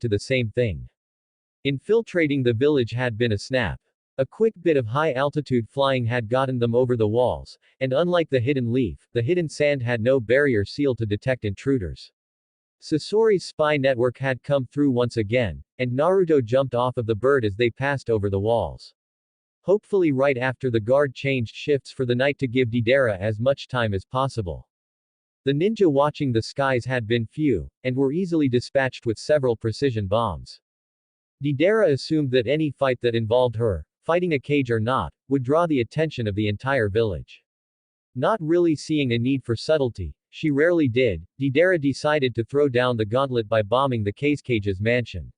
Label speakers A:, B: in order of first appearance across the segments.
A: to the same thing. Infiltrating the village had been a snap. A quick bit of high-altitude flying had gotten them over the walls, and unlike the hidden leaf, the hidden sand had no barrier seal to detect intruders. Sasori's spy network had come through once again, and Naruto jumped off of the bird as they passed over the walls. Hopefully right after the guard changed shifts for the night to give Deidara as much time as possible. The ninja watching the skies had been few, and were easily dispatched with several precision bombs. Deidara assumed that any fight that involved her, fighting a cage or not, would draw the attention of the entire village. Not really seeing a need for subtlety, she rarely did, Deidara decided to throw down the gauntlet by bombing the cage's mansion.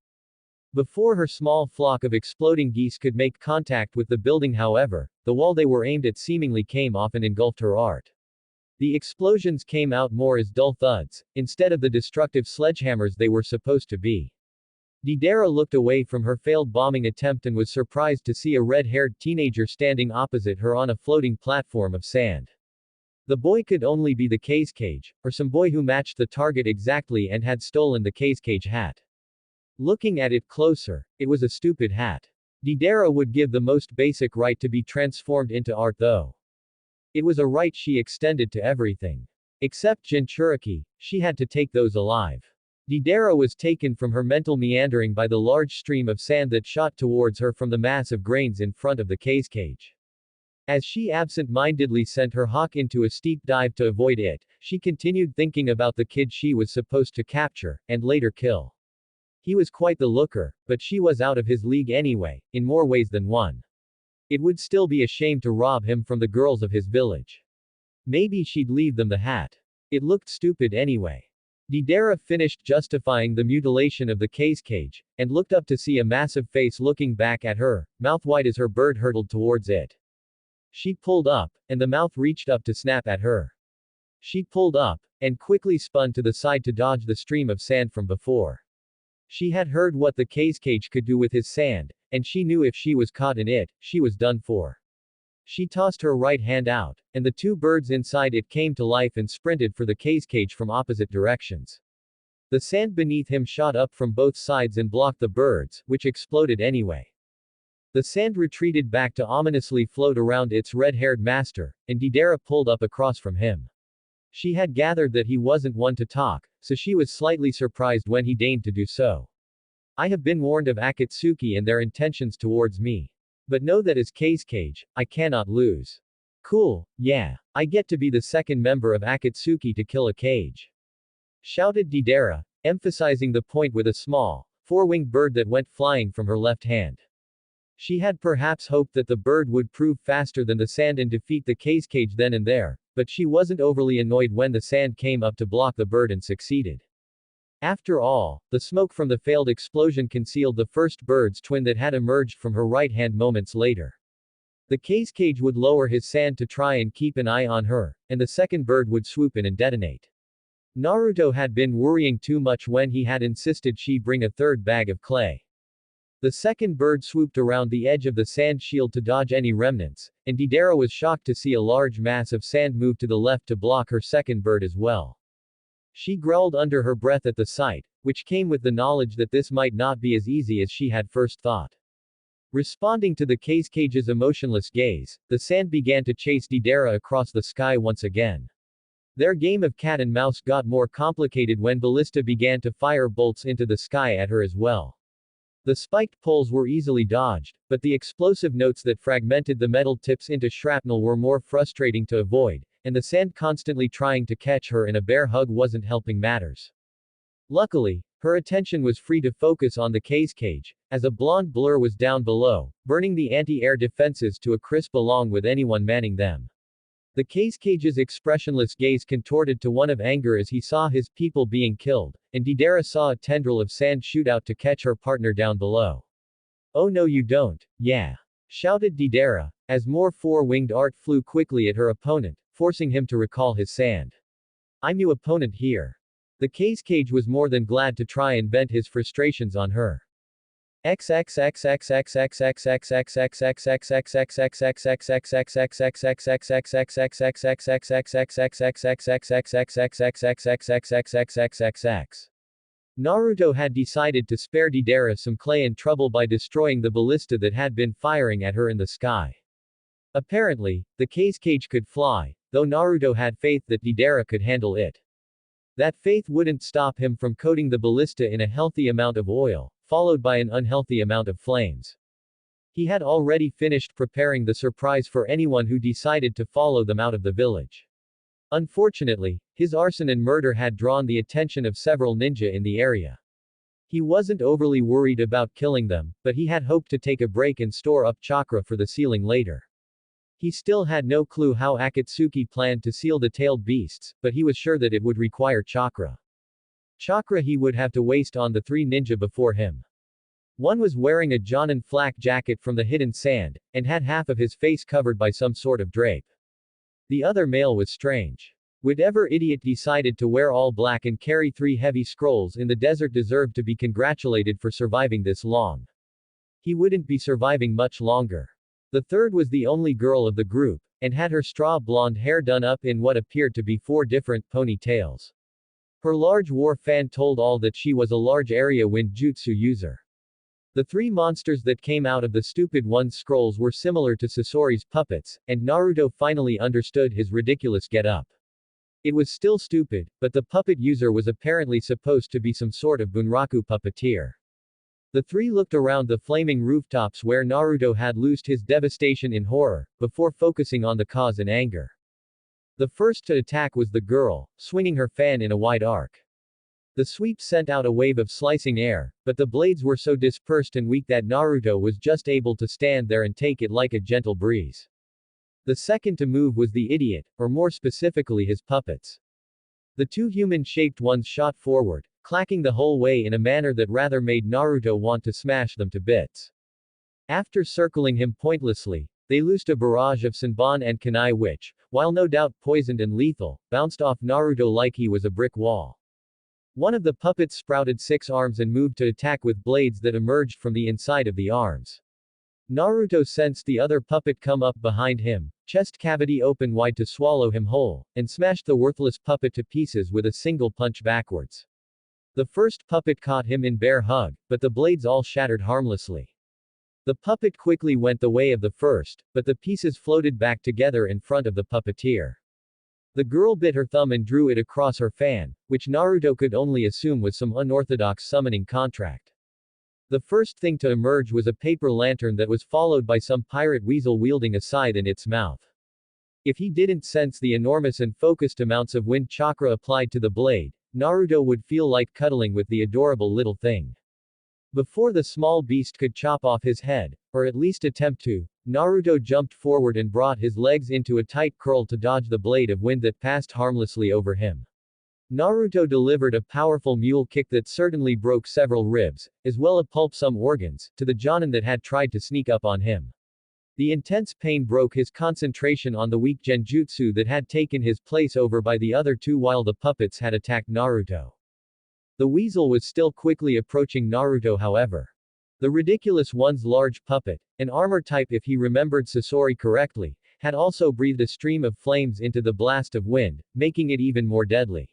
A: Before her small flock of exploding geese could make contact with the building however, the wall they were aimed at seemingly came off and engulfed her art. The explosions came out more as dull thuds, instead of the destructive sledgehammers they were supposed to be. Deidara looked away from her failed bombing attempt and was surprised to see a red-haired teenager standing opposite her on a floating platform of sand. The boy could only be the cage, or some boy who matched the target exactly and had stolen the cage hat. Looking at it closer, it was a stupid hat. Deidara would give the most basic right to be transformed into art though. It was a right she extended to everything. Except jinchuriki, she had to take those alive. Deidara was taken from her mental meandering by the large stream of sand that shot towards her from the mass of grains in front of the cage. As she absent-mindedly sent her hawk into a steep dive to avoid it, she continued thinking about the kid she was supposed to capture, and later kill. He was quite the looker, but she was out of his league anyway, in more ways than one. It would still be a shame to rob him from the girls of his village. Maybe she'd leave them the hat. It looked stupid anyway. Deidara finished justifying the mutilation of the cage, and looked up to see a massive face looking back at her, mouth wide as her bird hurtled towards it. She pulled up, and the mouth reached up to snap at her. She pulled up, and quickly spun to the side to dodge the stream of sand from before. She had heard what the cage could do with his sand, and she knew if she was caught in it, she was done for. She tossed her right hand out, and the two birds inside it came to life and sprinted for the cage from opposite directions. The sand beneath him shot up from both sides and blocked the birds, which exploded anyway. The sand retreated back to ominously float around its red-haired master, and Deidara pulled up across from him. She had gathered that he wasn't one to talk, so she was slightly surprised when he deigned to do so. I have been warned of Akatsuki and their intentions towards me. But know that as Kage, I cannot lose. Cool, yeah. I get to be the second member of Akatsuki to kill a Kage. Shouted Deidara, emphasizing the point with a small, four-winged bird that went flying from her left hand. She had perhaps hoped that the bird would prove faster than the sand and defeat the Kage then and there, but she wasn't overly annoyed when the sand came up to block the bird and succeeded. After all, the smoke from the failed explosion concealed the first bird's twin that had emerged from her right hand moments later. The Kage would lower his sand to try and keep an eye on her, and the second bird would swoop in and detonate. Naruto had been worrying too much when he had insisted she bring a third bag of clay. The second bird swooped around the edge of the sand shield to dodge any remnants, and Deidara was shocked to see a large mass of sand move to the left to block her second bird as well. She growled under her breath at the sight, which came with the knowledge that this might not be as easy as she had first thought. Responding to the Kage's emotionless gaze, the sand began to chase Deidara across the sky once again. Their game of cat and mouse got more complicated when Ballista began to fire bolts into the sky at her as well. The spiked poles were easily dodged, but the explosive notes that fragmented the metal tips into shrapnel were more frustrating to avoid, and the sand constantly trying to catch her in a bear hug wasn't helping matters. Luckily, her attention was free to focus on the Kage, as a blonde blur was down below, burning the anti-air defenses to a crisp along with anyone manning them. The Kage's expressionless gaze contorted to one of anger as he saw his people being killed, and Deidara saw a tendril of sand shoot out to catch her partner down below. Oh no you don't, yeah. Shouted Deidara, as more four-winged art flew quickly at her opponent, forcing him to recall his sand. I'm your opponent here. The Kage was more than glad to try and vent his frustrations on her. Naruto had decided to spare Deidara some clay and trouble by destroying the ballista that had been firing at her in the sky. Apparently, the Kage could fly, though Naruto had faith that Deidara could handle it. That faith wouldn't stop him from coating the ballista in a healthy amount of oil, followed by an unhealthy amount of flames. He had already finished preparing the surprise for anyone who decided to follow them out of the village. Unfortunately, his arson and murder had drawn the attention of several ninja in the area. He wasn't overly worried about killing them, but he had hoped to take a break and store up chakra for the sealing later. He still had no clue how Akatsuki planned to seal the tailed beasts, but he was sure that it would require chakra. Chakra he would have to waste on the three ninja before him. One was wearing a Jonin flak jacket from the hidden sand, and had half of his face covered by some sort of drape. The other male was strange. Whatever idiot decided to wear all black and carry 3 heavy scrolls in the desert deserved to be congratulated for surviving this long. He wouldn't be surviving much longer. The third was the only girl of the group, and had her straw blonde hair done up in what appeared to be 4 different ponytails. Her large war fan told all that she was a large area wind jutsu user. The 3 monsters that came out of the stupid one's scrolls were similar to Sasori's puppets, and Naruto finally understood his ridiculous get-up. It was still stupid, but the puppet user was apparently supposed to be some sort of bunraku puppeteer. The 3 looked around the flaming rooftops where Naruto had loosed his devastation in horror, before focusing on the cause in anger. The first to attack was the girl, swinging her fan in a wide arc. The sweep sent out a wave of slicing air, but the blades were so dispersed and weak that Naruto was just able to stand there and take it like a gentle breeze. The second to move was the idiot, or more specifically his puppets. The 2 human-shaped ones shot forward, clacking the whole way in a manner that rather made Naruto want to smash them to bits. After circling him pointlessly, they loosed a barrage of Senbon and Kunai which, while no doubt poisoned and lethal, bounced off Naruto like he was a brick wall. One of the puppets sprouted 6 arms and moved to attack with blades that emerged from the inside of the arms. Naruto sensed the other puppet come up behind him, chest cavity open wide to swallow him whole, and smashed the worthless puppet to pieces with a single punch backwards. The first puppet caught him in bear hug, but the blades all shattered harmlessly. The puppet quickly went the way of the first, but the pieces floated back together in front of the puppeteer. The girl bit her thumb and drew it across her fan, which Naruto could only assume was some unorthodox summoning contract. The first thing to emerge was a paper lantern that was followed by some pirate weasel wielding a scythe in its mouth. If he didn't sense the enormous and focused amounts of wind chakra applied to the blade, Naruto would feel like cuddling with the adorable little thing. Before the small beast could chop off his head, or at least attempt to, Naruto jumped forward and brought his legs into a tight curl to dodge the blade of wind that passed harmlessly over him. Naruto delivered a powerful mule kick that certainly broke several ribs, as well as pulped some organs, to the Jonin that had tried to sneak up on him. The intense pain broke his concentration on the weak genjutsu that had taken his place over by the other two while the puppets had attacked Naruto. The weasel was still quickly approaching Naruto however. The ridiculous one's large puppet, an armor type if he remembered Sasori correctly, had also breathed a stream of flames into the blast of wind, making it even more deadly.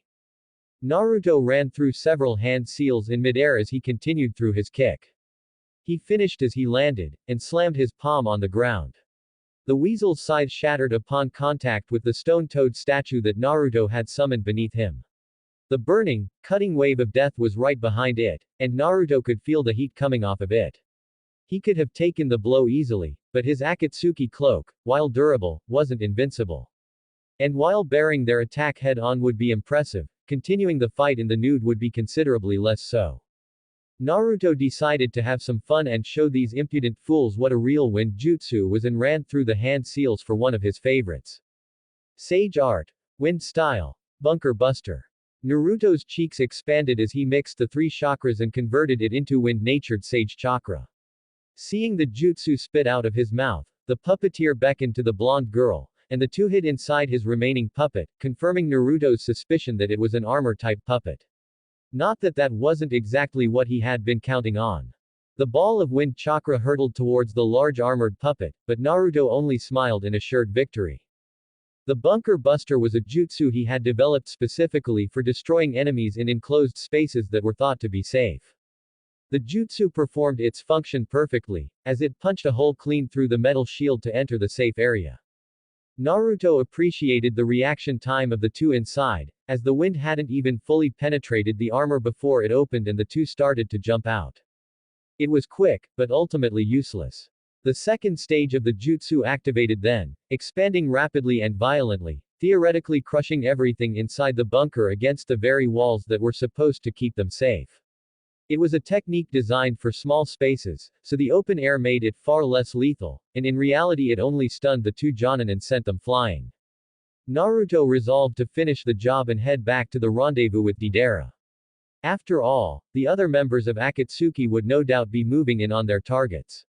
A: Naruto ran through several hand seals in midair as he continued through his kick. He finished as he landed, and slammed his palm on the ground. The weasel's scythe shattered upon contact with the stone-toed statue that Naruto had summoned beneath him. The burning, cutting wave of death was right behind it, and Naruto could feel the heat coming off of it. He could have taken the blow easily, but his Akatsuki cloak, while durable, wasn't invincible. And while bearing their attack head-on would be impressive, continuing the fight in the nude would be considerably less so. Naruto decided to have some fun and show these impudent fools what a real wind jutsu was and ran through the hand seals for one of his favorites. Sage Art. Wind Style. Bunker Buster. Naruto's cheeks expanded as he mixed the three chakras and converted it into wind-natured Sage Chakra. Seeing the jutsu spit out of his mouth, the puppeteer beckoned to the blonde girl, and the two hid inside his remaining puppet, confirming Naruto's suspicion that it was an armor-type puppet. Not that that wasn't exactly what he had been counting on. The ball of wind chakra hurtled towards the large armored puppet, but Naruto only smiled in assured victory. The Bunker Buster was a jutsu he had developed specifically for destroying enemies in enclosed spaces that were thought to be safe. The jutsu performed its function perfectly, as it punched a hole clean through the metal shield to enter the safe area. Naruto appreciated the reaction time of the two inside, as the wind hadn't even fully penetrated the armor before it opened and the two started to jump out. It was quick, but ultimately useless. The second stage of the jutsu activated then, expanding rapidly and violently, theoretically crushing everything inside the bunker against the very walls that were supposed to keep them safe. It was a technique designed for small spaces, so the open air made it far less lethal, and in reality it only stunned the two Jonin and sent them flying. Naruto resolved to finish the job and head back to the rendezvous with Deidara. After all, the other members of Akatsuki would no doubt be moving in on their targets.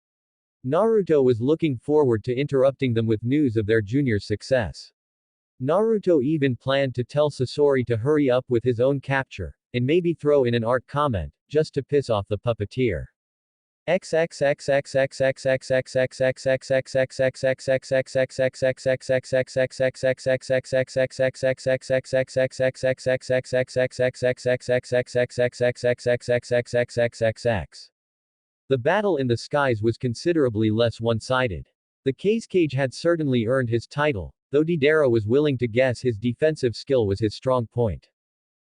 A: Naruto was looking forward to interrupting them with news of their junior's success. Naruto even planned to tell Sasori to hurry up with his own capture, and maybe throw in an art comment, just to piss off the puppeteer. The battle in the skies was considerably less one-sided. The Kakashi had certainly earned his title, though Deidara was willing to guess his defensive skill was his strong point.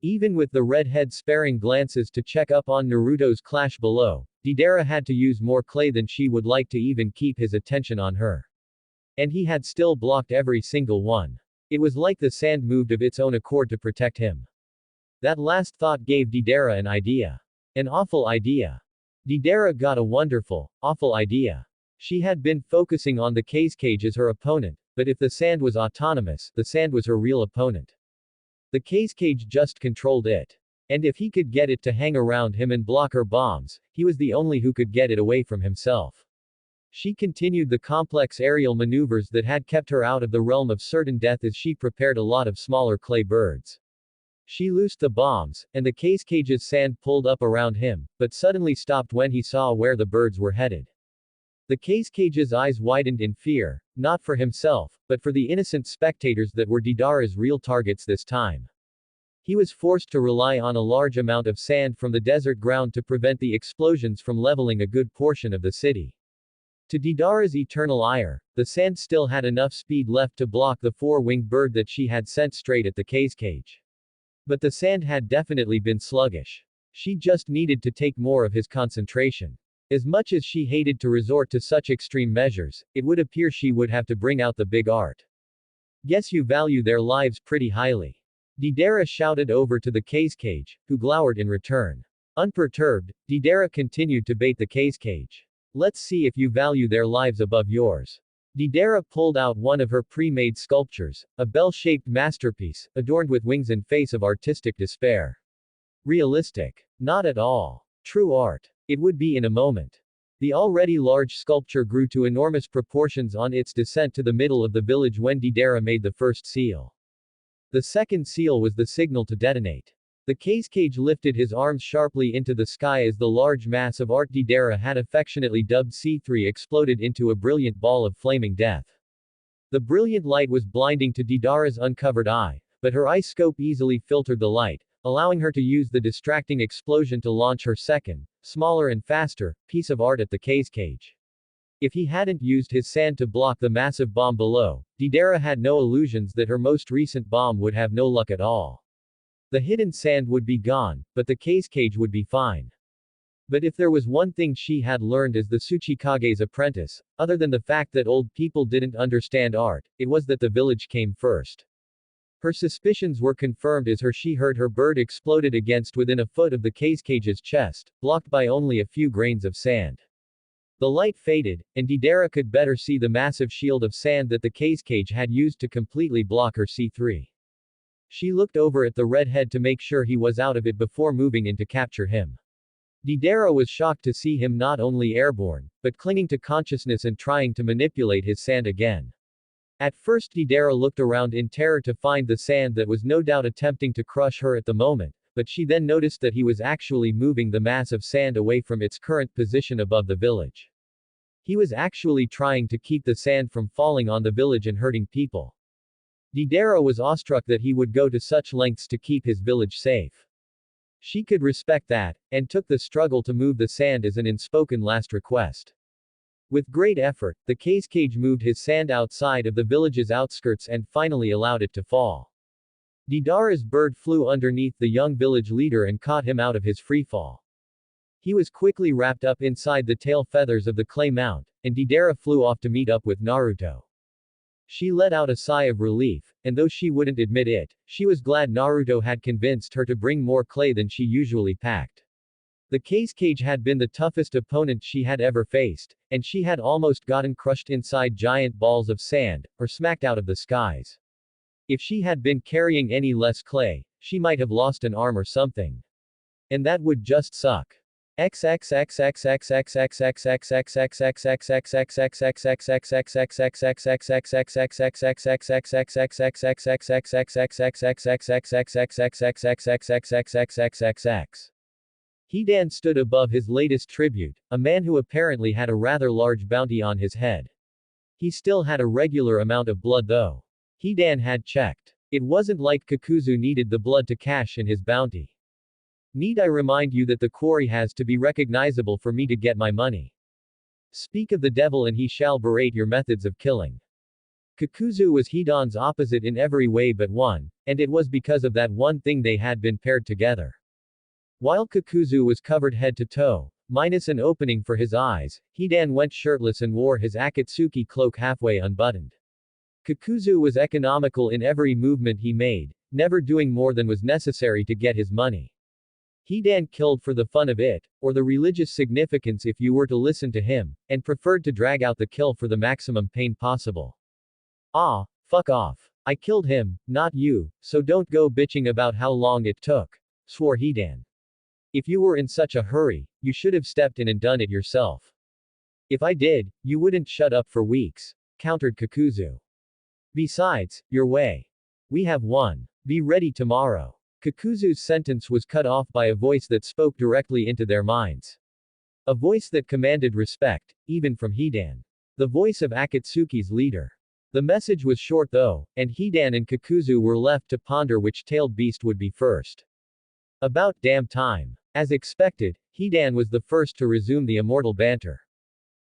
A: Even with the redhead sparing glances to check up on Naruto's clash below, Deidara had to use more clay than she would like to even keep his attention on her. And he had still blocked every single one. It was like the sand moved of its own accord to protect him. That last thought gave Deidara an idea. An awful idea. Deidara got a wonderful, awful idea. She had been focusing on the Kakashi as her opponent, but if the sand was autonomous, the sand was her real opponent. The Kakashi just controlled it. And if he could get it to hang around him and block her bombs, he was the only who could get it away from himself. She continued the complex aerial maneuvers that had kept her out of the realm of certain death as she prepared a lot of smaller clay birds. She loosed the bombs, and the Kakashi's sand pulled up around him, but suddenly stopped when he saw where the birds were headed. The Kakashi's eyes widened in fear, not for himself, but for the innocent spectators that were Deidara's real targets this time. He was forced to rely on a large amount of sand from the desert ground to prevent the explosions from leveling a good portion of the city. To Deidara's eternal ire, the sand still had enough speed left to block the four-winged bird that she had sent straight at the cage. But the sand had definitely been sluggish. She just needed to take more of his concentration. As much as she hated to resort to such extreme measures, it would appear she would have to bring out the big art. Guess you value their lives pretty highly. Deidara shouted over to the cage, who glowered in return. Unperturbed, Deidara continued to bait the cage. Let's see if you value their lives above yours. Deidara pulled out one of her pre-made sculptures, a bell-shaped masterpiece, adorned with wings and face of artistic despair. Realistic. Not at all. True art. It would be in a moment. The already large sculpture grew to enormous proportions on its descent to the middle of the village when Deidara made the first seal. The second seal was the signal to detonate. The cage lifted his arms sharply into the sky as the large mass of art Deidara had affectionately dubbed C3 exploded into a brilliant ball of flaming death. The brilliant light was blinding to Deidara's uncovered eye, but her eye scope easily filtered the light, allowing her to use the distracting explosion to launch her second, smaller and faster, piece of art at the cage. If he hadn't used his sand to block the massive bomb below, Deidara had no illusions that her most recent bomb would have no luck at all. The hidden sand would be gone, but the cage would be fine. But if there was one thing she had learned as the Tsuchikage's apprentice, other than the fact that old people didn't understand art, it was that the village came first. Her suspicions were confirmed as she heard her bird exploded against within a foot of the cage's chest, blocked by only a few grains of sand. The light faded, and Deidara could better see the massive shield of sand that the cage had used to completely block her C3. She looked over at the redhead to make sure he was out of it before moving in to capture him. Deidara was shocked to see him not only airborne, but clinging to consciousness and trying to manipulate his sand again. At first Deidara looked around in terror to find the sand that was no doubt attempting to crush her at the moment, but she then noticed that he was actually moving the mass of sand away from its current position above the village. He was actually trying to keep the sand from falling on the village and hurting people. Deidara was awestruck that he would go to such lengths to keep his village safe. She could respect that, and took the struggle to move the sand as an unspoken last request. With great effort, the cage moved his sand outside of the village's outskirts and finally allowed it to fall. Deidara's bird flew underneath the young village leader and caught him out of his freefall. He was quickly wrapped up inside the tail feathers of the clay mount, and Deidara flew off to meet up with Naruto. She let out a sigh of relief, and though she wouldn't admit it, she was glad Naruto had convinced her to bring more clay than she usually packed. The cage had been the toughest opponent she had ever faced, and she had almost gotten crushed inside giant balls of sand, or smacked out of the skies. If she had been carrying any less clay, she might have lost an arm or something. And that would just suck. Hidan stood above his latest tribute, a man who apparently had a rather large bounty on his head. He still had a regular amount of blood though. Hidan had checked. It wasn't like Kakuzu needed the blood to cash in his bounty. Need I remind you that the quarry has to be recognizable for me to get my money? Speak of the devil and he shall berate your methods of killing. Kakuzu was Hidan's opposite in every way but one, and it was because of that one thing they had been paired together. While Kakuzu was covered head to toe, minus an opening for his eyes, Hidan went shirtless and wore his Akatsuki cloak halfway unbuttoned. Kakuzu was economical in every movement he made, never doing more than was necessary to get his money. Hidan killed for the fun of it, or the religious significance if you were to listen to him, and preferred to drag out the kill for the maximum pain possible. Ah, fuck off. I killed him, not you, so don't go bitching about how long it took, swore Hidan. If you were in such a hurry, you should have stepped in and done it yourself. If I did, you wouldn't shut up for weeks, countered Kakuzu. Besides, your way. We have won. Be ready tomorrow. Kakuzu's sentence was cut off by a voice that spoke directly into their minds. A voice that commanded respect, even from Hidan. The voice of Akatsuki's leader. The message was short though, and Hidan and Kakuzu were left to ponder which tailed beast would be first. About damn time. As expected, Hidan was the first to resume the immortal banter.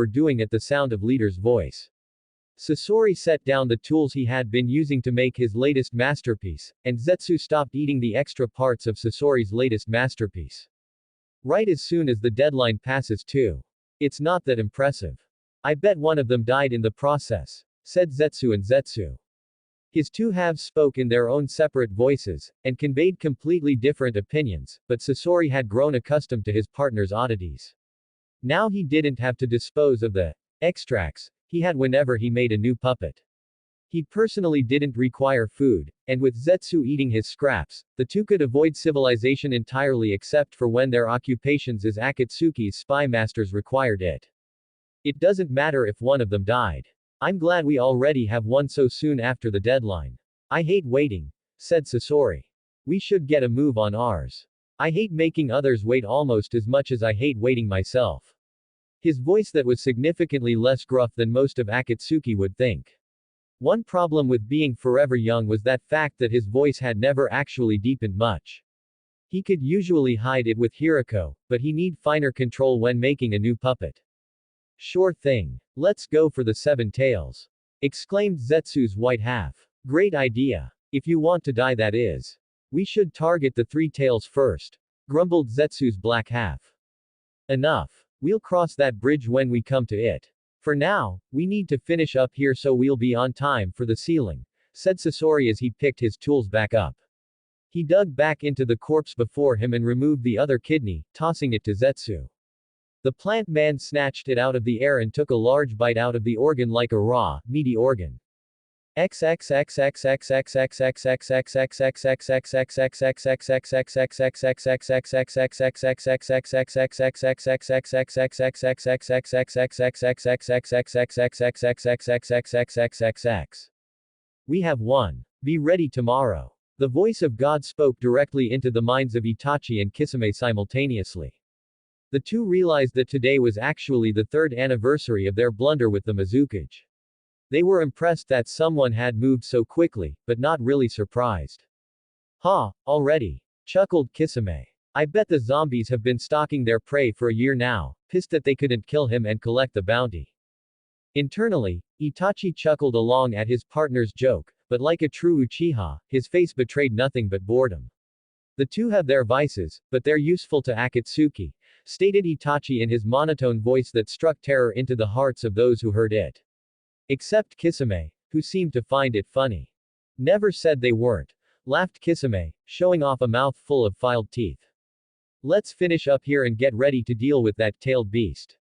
A: were doing at the sound of leader's voice. Sasori set down the tools he had been using to make his latest masterpiece, and Zetsu stopped eating the extra parts of Sasori's latest masterpiece. Right as soon as the deadline passes too. It's not that impressive. I bet one of them died in the process, said Zetsu and Zetsu. His two halves spoke in their own separate voices, and conveyed completely different opinions, but Sasori had grown accustomed to his partner's oddities. Now he didn't have to dispose of the extracts he had whenever he made a new puppet. He personally didn't require food, and with Zetsu eating his scraps, the two could avoid civilization entirely except for when their occupations as Akatsuki's spy masters required it. It doesn't matter if one of them died. I'm glad we already have one so soon after the deadline. I hate waiting, said Sasori. We should get a move on ours. I hate making others wait almost as much as I hate waiting myself. His voice that was significantly less gruff than most of Akatsuki would think. One problem with being forever young was that fact that his voice had never actually deepened much. He could usually hide it with Hirako, but he need finer control when making a new puppet. Sure thing. Let's go for the 7 tails. Exclaimed Zetsu's white half. Great idea. If you want to die, that is. We should target the 3 tails first. Grumbled Zetsu's black half. Enough. We'll cross that bridge when we come to it. For now, we need to finish up here so we'll be on time for the ceiling, said Sasori as he picked his tools back up. He dug back into the corpse before him and removed the other kidney, tossing it to Zetsu. The plant man snatched it out of the air and took a large bite out of the organ like a raw, meaty organ. We have won. Be ready tomorrow. The voice of God spoke directly into the minds of Itachi and Kisame simultaneously. The two realized that today was actually the 3rd anniversary of their blunder with the Mizukage. They were impressed that someone had moved so quickly, but not really surprised. Ha, already? Chuckled Kisame. I bet the zombies have been stalking their prey for a year now, pissed that they couldn't kill him and collect the bounty. Internally, Itachi chuckled along at his partner's joke, but like a true Uchiha, his face betrayed nothing but boredom. The two have their vices, but they're useful to Akatsuki, stated Itachi in his monotone voice that struck terror into the hearts of those who heard it. Except Kisame, who seemed to find it funny. Never said they weren't. Laughed Kisame, showing off a mouth full of filed teeth. Let's finish up here and get ready to deal with that tailed beast.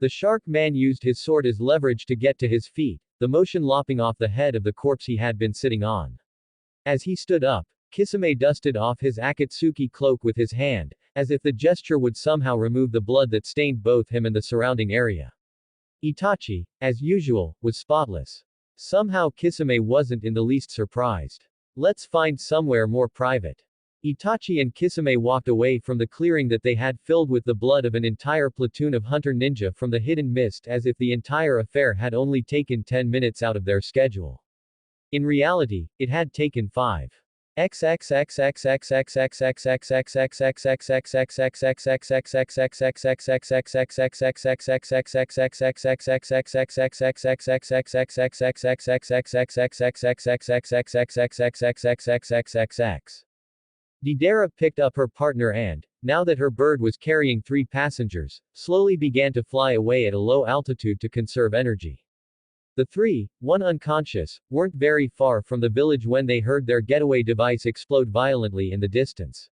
A: The shark man used his sword as leverage to get to his feet, the motion lopping off the head of the corpse he had been sitting on. As he stood up, Kisame dusted off his Akatsuki cloak with his hand, as if the gesture would somehow remove the blood that stained both him and the surrounding area. Itachi, as usual, was spotless. Somehow Kisame wasn't in the least surprised. Let's find somewhere more private. Itachi and Kisame walked away from the clearing that they had filled with the blood of an entire platoon of hunter ninja from the hidden mist as if the entire affair had only taken 10 minutes out of their schedule. In reality, it had taken 5. Deidara picked up her partner and, now that her bird was carrying 3 passengers, slowly began to fly away at a low altitude to conserve energy. The three, one unconscious, weren't very far from the village when they heard their getaway device explode violently in the distance.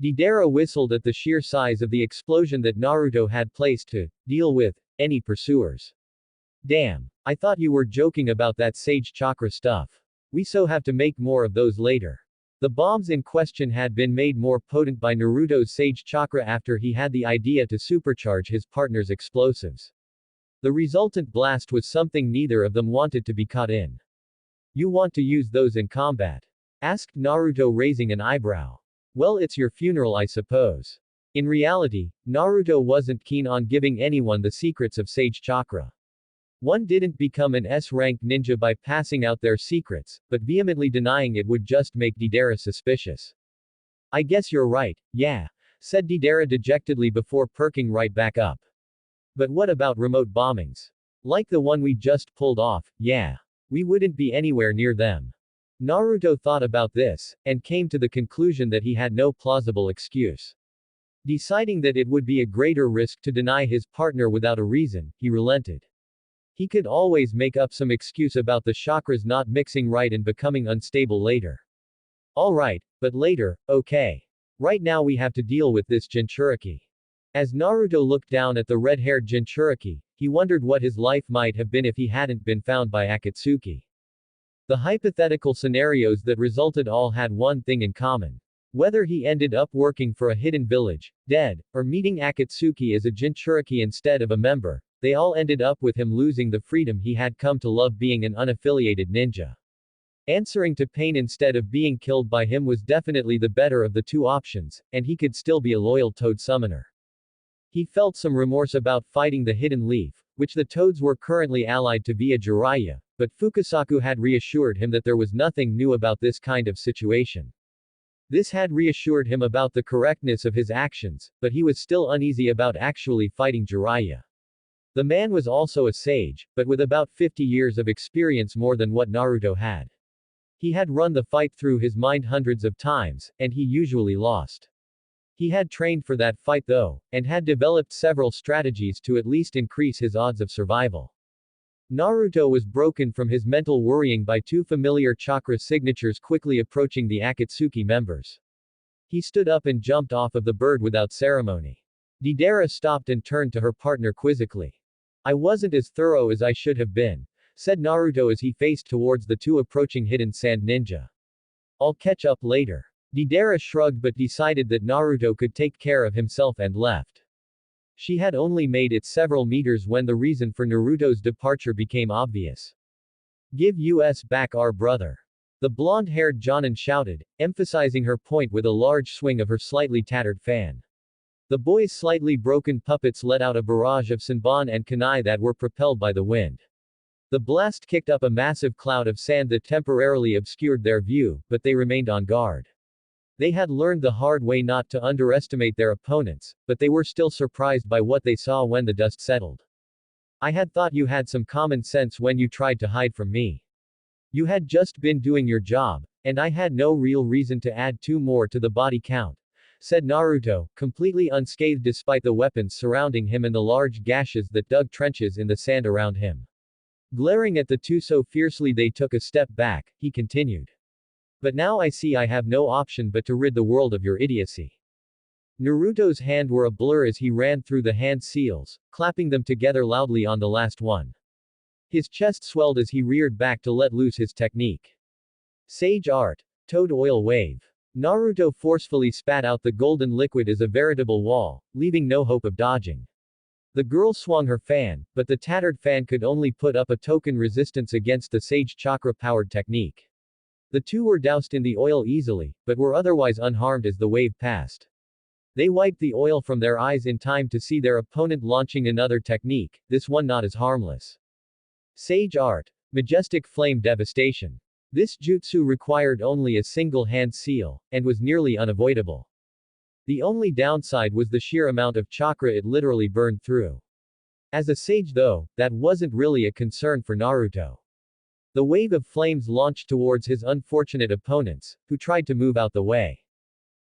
A: Deidara whistled at the sheer size of the explosion that Naruto had placed to deal with any pursuers. Damn. I thought you were joking about that sage chakra stuff. We so have to make more of those later. The bombs in question had been made more potent by Naruto's sage chakra after he had the idea to supercharge his partner's explosives. The resultant blast was something neither of them wanted to be caught in. You want to use those in combat? Asked Naruto, raising an eyebrow. Well, it's your funeral, I suppose. In reality, Naruto wasn't keen on giving anyone the secrets of sage chakra. One didn't become an S-rank ninja by passing out their secrets, but vehemently denying it would just make Deidara suspicious. I guess you're right, yeah, said Deidara dejectedly before perking right back up. But what about remote bombings? Like the one we just pulled off, yeah. We wouldn't be anywhere near them. Naruto thought about this, and came to the conclusion that he had no plausible excuse. Deciding that it would be a greater risk to deny his partner without a reason, he relented. He could always make up some excuse about the chakras not mixing right and becoming unstable later. Alright, but later, okay. Right now we have to deal with this jinchuriki. As Naruto looked down at the red-haired jinchuriki, he wondered what his life might have been if he hadn't been found by Akatsuki. The hypothetical scenarios that resulted all had one thing in common. Whether he ended up working for a hidden village, dead, or meeting Akatsuki as a jinchuriki instead of a member, they all ended up with him losing the freedom he had come to love, being an unaffiliated ninja. Answering to pain instead of being killed by him was definitely the better of the two options, and he could still be a loyal toad summoner. He felt some remorse about fighting the hidden leaf, which the toads were currently allied to via Jiraiya, but Fukasaku had reassured him that there was nothing new about this kind of situation. This had reassured him about the correctness of his actions, but he was still uneasy about actually fighting Jiraiya. The man was also a sage, but with about 50 years of experience more than what Naruto had. He had run the fight through his mind hundreds of times, and he usually lost. He had trained for that fight though, and had developed several strategies to at least increase his odds of survival. Naruto was broken from his mental worrying by two familiar chakra signatures quickly approaching the Akatsuki members. He stood up and jumped off of the bird without ceremony. Deidara stopped and turned to her partner quizzically. I wasn't as thorough as I should have been, said Naruto as he faced towards the two approaching hidden sand ninja. I'll catch up later. Deidara shrugged but decided that Naruto could take care of himself and left. She had only made it several meters when the reason for Naruto's departure became obvious. Give us back our brother. The blonde-haired Jonin shouted, emphasizing her point with a large swing of her slightly tattered fan. The boy's slightly broken puppets let out a barrage of Senbon and kunai that were propelled by the wind. The blast kicked up a massive cloud of sand that temporarily obscured their view, but they remained on guard. They had learned the hard way not to underestimate their opponents, but they were still surprised by what they saw when the dust settled. I had thought you had some common sense when you tried to hide from me. You had just been doing your job, and I had no real reason to add 2 more to the body count, said Naruto, completely unscathed despite the weapons surrounding him and the large gashes that dug trenches in the sand around him. Glaring at the two so fiercely they took a step back, he continued. But now I see I have no option but to rid the world of your idiocy. Naruto's hands were a blur as he ran through the hand seals, clapping them together loudly on the last one. His chest swelled as he reared back to let loose his technique. Sage Art. Toad Oil Wave. Naruto forcefully spat out the golden liquid as a veritable wall, leaving no hope of dodging. The girl swung her fan, but the tattered fan could only put up a token resistance against the Sage Chakra-powered technique. The two were doused in the oil easily, but were otherwise unharmed as the wave passed. They wiped the oil from their eyes in time to see their opponent launching another technique, this one not as harmless. Sage Art. Majestic Flame Devastation. This jutsu required only a single hand seal, and was nearly unavoidable. The only downside was the sheer amount of chakra it literally burned through. As a sage though, that wasn't really a concern for Naruto. The wave of flames launched towards his unfortunate opponents, who tried to move out the way.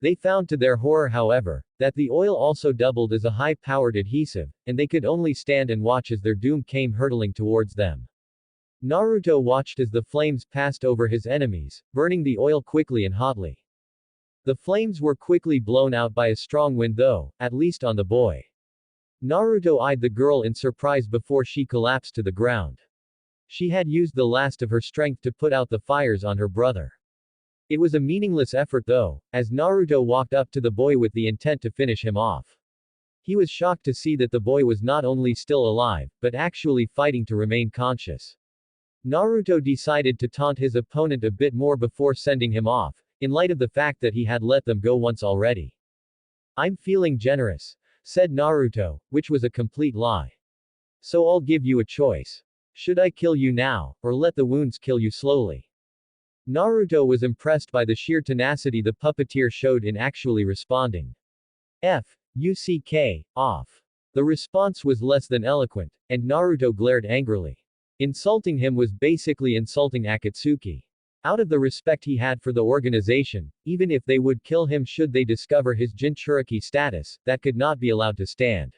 A: They found to their horror however, that the oil also doubled as a high-powered adhesive, and they could only stand and watch as their doom came hurtling towards them. Naruto watched as the flames passed over his enemies, burning the oil quickly and hotly. The flames were quickly blown out by a strong wind though, at least on the boy. Naruto eyed the girl in surprise before she collapsed to the ground. She had used the last of her strength to put out the fires on her brother. It was a meaningless effort though, as Naruto walked up to the boy with the intent to finish him off. He was shocked to see that the boy was not only still alive, but actually fighting to remain conscious. Naruto decided to taunt his opponent a bit more before sending him off, in light of the fact that he had let them go once already. "I'm feeling generous," said Naruto, which was a complete lie. "So I'll give you a choice. Should I kill you now, or let the wounds kill you slowly?" Naruto was impressed by the sheer tenacity the puppeteer showed in actually responding. Off. The response was less than eloquent, and Naruto glared angrily. Insulting him was basically insulting Akatsuki. Out of the respect he had for the organization, even if they would kill him should they discover his jinchuriki status, that could not be allowed to stand.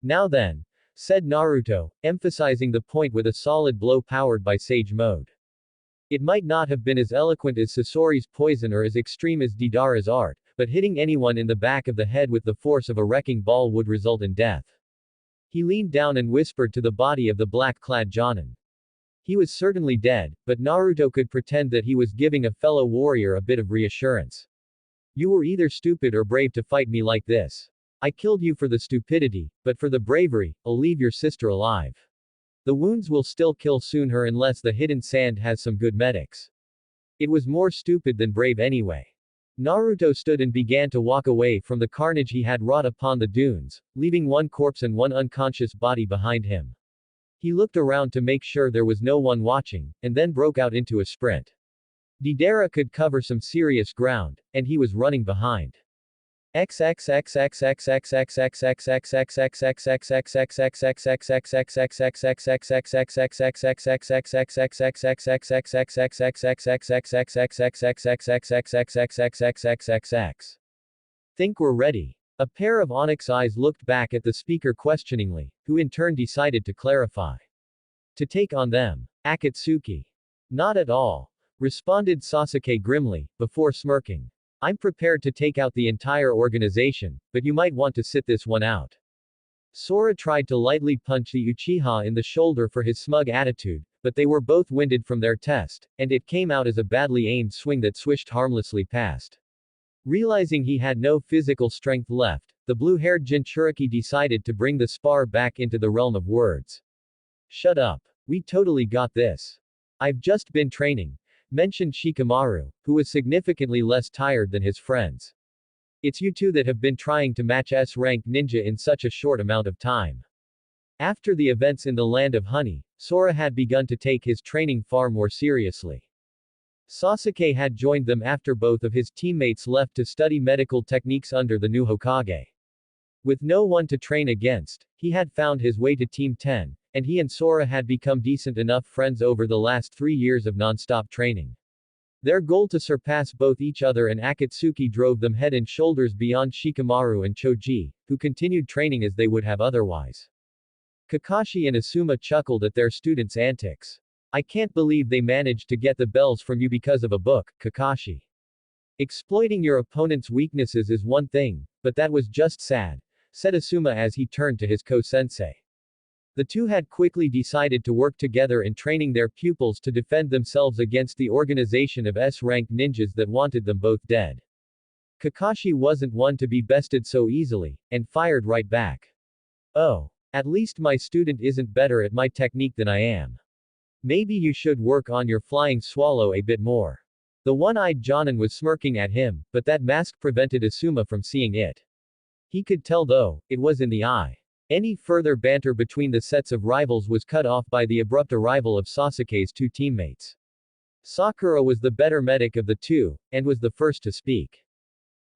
A: "Now then," said Naruto, emphasizing the point with a solid blow powered by Sage Mode. It might not have been as eloquent as Sasori's poison or as extreme as Deidara's art, but hitting anyone in the back of the head with the force of a wrecking ball would result in death. He leaned down and whispered to the body of the black-clad Jonin. He was certainly dead, but Naruto could pretend that he was giving a fellow warrior a bit of reassurance. "You were either stupid or brave to fight me like this. I killed you for the stupidity, but for the bravery, I'll leave your sister alive. The wounds will still kill sooner unless the hidden sand has some good medics. It was more stupid than brave anyway." Naruto stood and began to walk away from the carnage he had wrought upon the dunes, leaving one corpse and one unconscious body behind him. He looked around to make sure there was no one watching, and then broke out into a sprint. Deidara could cover some serious ground, and he was running behind. "Think we're ready." A pair of onyx eyes looked back at the speaker questioningly, who in turn decided to clarify. "To take on them. Akatsuki." "Not at all," responded Sasuke grimly, before smirking. "I'm prepared to take out the entire organization, but you might want to sit this one out." Sora tried to lightly punch the Uchiha in the shoulder for his smug attitude, but they were both winded from their test, and it came out as a badly aimed swing that swished harmlessly past. Realizing he had no physical strength left, the blue-haired Jinchuriki decided to bring the spar back into the realm of words. "Shut up. We totally got this. I've just been training," mentioned Shikamaru, who was significantly less tired than his friends. "It's you two that have been trying to match S-rank ninja in such a short amount of time." After the events in the Land of Honey, Sora had begun to take his training far more seriously. Sasuke had joined them after both of his teammates left to study medical techniques under the new Hokage. With no one to train against, he had found his way to Team 10, and he and Sora had become decent enough friends over the last 3 years of non-stop training. Their goal to surpass both each other and Akatsuki drove them head and shoulders beyond Shikamaru and Choji, who continued training as they would have otherwise. Kakashi and Asuma chuckled at their students' antics. "I can't believe they managed to get the bells from you because of a book, Kakashi. Exploiting your opponent's weaknesses is one thing, but that was just sad," said Asuma as he turned to his ko-sensei. The two had quickly decided to work together in training their pupils to defend themselves against the organization of S-rank ninjas that wanted them both dead. Kakashi wasn't one to be bested so easily, and fired right back. "Oh. At least my student isn't better at my technique than I am. Maybe you should work on your flying swallow a bit more." The one-eyed Jonin was smirking at him, but that mask prevented Asuma from seeing it. He could tell though, it was in the eye. Any further banter between the sets of rivals was cut off by the abrupt arrival of Sasuke's two teammates. Sakura was the better medic of the two, and was the first to speak.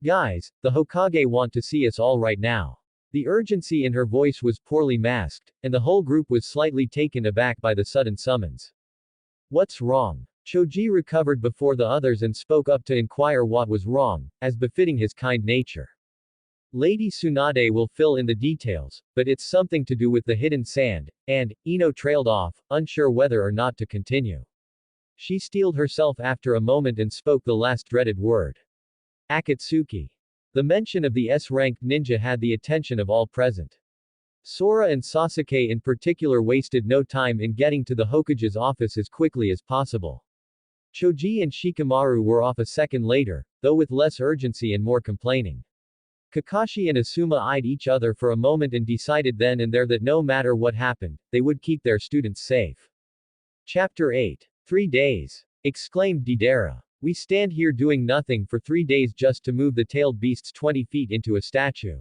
A: Guys, the Hokage want to see us all right now. The urgency in her voice was poorly masked, and the whole group was slightly taken aback by the sudden summons. What's wrong? Choji recovered before the others and spoke up to inquire what was wrong, as befitting his kind nature. Lady Tsunade will fill in the details, but it's something to do with the hidden sand, and, Ino trailed off, unsure whether or not to continue. She steeled herself after a moment and spoke the last dreaded word. Akatsuki. The mention of the S-ranked ninja had the attention of all present. Sora and Sasuke in particular wasted no time in getting to the Hokage's office as quickly as possible. Choji and Shikamaru were off a second later, though with less urgency and more complaining. Kakashi and Asuma eyed each other for a moment and decided then and there that no matter what happened, they would keep their students safe. Chapter 8. 3 days. Exclaimed Deidara. We stand here doing nothing for 3 days just to move the tailed beasts 20 feet into a statue.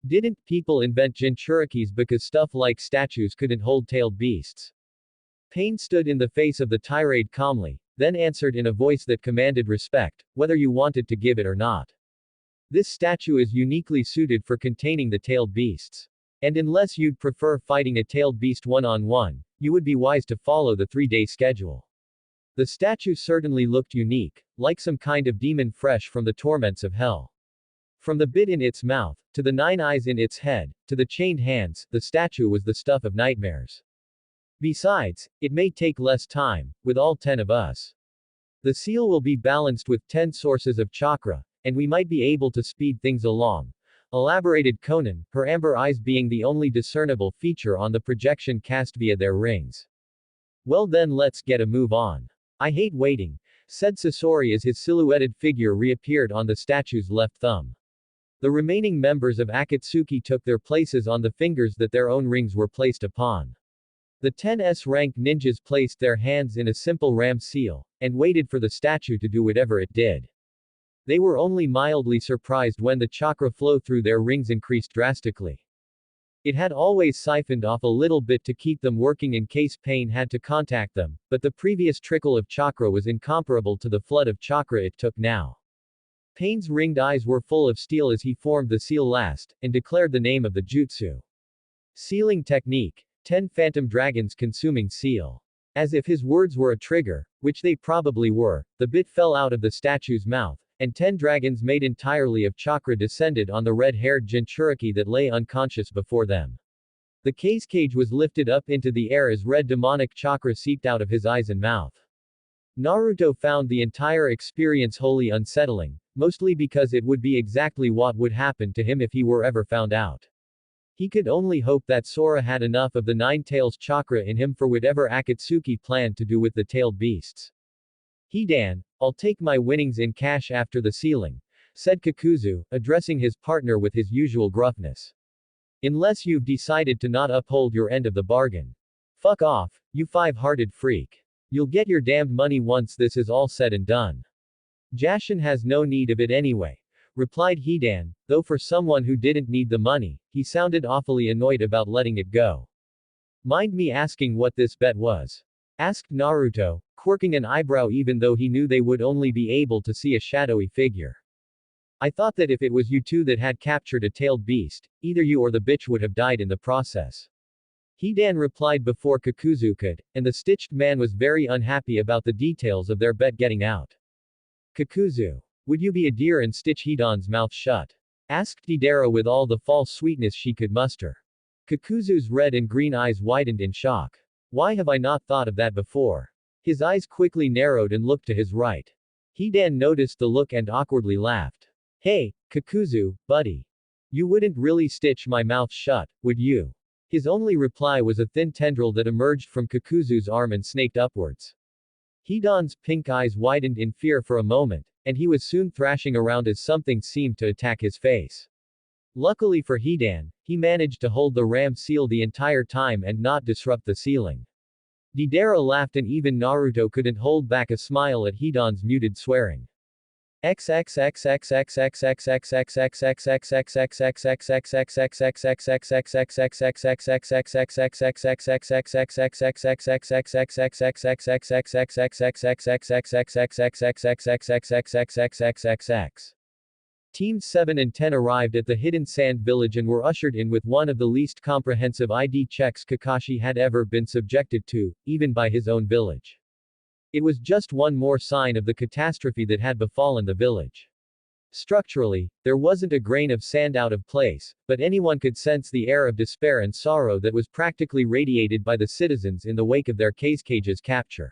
A: Didn't people invent jinchurikis because stuff like statues couldn't hold tailed beasts? Pain stood in the face of the tirade calmly, then answered in a voice that commanded respect, whether you wanted to give it or not. This statue is uniquely suited for containing the tailed beasts. And unless you'd prefer fighting a tailed beast one-on-one, you would be wise to follow the 3-day schedule. The statue certainly looked unique, like some kind of demon fresh from the torments of hell. From the bit in its mouth, to the 9 eyes in its head, to the chained hands, the statue was the stuff of nightmares. Besides, it may take less time, with all 10 of us. The seal will be balanced with 10 sources of chakra, and we might be able to speed things along, elaborated Conan, her amber eyes being the only discernible feature on the projection cast via their rings. Well then let's get a move on. I hate waiting, said Sasori as his silhouetted figure reappeared on the statue's left thumb. The remaining members of Akatsuki took their places on the fingers that their own rings were placed upon. The 10 S-ranked ninjas placed their hands in a simple ram seal, and waited for the statue to do whatever it did. They were only mildly surprised when the chakra flow through their rings increased drastically. It had always siphoned off a little bit to keep them working in case pain had to contact them, but the previous trickle of chakra was incomparable to the flood of chakra it took now. Pain's ringed eyes were full of steel as he formed the seal last, and declared the name of the jutsu. Sealing technique. 10 phantom dragons consuming seal. As if his words were a trigger, which they probably were, the bit fell out of the statue's mouth, and 10 dragons made entirely of chakra descended on the red-haired jinchuriki that lay unconscious before them. The cage was lifted up into the air as red demonic chakra seeped out of his eyes and mouth. Naruto found the entire experience wholly unsettling, mostly because it would be exactly what would happen to him if he were ever found out. He could only hope that Sora had enough of the 9 tails chakra in him for whatever Akatsuki planned to do with the tailed beasts. Hidan, I'll take my winnings in cash after the sealing, said Kakuzu, addressing his partner with his usual gruffness. Unless you've decided to not uphold your end of the bargain. Fuck off, you 5-hearted freak. You'll get your damned money once this is all said and done. Jashin has no need of it anyway, replied Hidan, though for someone who didn't need the money, he sounded awfully annoyed about letting it go. Mind me asking what this bet was? Asked Naruto, quirking an eyebrow even though he knew they would only be able to see a shadowy figure. I thought that if it was you two that had captured a tailed beast, either you or the bitch would have died in the process. Hidan replied before Kakuzu could, and the stitched man was very unhappy about the details of their bet getting out. Kakuzu. Would you be a dear and stitch Hidan's mouth shut? Asked Deidara with all the false sweetness she could muster. Kakuzu's red and green eyes widened in shock. Why have I not thought of that before? His eyes quickly narrowed and looked to his right. Hidan noticed the look and awkwardly laughed. Hey, Kakuzu, buddy. You wouldn't really stitch my mouth shut, would you? His only reply was a thin tendril that emerged from Kakuzu's arm and snaked upwards. Hidan's pink eyes widened in fear for a moment, and he was soon thrashing around as something seemed to attack his face. Luckily for Hidan, he managed to hold the ram seal the entire time and not disrupt the sealing. Deidara laughed and even Naruto couldn't hold back a smile at Hidan's muted swearing. Teams 7 and 10 arrived at the hidden sand village and were ushered in with one of the least comprehensive ID checks Kakashi had ever been subjected to, even by his own village. It was just one more sign of the catastrophe that had befallen the village. Structurally, there wasn't a grain of sand out of place, but anyone could sense the air of despair and sorrow that was practically radiated by the citizens in the wake of their Kage's capture.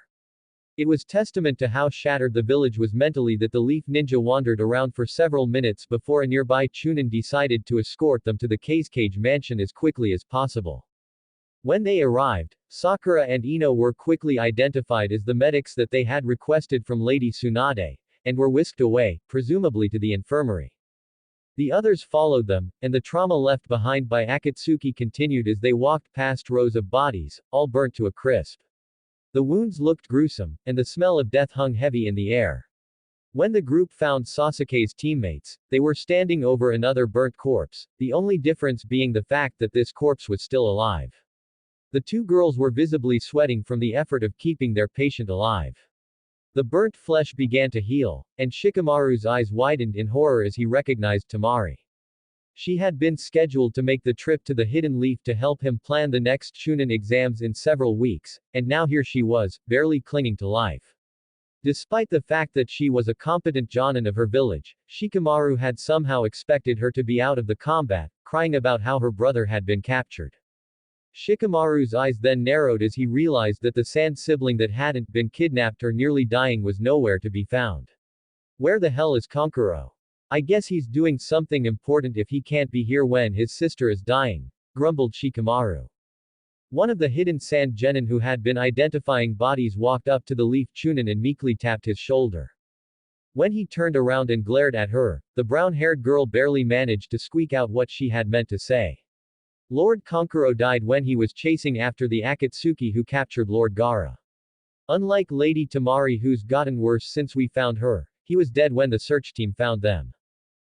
A: It was testament to how shattered the village was mentally that the Leaf Ninja wandered around for several minutes before a nearby Chunin decided to escort them to the Kage mansion as quickly as possible. When they arrived, Sakura and Ino were quickly identified as the medics that they had requested from Lady Tsunade, and were whisked away, presumably to the infirmary. The others followed them, and the trauma left behind by Akatsuki continued as they walked past rows of bodies, all burnt to a crisp. The wounds looked gruesome, and the smell of death hung heavy in the air. When the group found Sasuke's teammates, they were standing over another burnt corpse, the only difference being the fact that this corpse was still alive. The two girls were visibly sweating from the effort of keeping their patient alive. The burnt flesh began to heal, and Shikamaru's eyes widened in horror as he recognized Temari. She had been scheduled to make the trip to the Hidden Leaf to help him plan the next Chunin exams in several weeks, and now here she was, barely clinging to life. Despite the fact that she was a competent Jonin of her village, Shikamaru had somehow expected her to be out of the combat, crying about how her brother had been captured. Shikamaru's eyes then narrowed as he realized that the Sand sibling that hadn't been kidnapped or nearly dying was nowhere to be found. Where the hell is Kankuro? I guess he's doing something important if he can't be here when his sister is dying, grumbled Shikamaru. One of the hidden Sand genin who had been identifying bodies walked up to the Leaf Chunin and meekly tapped his shoulder. When he turned around and glared at her, the brown-haired girl barely managed to squeak out what she had meant to say. Lord Kankuro died when he was chasing after the Akatsuki who captured Lord Gaara. Unlike Lady Temari who's gotten worse since we found her, he was dead when the search team found them.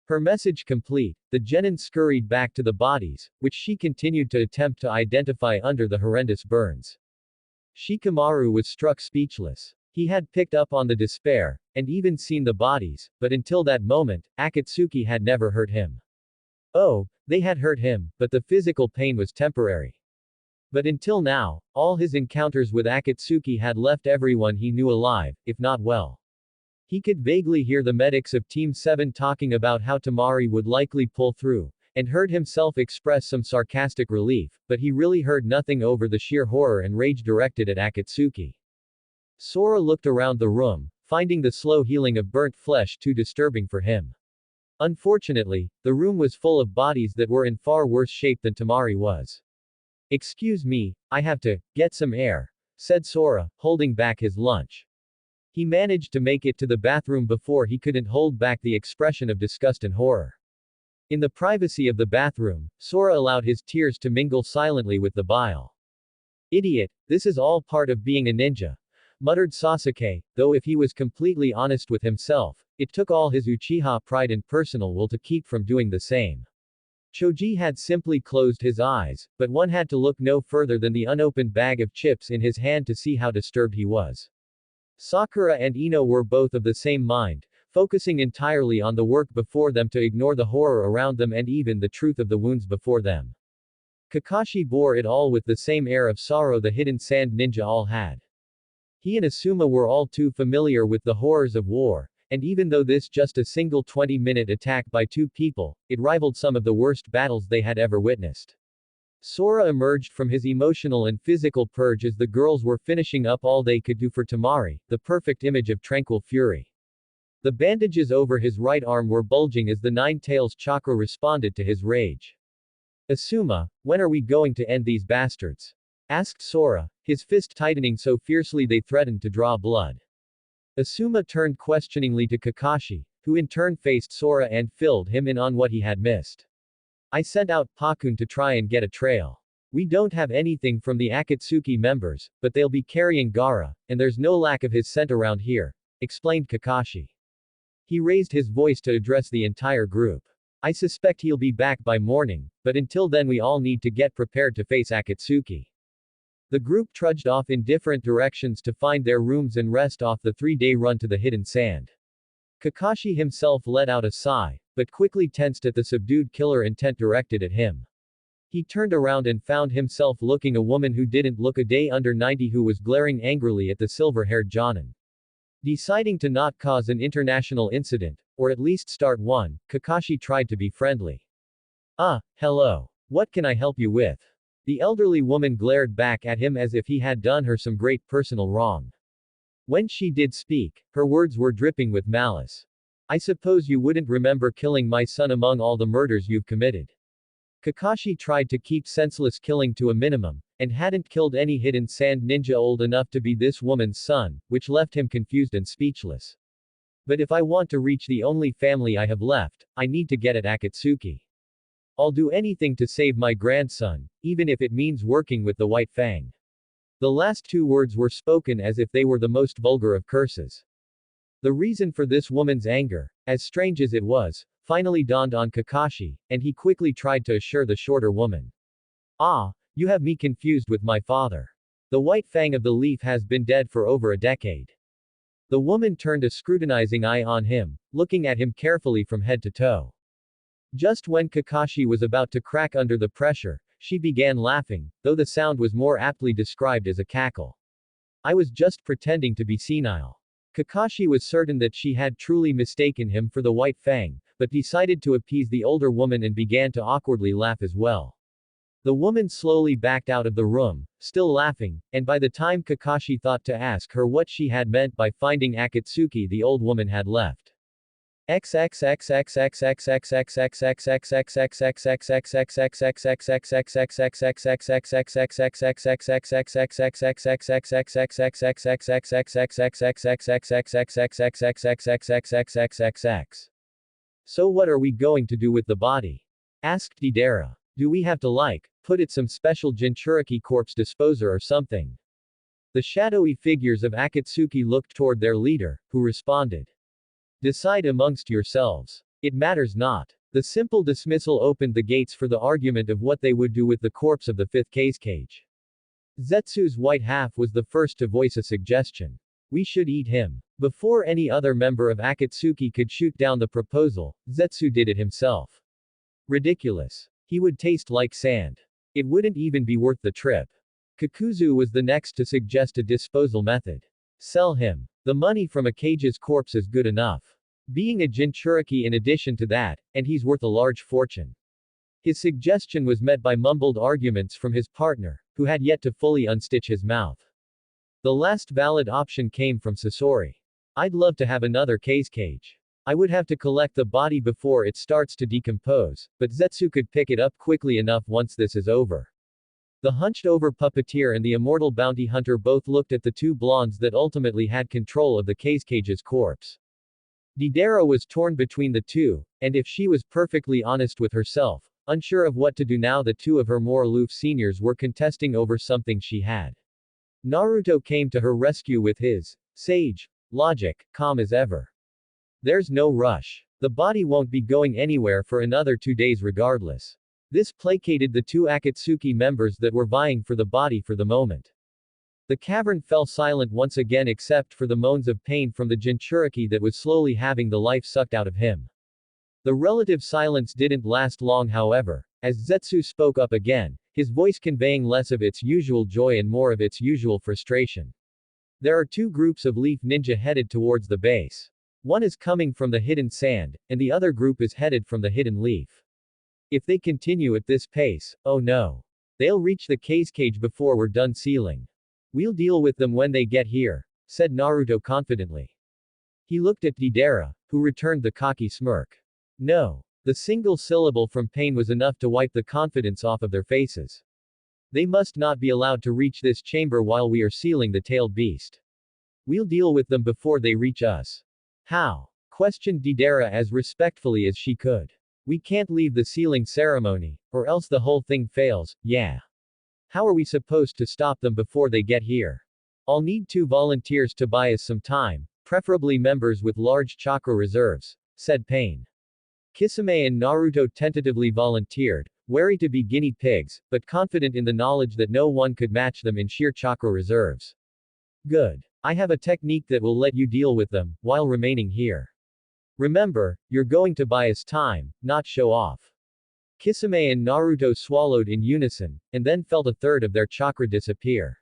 A: Her message complete, the genin scurried back to the bodies, which she continued to attempt to identify under the horrendous burns. Shikamaru was struck speechless. He had picked up on the despair, and even seen the bodies, but until that moment, Akatsuki had never hurt him. Oh, they had hurt him, but the physical pain was temporary. But until now, all his encounters with Akatsuki had left everyone he knew alive, if not well. He could vaguely hear the medics of Team 7 talking about how Temari would likely pull through, and heard himself express some sarcastic relief, but he really heard nothing over the sheer horror and rage directed at Akatsuki. Sora looked around the room, finding the slow healing of burnt flesh too disturbing for him. Unfortunately, the room was full of bodies that were in far worse shape than Temari was. Excuse me, I have to get some air, said Sora, holding back his lunch. He managed to make it to the bathroom before he couldn't hold back the expression of disgust and horror. In the privacy of the bathroom, Sora allowed his tears to mingle silently with the bile. Idiot, this is all part of being a ninja, muttered Sasuke, though if he was completely honest with himself, it took all his Uchiha pride and personal will to keep from doing the same. Choji had simply closed his eyes, but one had to look no further than the unopened bag of chips in his hand to see how disturbed he was. Sakura and Ino were both of the same mind, focusing entirely on the work before them to ignore the horror around them and even the truth of the wounds before them. Kakashi bore it all with the same air of sorrow the hidden sand ninja all had. He and Asuma were all too familiar with the horrors of war, and even though this just a single 20-minute attack by two people, it rivaled some of the worst battles they had ever witnessed. Sora emerged from his emotional and physical purge as the girls were finishing up all they could do for Temari, the perfect image of tranquil fury. The bandages over his right arm were bulging as the Nine Tails chakra responded to his rage. Asuma, when are we going to end these bastards? Asked Sora, his fist tightening so fiercely they threatened to draw blood. Asuma turned questioningly to Kakashi, who in turn faced Sora and filled him in on what he had missed. I sent out Pakun to try and get a trail. We don't have anything from the Akatsuki members, but they'll be carrying Gaara, and there's no lack of his scent around here, explained Kakashi. He raised his voice to address the entire group. I suspect he'll be back by morning, but until then we all need to get prepared to face Akatsuki. The group trudged off in different directions to find their rooms and rest off the 3-day run to the hidden sand. Kakashi himself let out a sigh, but quickly tensed at the subdued killer intent directed at him. He turned around and found himself looking a woman who didn't look a day under 90 who was glaring angrily at the silver-haired Jonin. Deciding to not cause an international incident, or at least start one, Kakashi tried to be friendly. Hello. What can I help you with? The elderly woman glared back at him as if he had done her some great personal wrong. When she did speak, her words were dripping with malice. I suppose you wouldn't remember killing my son among all the murders you've committed. Kakashi tried to keep senseless killing to a minimum, and hadn't killed any hidden sand ninja old enough to be this woman's son, which left him confused and speechless. But if I want to reach the only family I have left, I need to get at Akatsuki. I'll do anything to save my grandson, even if it means working with the White Fang. The last two words were spoken as if they were the most vulgar of curses. The reason for this woman's anger, as strange as it was, finally dawned on Kakashi, and he quickly tried to assure the shorter woman. You have me confused with my father. The White Fang of the Leaf has been dead for over a decade. The woman turned a scrutinizing eye on him, looking at him carefully from head to toe. Just when Kakashi was about to crack under the pressure, she began laughing, though the sound was more aptly described as a cackle. I was just pretending to be senile. Kakashi was certain that she had truly mistaken him for the White Fang, but decided to appease the older woman and began to awkwardly laugh as well. The woman slowly backed out of the room, still laughing, and by the time Kakashi thought to ask her what she had meant by finding Akatsuki, the old woman had left. So what are we going to do with the body? Asked Deidara. Do we have to put it some special jinchuriki corpse disposer or something? The shadowy figures of Akatsuki looked toward their leader, who responded. Decide amongst yourselves. It matters not. The simple dismissal opened the gates for the argument of what they would do with the corpse of the fifth cage. Zetsu's white half was the first to voice a suggestion. We should eat him. Before any other member of Akatsuki could shoot down the proposal, Zetsu did it himself. Ridiculous. He would taste like sand. It wouldn't even be worth the trip. Kakuzu was the next to suggest a disposal method. Sell him. The money from Akage's corpse is good enough. Being a jinchuriki in addition to that, and he's worth a large fortune. His suggestion was met by mumbled arguments from his partner, who had yet to fully unstitch his mouth. The last valid option came from Sasori. I'd love to have another cage. I would have to collect the body before it starts to decompose, but Zetsu could pick it up quickly enough once this is over. The hunched-over puppeteer and the immortal bounty hunter both looked at the two blondes that ultimately had control of the cage's corpse. Deidara was torn between the two, and if she was perfectly honest with herself, unsure of what to do now the two of her more aloof seniors were contesting over something she had. Naruto came to her rescue with his sage logic, calm as ever. There's no rush. The body won't be going anywhere for another 2 days regardless. This placated the two Akatsuki members that were vying for the body for the moment. The cavern fell silent once again except for the moans of pain from the jinchuriki that was slowly having the life sucked out of him. The relative silence didn't last long however, as Zetsu spoke up again, his voice conveying less of its usual joy and more of its usual frustration. There are two groups of leaf ninja headed towards the base. One is coming from the hidden sand, and the other group is headed from the hidden leaf. If they continue at this pace, oh no. They'll reach the cage before we're done sealing. We'll deal with them when they get here, said Naruto confidently. He looked at Deidara, who returned the cocky smirk. No. The single syllable from pain was enough to wipe the confidence off of their faces. They must not be allowed to reach this chamber while we are sealing the tailed beast. We'll deal with them before they reach us. How? Questioned Deidara as respectfully as she could. We can't leave the sealing ceremony, or else the whole thing fails, yeah. How are we supposed to stop them before they get here? I'll need 2 volunteers to buy us some time, preferably members with large chakra reserves, said Pain. Kisame and Naruto tentatively volunteered, wary to be guinea pigs, but confident in the knowledge that no one could match them in sheer chakra reserves. Good. I have a technique that will let you deal with them, while remaining here. Remember, you're going to buy us time, not show off. Kisame and Naruto swallowed in unison, and then felt a third of their chakra disappear.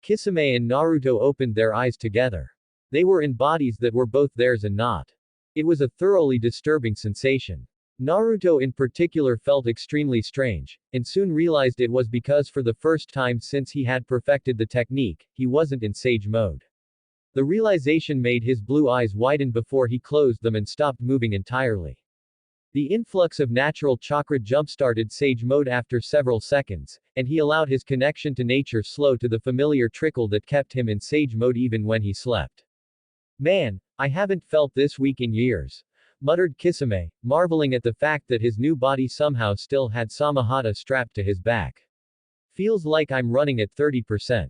A: Kisame and Naruto opened their eyes together. They were in bodies that were both theirs and not. It was a thoroughly disturbing sensation. Naruto in particular felt extremely strange, and soon realized it was because for the first time since he had perfected the technique, he wasn't in sage mode. The realization made his blue eyes widen before he closed them and stopped moving entirely. The influx of natural chakra jump-started sage mode after several seconds, and he allowed his connection to nature slow to the familiar trickle that kept him in sage mode even when he slept. Man, I haven't felt this weak in years, muttered Kisame, marveling at the fact that his new body somehow still had Samahata strapped to his back. Feels like I'm running at 30%.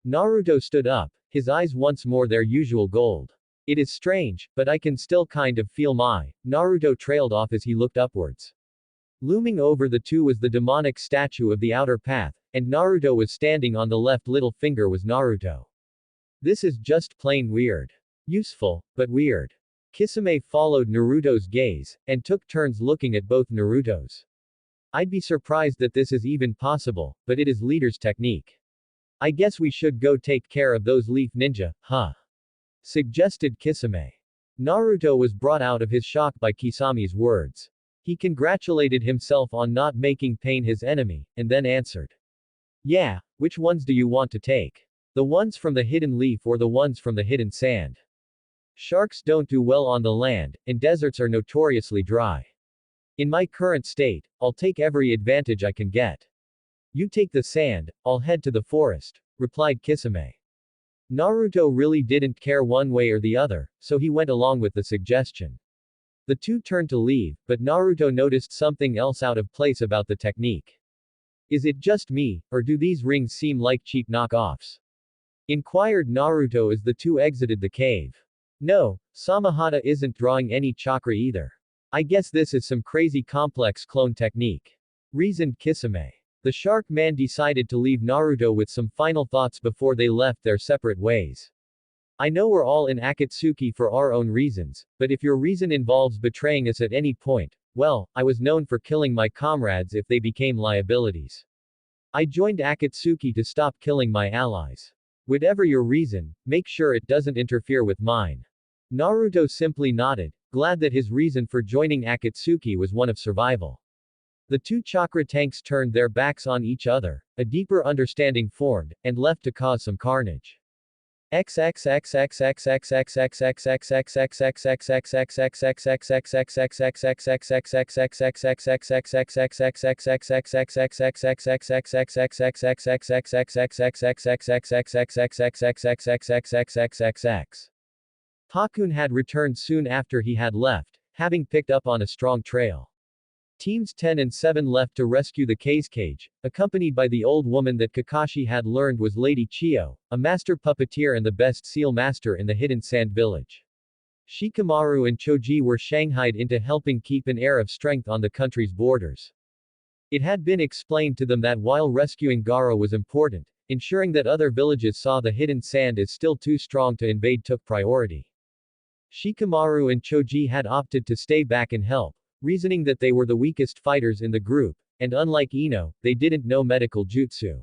A: Naruto stood up, his eyes once more their usual gold. It is strange, but I can still kind of feel my. Naruto trailed off as he looked upwards. Looming over the two was the demonic statue of the outer path, and Naruto was standing on the left little finger was Naruto. This is just plain weird. Useful, but weird. Kisame followed Naruto's gaze, and took turns looking at both Narutos. I'd be surprised that this is even possible, but it is leader's technique. I guess we should go take care of those leaf ninja, huh? Suggested Kisame. Naruto was brought out of his shock by Kisame's words. He congratulated himself on not making Pain his enemy, and then answered. Yeah, which ones do you want to take? The ones from the hidden leaf or the ones from the hidden sand? Sharks don't do well on the land, and deserts are notoriously dry. In my current state, I'll take every advantage I can get. You take the sand, I'll head to the forest, replied Kisame. Naruto really didn't care one way or the other, so he went along with the suggestion. The two turned to leave, but Naruto noticed something else out of place about the technique. Is it just me, or do these rings seem like cheap knockoffs? Inquired Naruto as the two exited the cave. No, Samahata isn't drawing any chakra either. I guess this is some crazy complex clone technique. Reasoned Kisame. The shark man decided to leave Naruto with some final thoughts before they left their separate ways. I know we're all in Akatsuki for our own reasons, but if your reason involves betraying us at any point, well, I was known for killing my comrades if they became liabilities. I joined Akatsuki to stop killing my allies. Whatever your reason, make sure it doesn't interfere with mine. Naruto simply nodded, glad that his reason for joining Akatsuki was one of survival. The two chakra tanks turned their backs on each other, a deeper understanding formed, and left to cause some carnage. Hakun had returned soon after he had left, having picked up on a strong trail. Teams 10 and 7 left to rescue the cage, accompanied by the old woman that Kakashi had learned was Lady Chiyo, a master puppeteer and the best seal master in the hidden sand village. Shikamaru and Choji were shanghaied into helping keep an air of strength on the country's borders. It had been explained to them that while rescuing Gaara was important, ensuring that other villages saw the hidden sand as still too strong to invade took priority. Shikamaru and Choji had opted to stay back and help, reasoning that they were the weakest fighters in the group, and unlike Ino, they didn't know medical jutsu.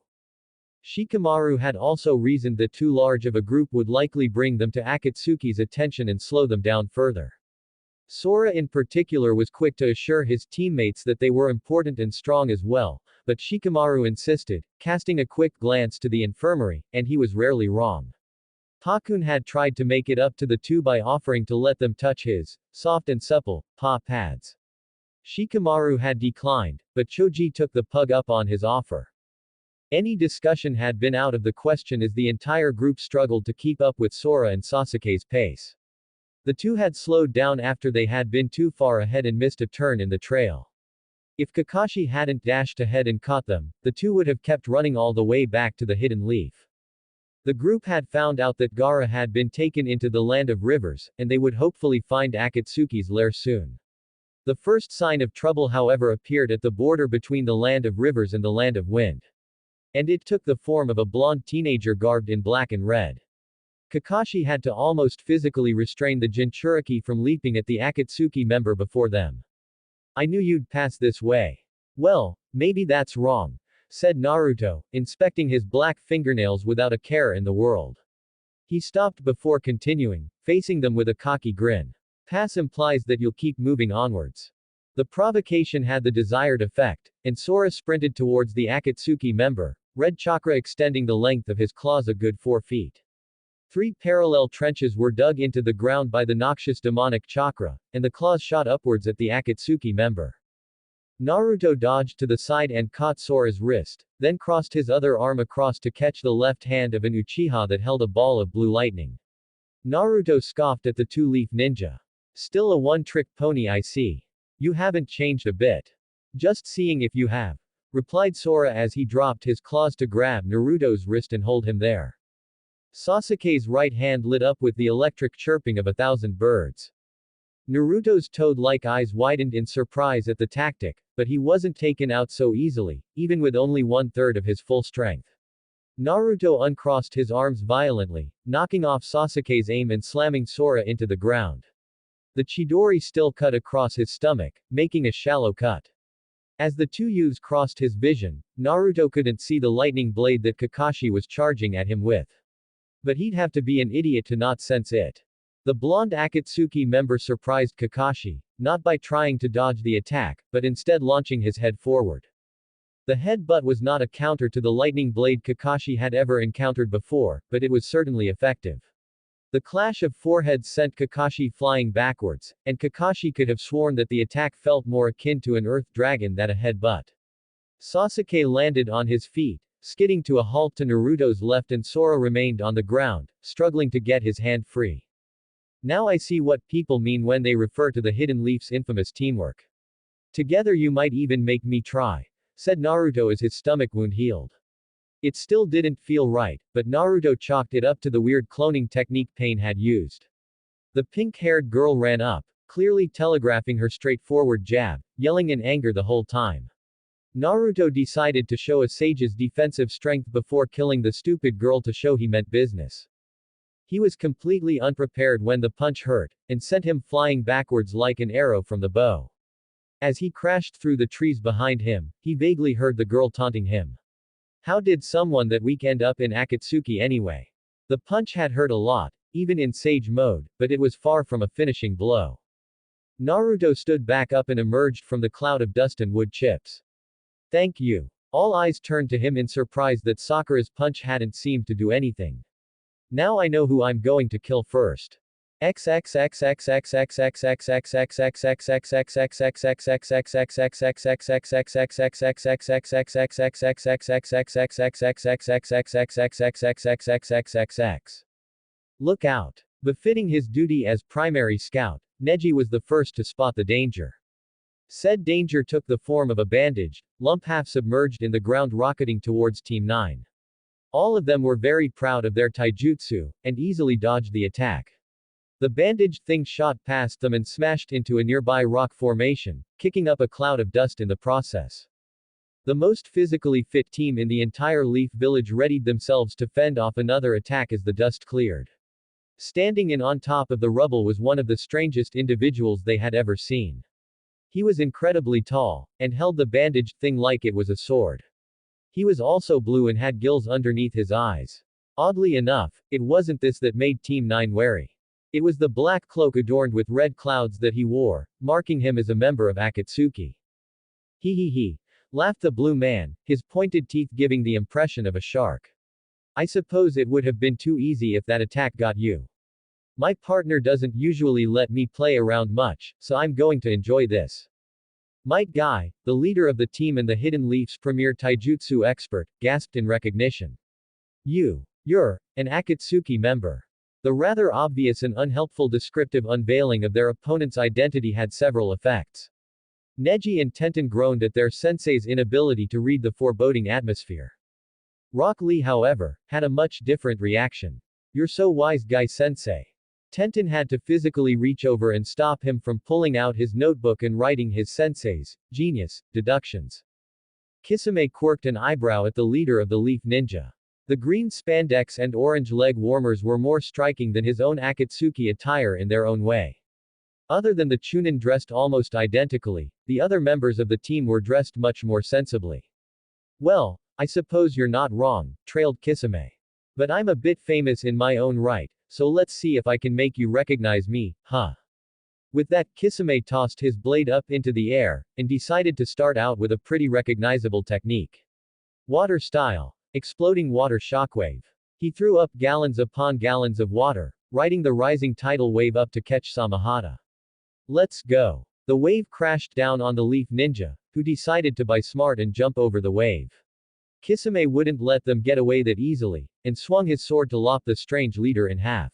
A: Shikamaru had also reasoned that too large of a group would likely bring them to Akatsuki's attention and slow them down further. Sora in particular was quick to assure his teammates that they were important and strong as well, but Shikamaru insisted, casting a quick glance to the infirmary, and he was rarely wrong. Hakun had tried to make it up to the two by offering to let them touch his soft and supple paw pads. Shikamaru had declined, but Choji took the pug up on his offer. Any discussion had been out of the question as the entire group struggled to keep up with Sora and Sasuke's pace. The two had slowed down after they had been too far ahead and missed a turn in the trail. If Kakashi hadn't dashed ahead and caught them, the two would have kept running all the way back to the hidden leaf. The group had found out that Gaara had been taken into the land of rivers, and they would hopefully find Akatsuki's lair soon. The first sign of trouble however appeared at the border between the land of rivers and the land of wind. And it took the form of a blonde teenager garbed in black and red. Kakashi had to almost physically restrain the jinchuriki from leaping at the Akatsuki member before them. "I knew you'd pass this way." "Well, maybe that's wrong," said Naruto, inspecting his black fingernails without a care in the world. He stopped before continuing, facing them with a cocky grin. "Pass implies that you'll keep moving onwards." The provocation had the desired effect, and Sora sprinted towards the Akatsuki member, red chakra extending the length of his claws a good 4 feet. 3 parallel trenches were dug into the ground by the noxious demonic chakra, and the claws shot upwards at the Akatsuki member. Naruto dodged to the side and caught Sora's wrist, then crossed his other arm across to catch the left hand of an Uchiha that held a ball of blue lightning. Naruto scoffed at the two-leaf ninja. "Still a one-trick pony I see. You haven't changed a bit." "Just seeing if you have," replied Sora as he dropped his claws to grab Naruto's wrist and hold him there. Sasuke's right hand lit up with the electric chirping of 1,000 birds. Naruto's toad-like eyes widened in surprise at the tactic, but he wasn't taken out so easily, even with only 1/3 of his full strength. Naruto uncrossed his arms violently, knocking off Sasuke's aim and slamming Sora into the ground. The Chidori still cut across his stomach, making a shallow cut. As the two youths crossed his vision, Naruto couldn't see the lightning blade that Kakashi was charging at him with. But he'd have to be an idiot to not sense it. The blonde Akatsuki member surprised Kakashi, not by trying to dodge the attack, but instead launching his head forward. The headbutt was not a counter to the lightning blade Kakashi had ever encountered before, but it was certainly effective. The clash of foreheads sent Kakashi flying backwards, and Kakashi could have sworn that the attack felt more akin to an earth dragon than a headbutt. Sasuke landed on his feet, skidding to a halt to Naruto's left, and Sora remained on the ground, struggling to get his hand free. "Now I see what people mean when they refer to the Hidden Leaf's infamous teamwork. Together you might even make me try," said Naruto as his stomach wound healed. It still didn't feel right, but Naruto chalked it up to the weird cloning technique Pain had used. The pink-haired girl ran up, clearly telegraphing her straightforward jab, yelling in anger the whole time. Naruto decided to show a sage's defensive strength before killing the stupid girl to show he meant business. He was completely unprepared when the punch hurt, and sent him flying backwards like an arrow from the bow. As he crashed through the trees behind him, he vaguely heard the girl taunting him. "How did someone that weak end up in Akatsuki anyway?" The punch had hurt a lot, even in sage mode, but it was far from a finishing blow. Naruto stood back up and emerged from the cloud of dust and wood chips. "Thank you." All eyes turned to him in surprise that Sakura's punch hadn't seemed to do anything. "Now I know who I'm going to kill first." Look out. Befitting his duty as primary scout, Neji was the first to spot the danger. Said danger took the form of a bandaged lump half submerged in the ground rocketing towards Team 9. All of them were very proud of their taijutsu, and easily dodged the attack. The bandaged thing shot past them and smashed into a nearby rock formation, kicking up a cloud of dust in the process. The most physically fit team in the entire Leaf Village readied themselves to fend off another attack as the dust cleared. Standing in on top of the rubble was one of the strangest individuals they had ever seen. He was incredibly tall, and held the bandaged thing like it was a sword. He was also blue and had gills underneath his eyes. Oddly enough, it wasn't this that made Team 9 wary. It was the black cloak adorned with red clouds that he wore, marking him as a member of Akatsuki. He, laughed the blue man, his pointed teeth giving the impression of a shark. "I suppose it would have been too easy if that attack got you. My partner doesn't usually let me play around much, so I'm going to enjoy this." Might Guy, the leader of the team and the Hidden Leaf's premier taijutsu expert, gasped in recognition. You're an Akatsuki member. The rather obvious and unhelpful descriptive unveiling of their opponent's identity had several effects. Neji and Tenten groaned at their sensei's inability to read the foreboding atmosphere. Rock Lee, however, had a much different reaction. You're so wise, Guy-sensei. Tenten had to physically reach over and stop him from pulling out his notebook and writing his sensei's genius deductions. Kisame quirked an eyebrow at the leader of the Leaf Ninja. The green spandex and orange leg warmers were more striking than his own Akatsuki attire in their own way. Other than the Chunin dressed almost identically, the other members of the team were dressed much more sensibly. Well, I suppose you're not wrong, trailed Kisame. But I'm a bit famous in my own right, so let's see if I can make you recognize me, huh? With that, Kisame tossed his blade up into the air, and decided to start out with a pretty recognizable technique. Water style. Exploding water shockwave. He threw up gallons upon gallons of water, riding the rising tidal wave up to catch Samahata. Let's go. The wave crashed down on the Leaf Ninja, who decided to buy smart and jump over the wave. Kisame wouldn't let them get away that easily, and swung his sword to lop the strange leader in half.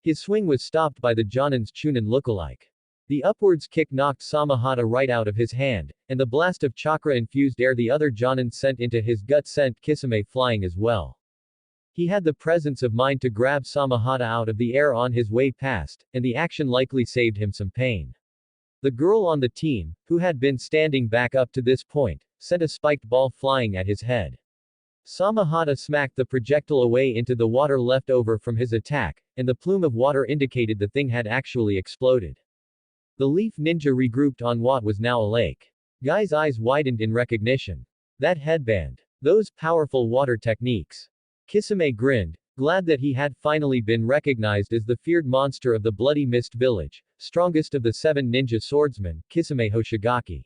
A: His swing was stopped by the Jonin's Chunin lookalike. The upwards kick knocked Samahata right out of his hand, and the blast of chakra-infused air the other Jonin sent into his gut sent Kisame flying as well. He had the presence of mind to grab Samahata out of the air on his way past, and the action likely saved him some pain. The girl on the team, who had been standing back up to this point, sent a spiked ball flying at his head. Samahata smacked the projectile away into the water left over from his attack, and the plume of water indicated the thing had actually exploded. The Leaf Ninja regrouped on what was now a lake. Guy's eyes widened in recognition. That headband. Those powerful water techniques. Kisame grinned, glad that he had finally been recognized as the feared monster of the Bloody Mist Village, strongest of the 7 ninja swordsmen, Kisame Hoshigaki.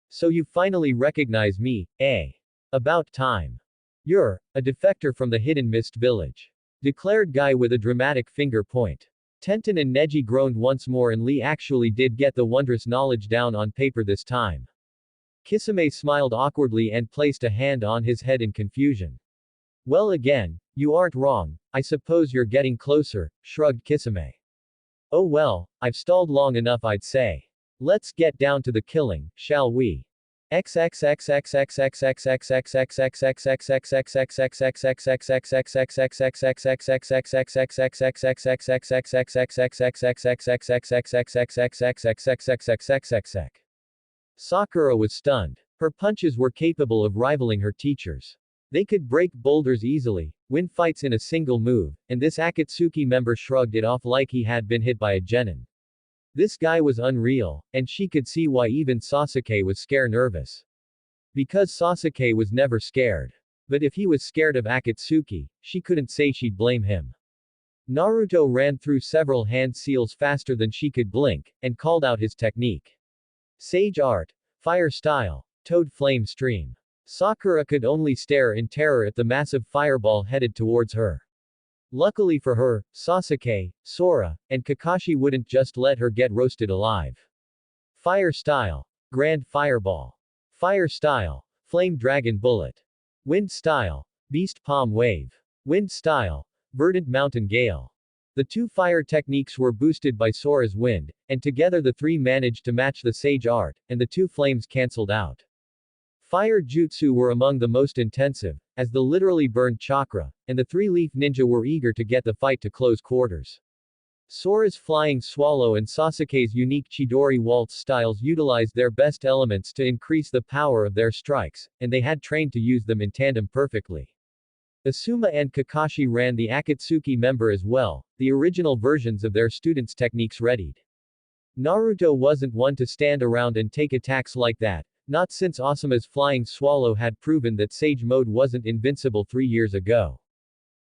A: So you finally recognize me, eh? About time. You're a defector from the Hidden Mist Village, declared Guy with a dramatic finger point. Tenten and Neji groaned once more, and Lee actually did get the wondrous knowledge down on paper this time. Kisame smiled awkwardly and placed a hand on his head in confusion. Well, again, you aren't wrong, I suppose you're getting closer, shrugged Kisame. Oh well, I've stalled long enough, I'd say. Let's get down to the killing, shall we? Sakura was stunned. Her punches were capable of rivaling her teacher's. They could break boulders easily, win fights in a single move, and this Akatsuki member shrugged it off like he had been hit by a genin. This guy was unreal, and she could see why even Sasuke was nervous. Because Sasuke was never scared. But if he was scared of Akatsuki, she couldn't say she'd blame him. Naruto ran through several hand seals faster than she could blink, and called out his technique. Sage Art. Fire Style. Toad Flame Stream. Sakura could only stare in terror at the massive fireball headed towards her. Luckily for her, Sasuke, Sora, and Kakashi wouldn't just let her get roasted alive. Fire Style. Grand Fireball. Fire Style. Flame Dragon Bullet. Wind Style. Beast Palm Wave. Wind Style. Verdant Mountain Gale. The two fire techniques were boosted by Sora's wind, and together the three managed to match the Sage Art, and the two flames cancelled out. Fire jutsu were among the most intensive, as the literally burned chakra, and the three-leaf ninja were eager to get the fight to close quarters. Sora's flying swallow and Sasuke's unique Chidori waltz styles utilized their best elements to increase the power of their strikes, and they had trained to use them in tandem perfectly. Asuma and Kakashi ran the Akatsuki member as well, the original versions of their students' techniques readied. Naruto wasn't one to stand around and take attacks like that, not since Asuma's flying swallow had proven that Sage Mode wasn't invincible 3 years ago.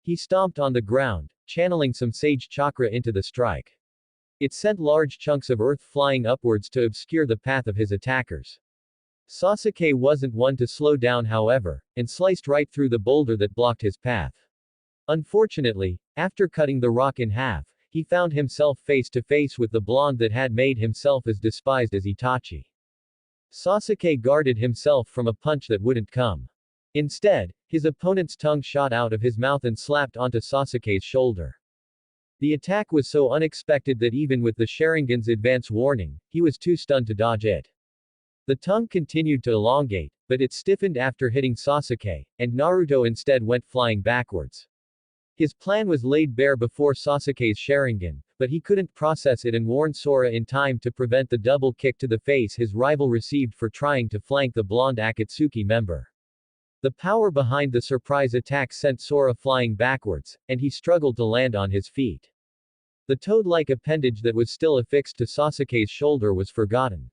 A: He stomped on the ground, channeling some Sage Chakra into the strike. It sent large chunks of earth flying upwards to obscure the path of his attackers. Sasuke wasn't one to slow down, however, and sliced right through the boulder that blocked his path. Unfortunately, after cutting the rock in half, he found himself face to face with the blonde that had made himself as despised as Itachi. Sasuke guarded himself from a punch that wouldn't come. Instead, his opponent's tongue shot out of his mouth and slapped onto Sasuke's shoulder. The attack was so unexpected that even with the Sharingan's advance warning, he was too stunned to dodge it. The tongue continued to elongate, but it stiffened after hitting Sasuke, and Naruto instead went flying backwards. His plan was laid bare before Sasuke's Sharingan, but he couldn't process it and warn Sora in time to prevent the double kick to the face his rival received for trying to flank the blonde Akatsuki member. The power behind the surprise attack sent Sora flying backwards, and he struggled to land on his feet. The toad-like appendage that was still affixed to Sasuke's shoulder was forgotten.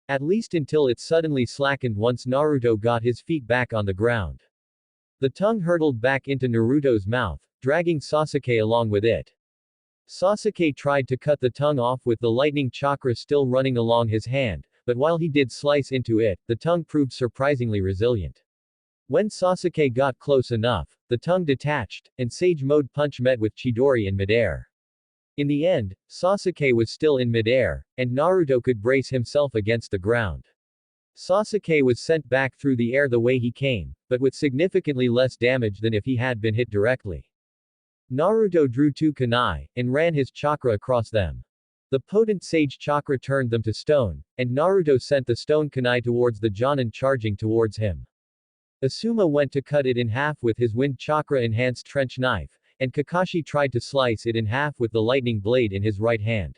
A: At least until it suddenly slackened once Naruto got his feet back on the ground. The tongue hurtled back into Naruto's mouth, dragging Sasuke along with it. Sasuke tried to cut the tongue off with the lightning chakra still running along his hand, but while he did slice into it, the tongue proved surprisingly resilient. When Sasuke got close enough, the tongue detached, and Sage Mode Punch met with Chidori in midair. In the end, Sasuke was still in midair, and Naruto could brace himself against the ground. Sasuke was sent back through the air the way he came, but with significantly less damage than if he had been hit directly. Naruto drew two kunai, and ran his chakra across them. The potent sage chakra turned them to stone, and Naruto sent the stone kunai towards the Jonin charging towards him. Asuma went to cut it in half with his wind chakra-enhanced trench knife, and Kakashi tried to slice it in half with the lightning blade in his right hand.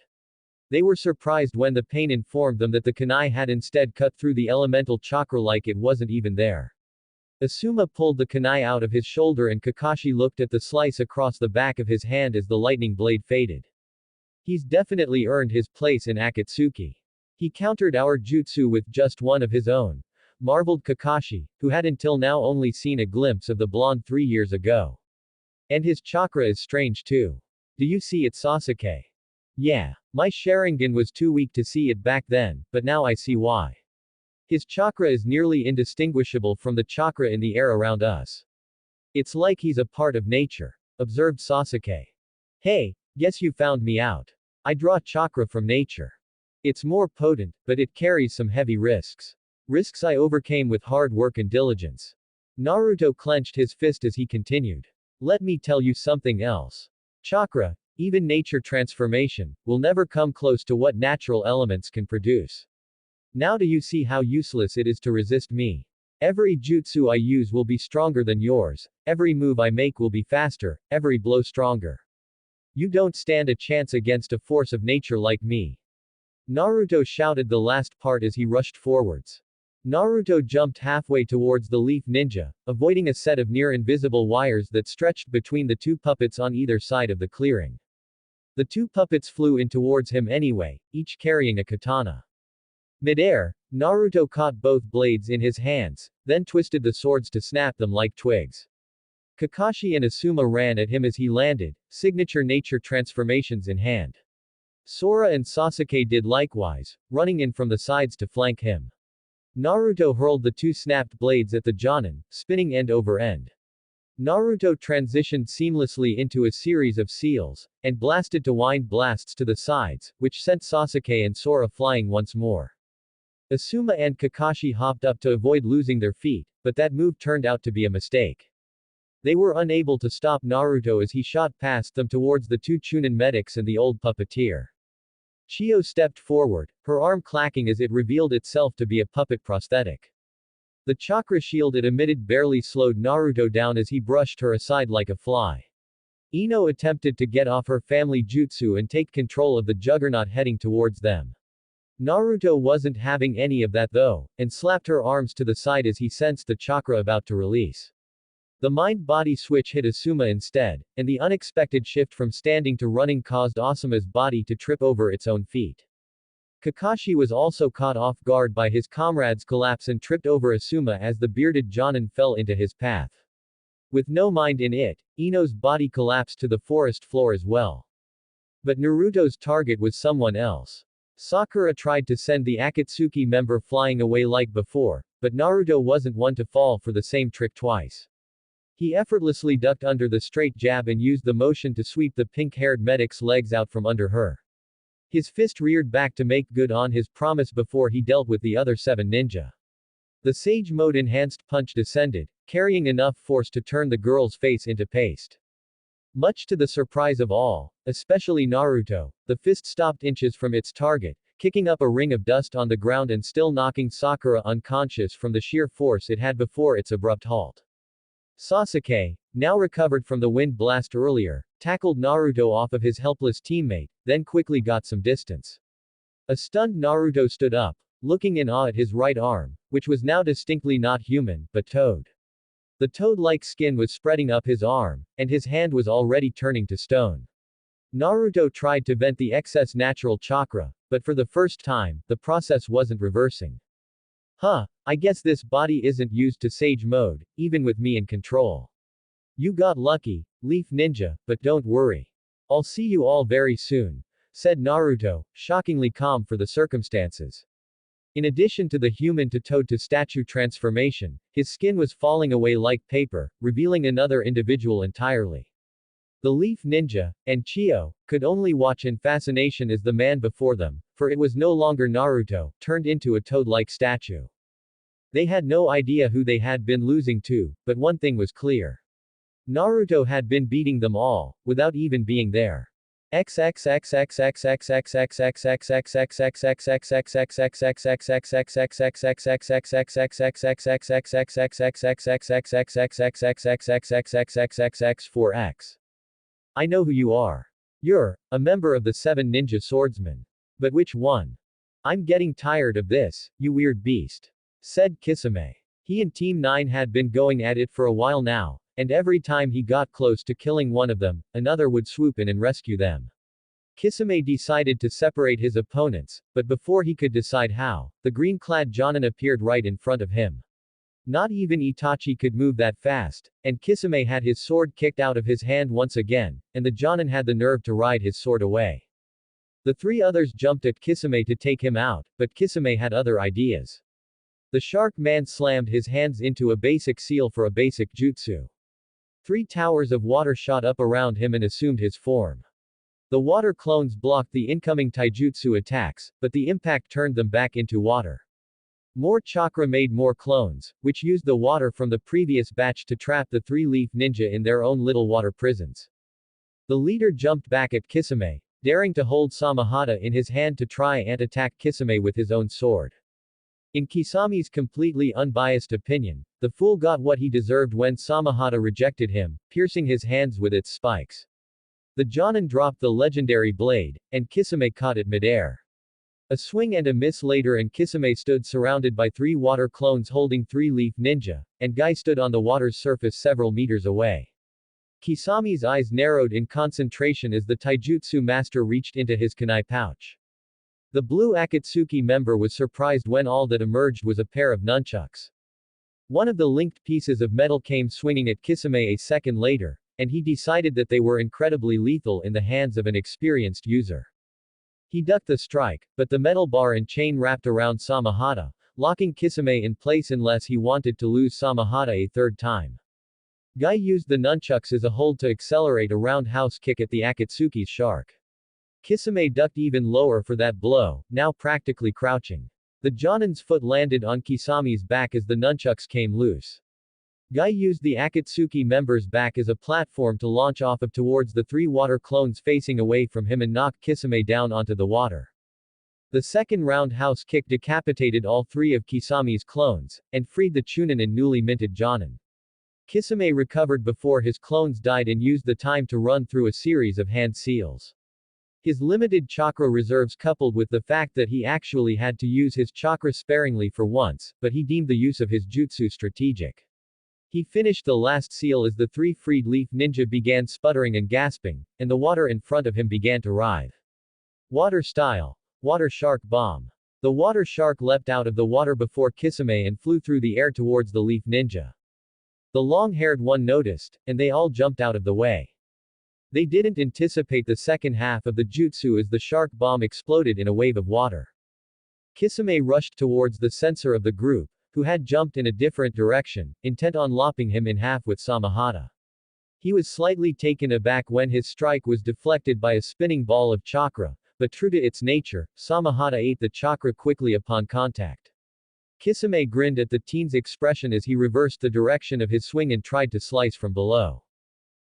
A: They were surprised when the pain informed them that the kunai had instead cut through the elemental chakra like it wasn't even there. Asuma pulled the kunai out of his shoulder and Kakashi looked at the slice across the back of his hand as the lightning blade faded. He's definitely earned his place in Akatsuki. He countered our jutsu with just one of his own, marveled Kakashi, who had until now only seen a glimpse of the blonde 3 years ago. And his chakra is strange too. Do you see it, Sasuke? Yeah. My Sharingan was too weak to see it back then, but now I see why. His chakra is nearly indistinguishable from the chakra in the air around us. It's like he's a part of nature, observed Sasuke. Hey, guess you found me out. I draw chakra from nature. It's more potent, but it carries some heavy risks. Risks I overcame with hard work and diligence. Naruto clenched his fist as he continued. Let me tell you something else. Chakra, even nature transformation, will never come close to what natural elements can produce. Now do you see how useless it is to resist me? Every jutsu I use will be stronger than yours, every move I make will be faster, every blow stronger. You don't stand a chance against a force of nature like me. Naruto shouted the last part as he rushed forwards. Naruto jumped halfway towards the leaf ninja, avoiding a set of near-invisible wires that stretched between the two puppets on either side of the clearing. The two puppets flew in towards him anyway, each carrying a katana. Mid-air, Naruto caught both blades in his hands, then twisted the swords to snap them like twigs. Kakashi and Asuma ran at him as he landed, signature nature transformations in hand. Sora and Sasuke did likewise, running in from the sides to flank him. Naruto hurled the two snapped blades at the Jonin, spinning end over end. Naruto transitioned seamlessly into a series of seals, and blasted to wind blasts to the sides, which sent Sasuke and Sora flying once more. Asuma and Kakashi hopped up to avoid losing their feet, but that move turned out to be a mistake. They were unable to stop Naruto as he shot past them towards the two Chunin medics and the old puppeteer. Chiyo stepped forward, her arm clacking as it revealed itself to be a puppet prosthetic. The chakra shield it emitted barely slowed Naruto down as he brushed her aside like a fly. Ino attempted to get off her family jutsu and take control of the juggernaut heading towards them. Naruto wasn't having any of that though, and slapped her arms to the side as he sensed the chakra about to release. The mind-body switch hit Asuma instead, and the unexpected shift from standing to running caused Asuma's body to trip over its own feet. Kakashi was also caught off guard by his comrade's collapse and tripped over Asuma as the bearded Jonin fell into his path. With no mind in it, Ino's body collapsed to the forest floor as well. But Naruto's target was someone else. Sakura tried to send the Akatsuki member flying away like before, but Naruto wasn't one to fall for the same trick twice. He effortlessly ducked under the straight jab and used the motion to sweep the pink-haired medic's legs out from under her. His fist reared back to make good on his promise before he dealt with the other 7 ninja. The Sage Mode enhanced punch descended, carrying enough force to turn the girl's face into paste. Much to the surprise of all, especially Naruto, the fist stopped inches from its target, kicking up a ring of dust on the ground and still knocking Sakura unconscious from the sheer force it had before its abrupt halt. Sasuke, now recovered from the wind blast earlier, tackled Naruto off of his helpless teammate, then quickly got some distance. A stunned Naruto stood up, looking in awe at his right arm, which was now distinctly not human, but toad. The toad-like skin was spreading up his arm, and his hand was already turning to stone. Naruto tried to vent the excess natural chakra, but for the first time, the process wasn't reversing. I guess this body isn't used to Sage Mode, even with me in control. You got lucky, Leaf Ninja, but don't worry. I'll see you all very soon, said Naruto, shockingly calm for the circumstances. In addition to the human to toad to statue transformation, his skin was falling away like paper, revealing another individual entirely. The Leaf Ninja, and Chiyo, could only watch in fascination as the man before them, for it was no longer Naruto, turned into a toad-like statue. They had no idea who they had been losing to, but one thing was clear. Naruto had been beating them all, without even being there. I know who you are. You're a member of the 7 ninja swordsmen. But which one? I'm getting tired of this, you weird beast, said Kisame. He and Team 9 had been going at it for a while now, and every time he got close to killing one of them, another would swoop in and rescue them. Kisame decided to separate his opponents, but before he could decide how, the green-clad Jonin appeared right in front of him. Not even Itachi could move that fast, and Kisame had his sword kicked out of his hand once again, and the Jonin had the nerve to ride his sword away. The 3 others jumped at Kisame to take him out, but Kisame had other ideas. The shark man slammed his hands into a basic seal for a basic jutsu. 3 towers of water shot up around him and assumed his form. The water clones blocked the incoming taijutsu attacks, but the impact turned them back into water. More chakra made more clones, which used the water from the previous batch to trap the 3 leaf ninja in their own little water prisons. The leader jumped back at Kisame, daring to hold Samahata in his hand to try and attack Kisame with his own sword. In Kisame's completely unbiased opinion, the fool got what he deserved when Samahata rejected him, piercing his hands with its spikes. The Jonin dropped the legendary blade, and Kisame caught it midair. A swing and a miss later and Kisame stood surrounded by 3 water clones holding 3 leaf ninja, and Guy stood on the water's surface several meters away. Kisame's eyes narrowed in concentration as the taijutsu master reached into his kunai pouch. The blue Akatsuki member was surprised when all that emerged was a pair of nunchucks. One of the linked pieces of metal came swinging at Kisame a second later, and he decided that they were incredibly lethal in the hands of an experienced user. He ducked the strike, but the metal bar and chain wrapped around Samahata, locking Kisame in place unless he wanted to lose Samahata a third time. Guy used the nunchucks as a hold to accelerate a roundhouse kick at the Akatsuki's shark. Kisame ducked even lower for that blow, now practically crouching. The Jonin's foot landed on Kisame's back as the nunchucks came loose. Guy used the Akatsuki member's back as a platform to launch off of towards the 3 water clones facing away from him and knocked Kisame down onto the water. The second roundhouse kick decapitated all 3 of Kisame's clones, and freed the Chunin and newly minted Jonin. Kisame recovered before his clones died and used the time to run through a series of hand seals. His limited chakra reserves coupled with the fact that he actually had to use his chakra sparingly for once, but he deemed the use of his jutsu strategic. He finished the last seal as the 3 freed leaf ninja began sputtering and gasping, and the water in front of him began to writhe. Water style. Water shark bomb. The water shark leapt out of the water before Kisame and flew through the air towards the leaf ninja. The long-haired one noticed, and they all jumped out of the way. They didn't anticipate the second half of the jutsu as the shark bomb exploded in a wave of water. Kisame rushed towards the censor of the group, who had jumped in a different direction, intent on lopping him in half with Samahata. He was slightly taken aback when his strike was deflected by a spinning ball of chakra, but true to its nature, Samahata ate the chakra quickly upon contact. Kisame grinned at the teen's expression as he reversed the direction of his swing and tried to slice from below.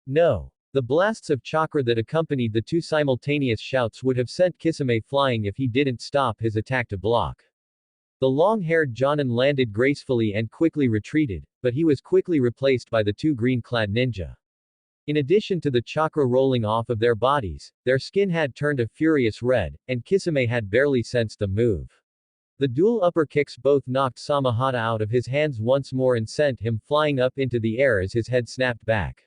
A: No. The blasts of chakra that accompanied the two simultaneous shouts would have sent Kisame flying if he didn't stop his attack to block. The long-haired Jonin landed gracefully and quickly retreated, but he was quickly replaced by the two green-clad ninja. In addition to the chakra rolling off of their bodies, their skin had turned a furious red, and Kisame had barely sensed the move. The dual upper kicks both knocked Samahata out of his hands once more and sent him flying up into the air as his head snapped back.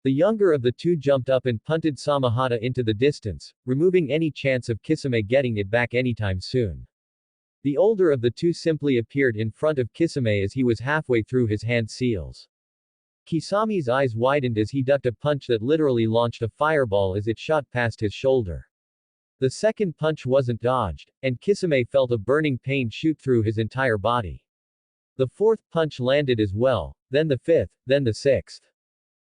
A: The younger of the two jumped up and punted Samahata into the distance, removing any chance of Kisame getting it back anytime soon. The older of the two simply appeared in front of Kisame as he was halfway through his hand seals. Kisame's eyes widened as he ducked a punch that literally launched a fireball as it shot past his shoulder. The second punch wasn't dodged, and Kisame felt a burning pain shoot through his entire body. The fourth punch landed as well, then the fifth, then the sixth.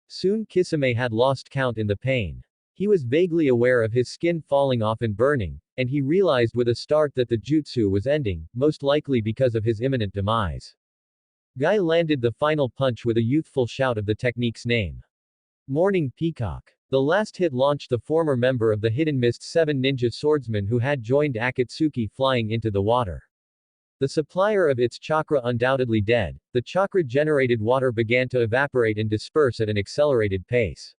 A: Soon Kisame had lost count in the pain. He was vaguely aware of his skin falling off and burning, and he realized with a start that the jutsu was ending, most likely because of his imminent demise. Guy landed the final punch with a youthful shout of the technique's name. Morning Peacock. The last hit launched the former member of the Hidden Mist 7 ninja swordsmen who had joined Akatsuki flying into the water. The supplier of its chakra undoubtedly dead, the chakra-generated water began to evaporate and disperse at an accelerated pace.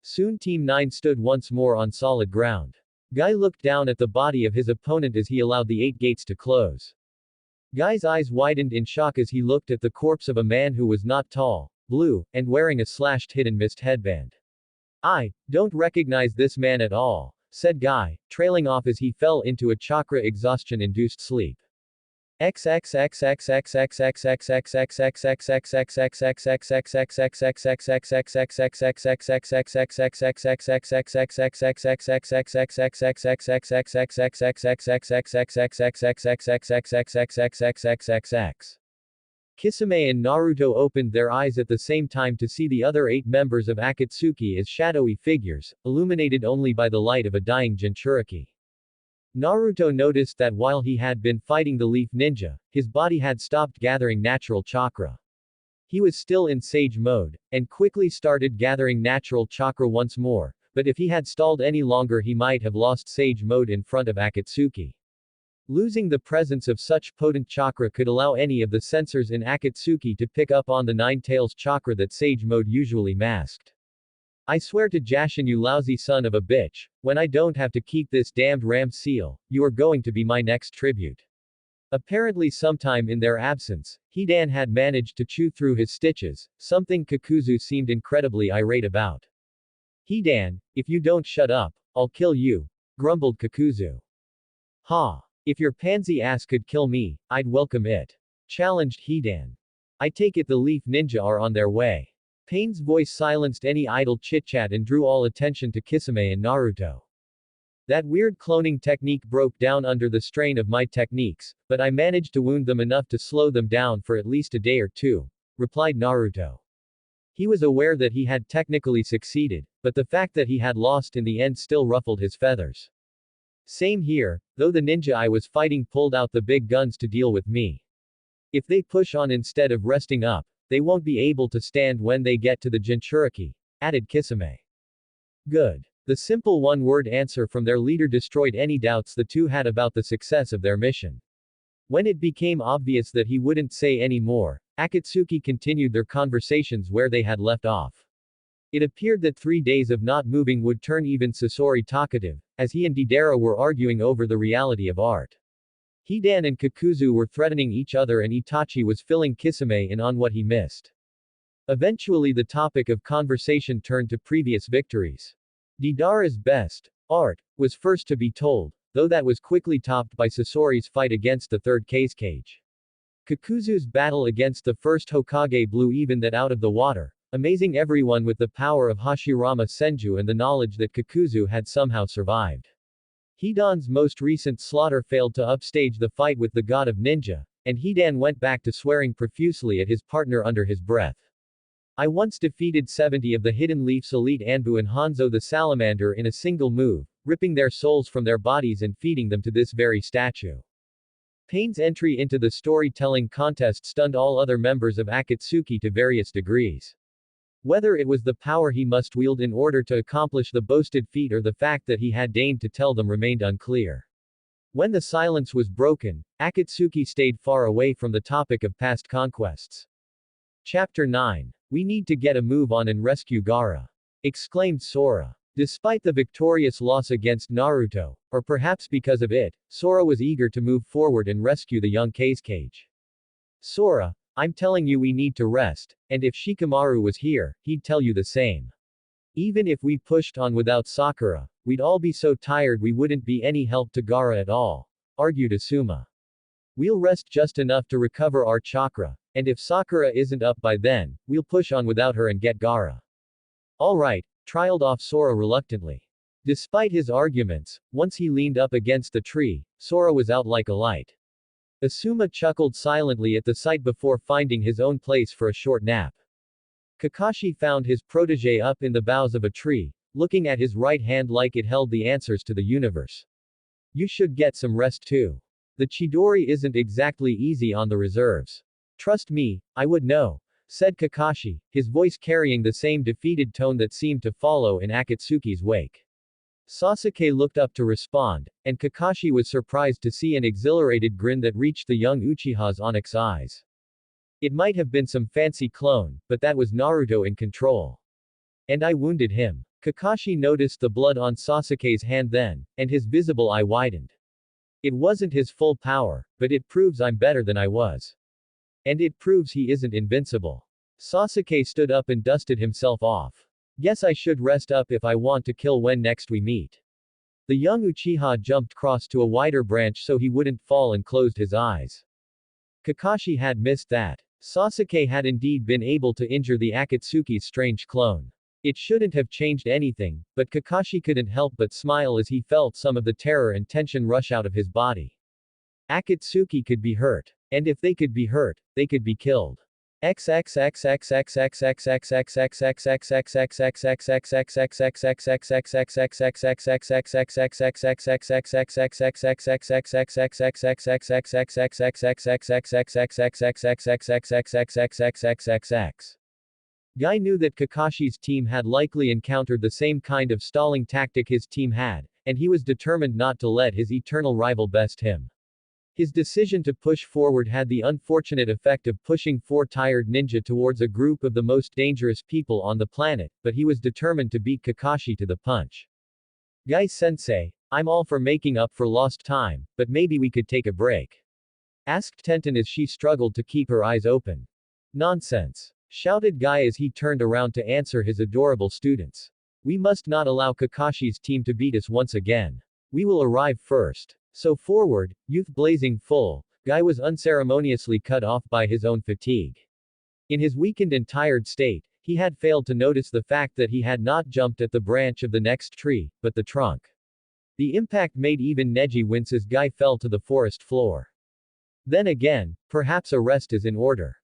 A: Soon Team 9 stood once more on solid ground. Guy looked down at the body of his opponent as he allowed the 8 gates to close. Guy's eyes widened in shock as he looked at the corpse of a man who was not tall, blue, and wearing a slashed hidden mist headband. "I don't recognize this man at all," said Guy, trailing off as he fell into a chakra exhaustion-induced sleep. Kisame and Naruto opened their eyes at the same time to see the other 8 members of Akatsuki as shadowy figures, illuminated only by the light of a dying jinchuriki. Naruto noticed that while he had been fighting the leaf ninja, his body had stopped gathering natural chakra. He was still in sage mode, and quickly started gathering natural chakra once more, but if he had stalled any longer he might have lost sage mode in front of Akatsuki. Losing the presence of such potent chakra could allow any of the sensors in Akatsuki to pick up on the 9 tails chakra that sage mode usually masked. "I swear to Jashin, you lousy son of a bitch, when I don't have to keep this damned ram seal, you are going to be my next tribute." Apparently sometime in their absence, Hidan had managed to chew through his stitches, something Kakuzu seemed incredibly irate about. "Hidan, if you don't shut up, I'll kill you," grumbled Kakuzu. "Ha! If your pansy ass could kill me, I'd welcome it," challenged Hidan. "I take it the leaf ninja are on their way." Pain's voice silenced any idle chit-chat and drew all attention to Kisame and Naruto. "That weird cloning technique broke down under the strain of my techniques, but I managed to wound them enough to slow them down for at least a day or two," replied Naruto. He was aware that he had technically succeeded, but the fact that he had lost in the end still ruffled his feathers. "Same here, though the ninja I was fighting pulled out the big guns to deal with me. If they push on instead of resting up, they won't be able to stand when they get to the jinchuriki," added Kisame. "Good." The simple one-word answer from their leader destroyed any doubts the two had about the success of their mission. When it became obvious that he wouldn't say any more, Akatsuki continued their conversations where they had left off. It appeared that 3 days of not moving would turn even Sasori talkative, as he and Deidara were arguing over the reality of art. Hidan and Kakuzu were threatening each other and Itachi was filling Kisame in on what he missed. Eventually the topic of conversation turned to previous victories. Deidara's best art was first to be told, though that was quickly topped by Sasori's fight against the third cage. Kakuzu's battle against the first Hokage blew even that out of the water, amazing everyone with the power of Hashirama Senju and the knowledge that Kakuzu had somehow survived. Hidan's most recent slaughter failed to upstage the fight with the god of ninja, and Hidan went back to swearing profusely at his partner under his breath. "I once defeated 70 of the Hidden Leaf's elite Anbu and Hanzo the Salamander in a single move," ripping their souls from their bodies and feeding them to this very statue. Pain's entry into the storytelling contest stunned all other members of Akatsuki to various degrees. Whether it was the power he must wield in order to accomplish the boasted feat or the fact that he had deigned to tell them remained unclear. When the silence was broken, Akatsuki stayed far away from the topic of past conquests. Chapter 9. We need to get a move on and rescue Gaara, exclaimed Sora. Despite the victorious loss against Naruto, or perhaps because of it, Sora was eager to move forward and rescue the young Kazekage. Sora, I'm telling you we need to rest, and if Shikamaru was here, he'd tell you the same. Even if we pushed on without Sakura, we'd all be so tired we wouldn't be any help to Gaara at all, argued Asuma. We'll rest just enough to recover our chakra, and if Sakura isn't up by then, we'll push on without her and get Gaara. Alright, trailed off Sora reluctantly. Despite his arguments, once he leaned up against the tree, Sora was out like a light. Asuma chuckled silently at the sight before finding his own place for a short nap. Kakashi found his protege up in the boughs of a tree, looking at his right hand like it held the answers to the universe. You should get some rest too. The Chidori isn't exactly easy on the reserves. Trust me, I would know, said Kakashi, his voice carrying the same defeated tone that seemed to follow in Akatsuki's wake. Sasuke looked up to respond, and Kakashi was surprised to see an exhilarated grin that reached the young Uchiha's onyx eyes. It might have been some fancy clone, but that was Naruto in control. And I wounded him. Kakashi noticed the blood on Sasuke's hand then, and his visible eye widened. It wasn't his full power, but it proves I'm better than I was. And it proves he isn't invincible. Sasuke stood up and dusted himself off. Guess I should rest up if I want to kill when next we meet. The young Uchiha jumped across to a wider branch so he wouldn't fall and closed his eyes. Kakashi had missed that. Sasuke had indeed been able to injure the Akatsuki's strange clone. It shouldn't have changed anything, but Kakashi couldn't help but smile as he felt some of the terror and tension rush out of his body. Akatsuki could be hurt. And if they could be hurt, they could be killed. Guy knew that Kakashi's team had likely encountered the same kind of stalling tactic his team had, and he was determined not to let his eternal rival best him. His decision to push forward had the unfortunate effect of pushing four tired ninja towards a group of the most dangerous people on the planet, but he was determined to beat Kakashi to the punch. Guy-sensei, I'm all for making up for lost time, but maybe we could take a break. Asked Tenten as she struggled to keep her eyes open. Nonsense. Shouted Guy as he turned around to answer his adorable students. We must not allow Kakashi's team to beat us once again. We will arrive first. So forward, youth blazing full, Guy was unceremoniously cut off by his own fatigue. In his weakened and tired state, he had failed to notice the fact that he had not jumped at the branch of the next tree, but the trunk. The impact made even Neji wince as Guy fell to the forest floor. Then again, perhaps a rest is in order.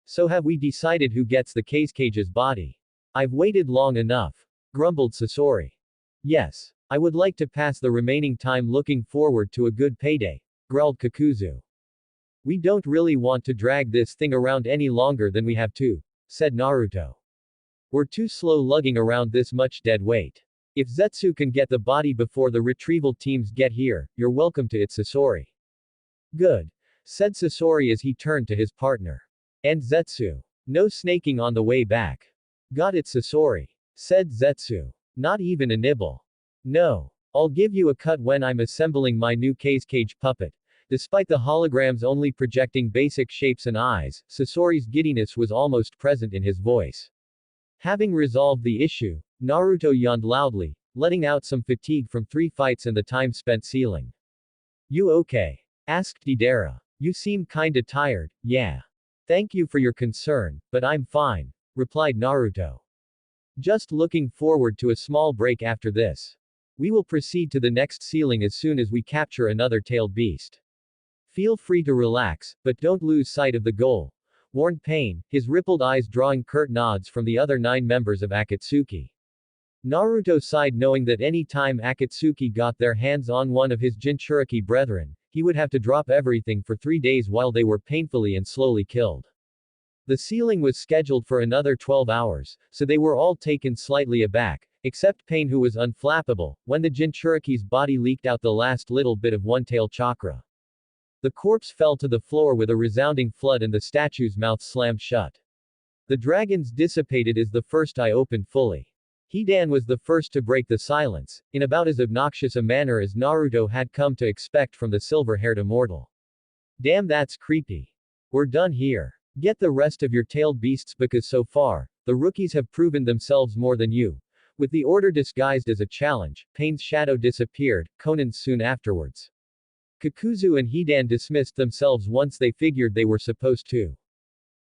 A: So have we decided who gets the Kazecage's body? I've waited long enough. Grumbled Sasori. Yes. I would like to pass the remaining time looking forward to a good payday. Growled Kakuzu. We don't really want to drag this thing around any longer than we have to, said Naruto. We're too slow lugging around this much dead weight. If Zetsu can get the body before the retrieval teams get here, you're welcome to it, Sasori. Good. Said Sasori as he turned to his partner. And Zetsu. No snaking on the way back. Got it, Sasori. Said Zetsu. Not even a nibble. No. I'll give you a cut when I'm assembling my new Kazekage puppet. Despite the holograms only projecting basic shapes and eyes, Sasori's giddiness was almost present in his voice. Having resolved the issue, Naruto yawned loudly, letting out some fatigue from 3 fights and the time spent sealing. You okay? Asked Deidara. You seem kinda tired, yeah. Thank you for your concern, but I'm fine, replied Naruto. Just looking forward to a small break after this. We will proceed to the next ceiling as soon as we capture another tailed beast. Feel free to relax, but don't lose sight of the goal, warned Pain, his rippled eyes drawing curt nods from the other 9 members of Akatsuki. Naruto sighed knowing that any time Akatsuki got their hands on one of his jinchuriki brethren, he would have to drop everything for 3 days while they were painfully and slowly killed. The ceiling was scheduled for another 12 hours, so they were all taken slightly aback, except Pain who was unflappable, when the jinchuriki's body leaked out the last little bit of one-tail chakra. The corpse fell to the floor with a resounding flood and the statue's mouth slammed shut. The dragons dissipated as the first eye opened fully. Hidan was the first to break the silence, in about as obnoxious a manner as Naruto had come to expect from the silver-haired immortal. Damn, that's creepy. We're done here. Get the rest of your tailed beasts because so far, the rookies have proven themselves more than you. With the order disguised as a challenge, Pain's shadow disappeared, Conan's soon afterwards. Kakuzu and Hidan dismissed themselves once they figured they were supposed to.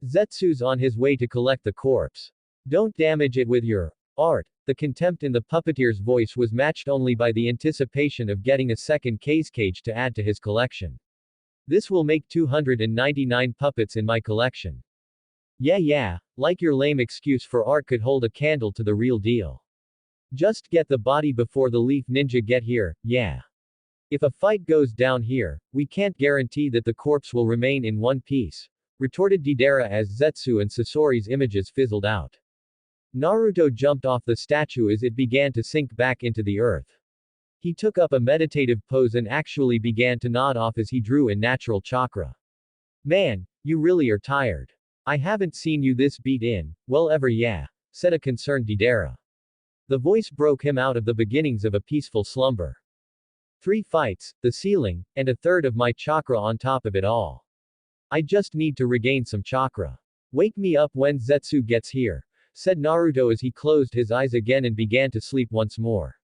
A: Zetsu's on his way to collect the corpse. Don't damage it with your art. The contempt in the puppeteer's voice was matched only by the anticipation of getting a second cage to add to his collection. This will make 299 puppets in my collection. Yeah, like your lame excuse for art could hold a candle to the real deal. Just get the body before the leaf ninja get here, yeah. If a fight goes down here, we can't guarantee that the corpse will remain in one piece, retorted Deidara as Zetsu and Sasori's images fizzled out. Naruto jumped off the statue as it began to sink back into the earth. He took up a meditative pose and actually began to nod off as he drew in natural chakra. Man, you really are tired. I haven't seen you this beat in, well ever, yeah, said a concerned Deidara. The voice broke him out of the beginnings of a peaceful slumber. 3 fights, the ceiling, and a third of my chakra on top of it all. I just need to regain some chakra. Wake me up when Zetsu gets here, said Naruto as he closed his eyes again and began to sleep once more.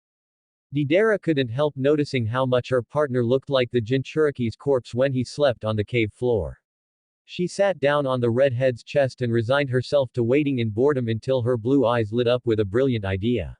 A: Deidara couldn't help noticing how much her partner looked like the Jinchuriki's corpse when he slept on the cave floor. She sat down on the redhead's chest and resigned herself to waiting in boredom until her blue eyes lit up with a brilliant idea.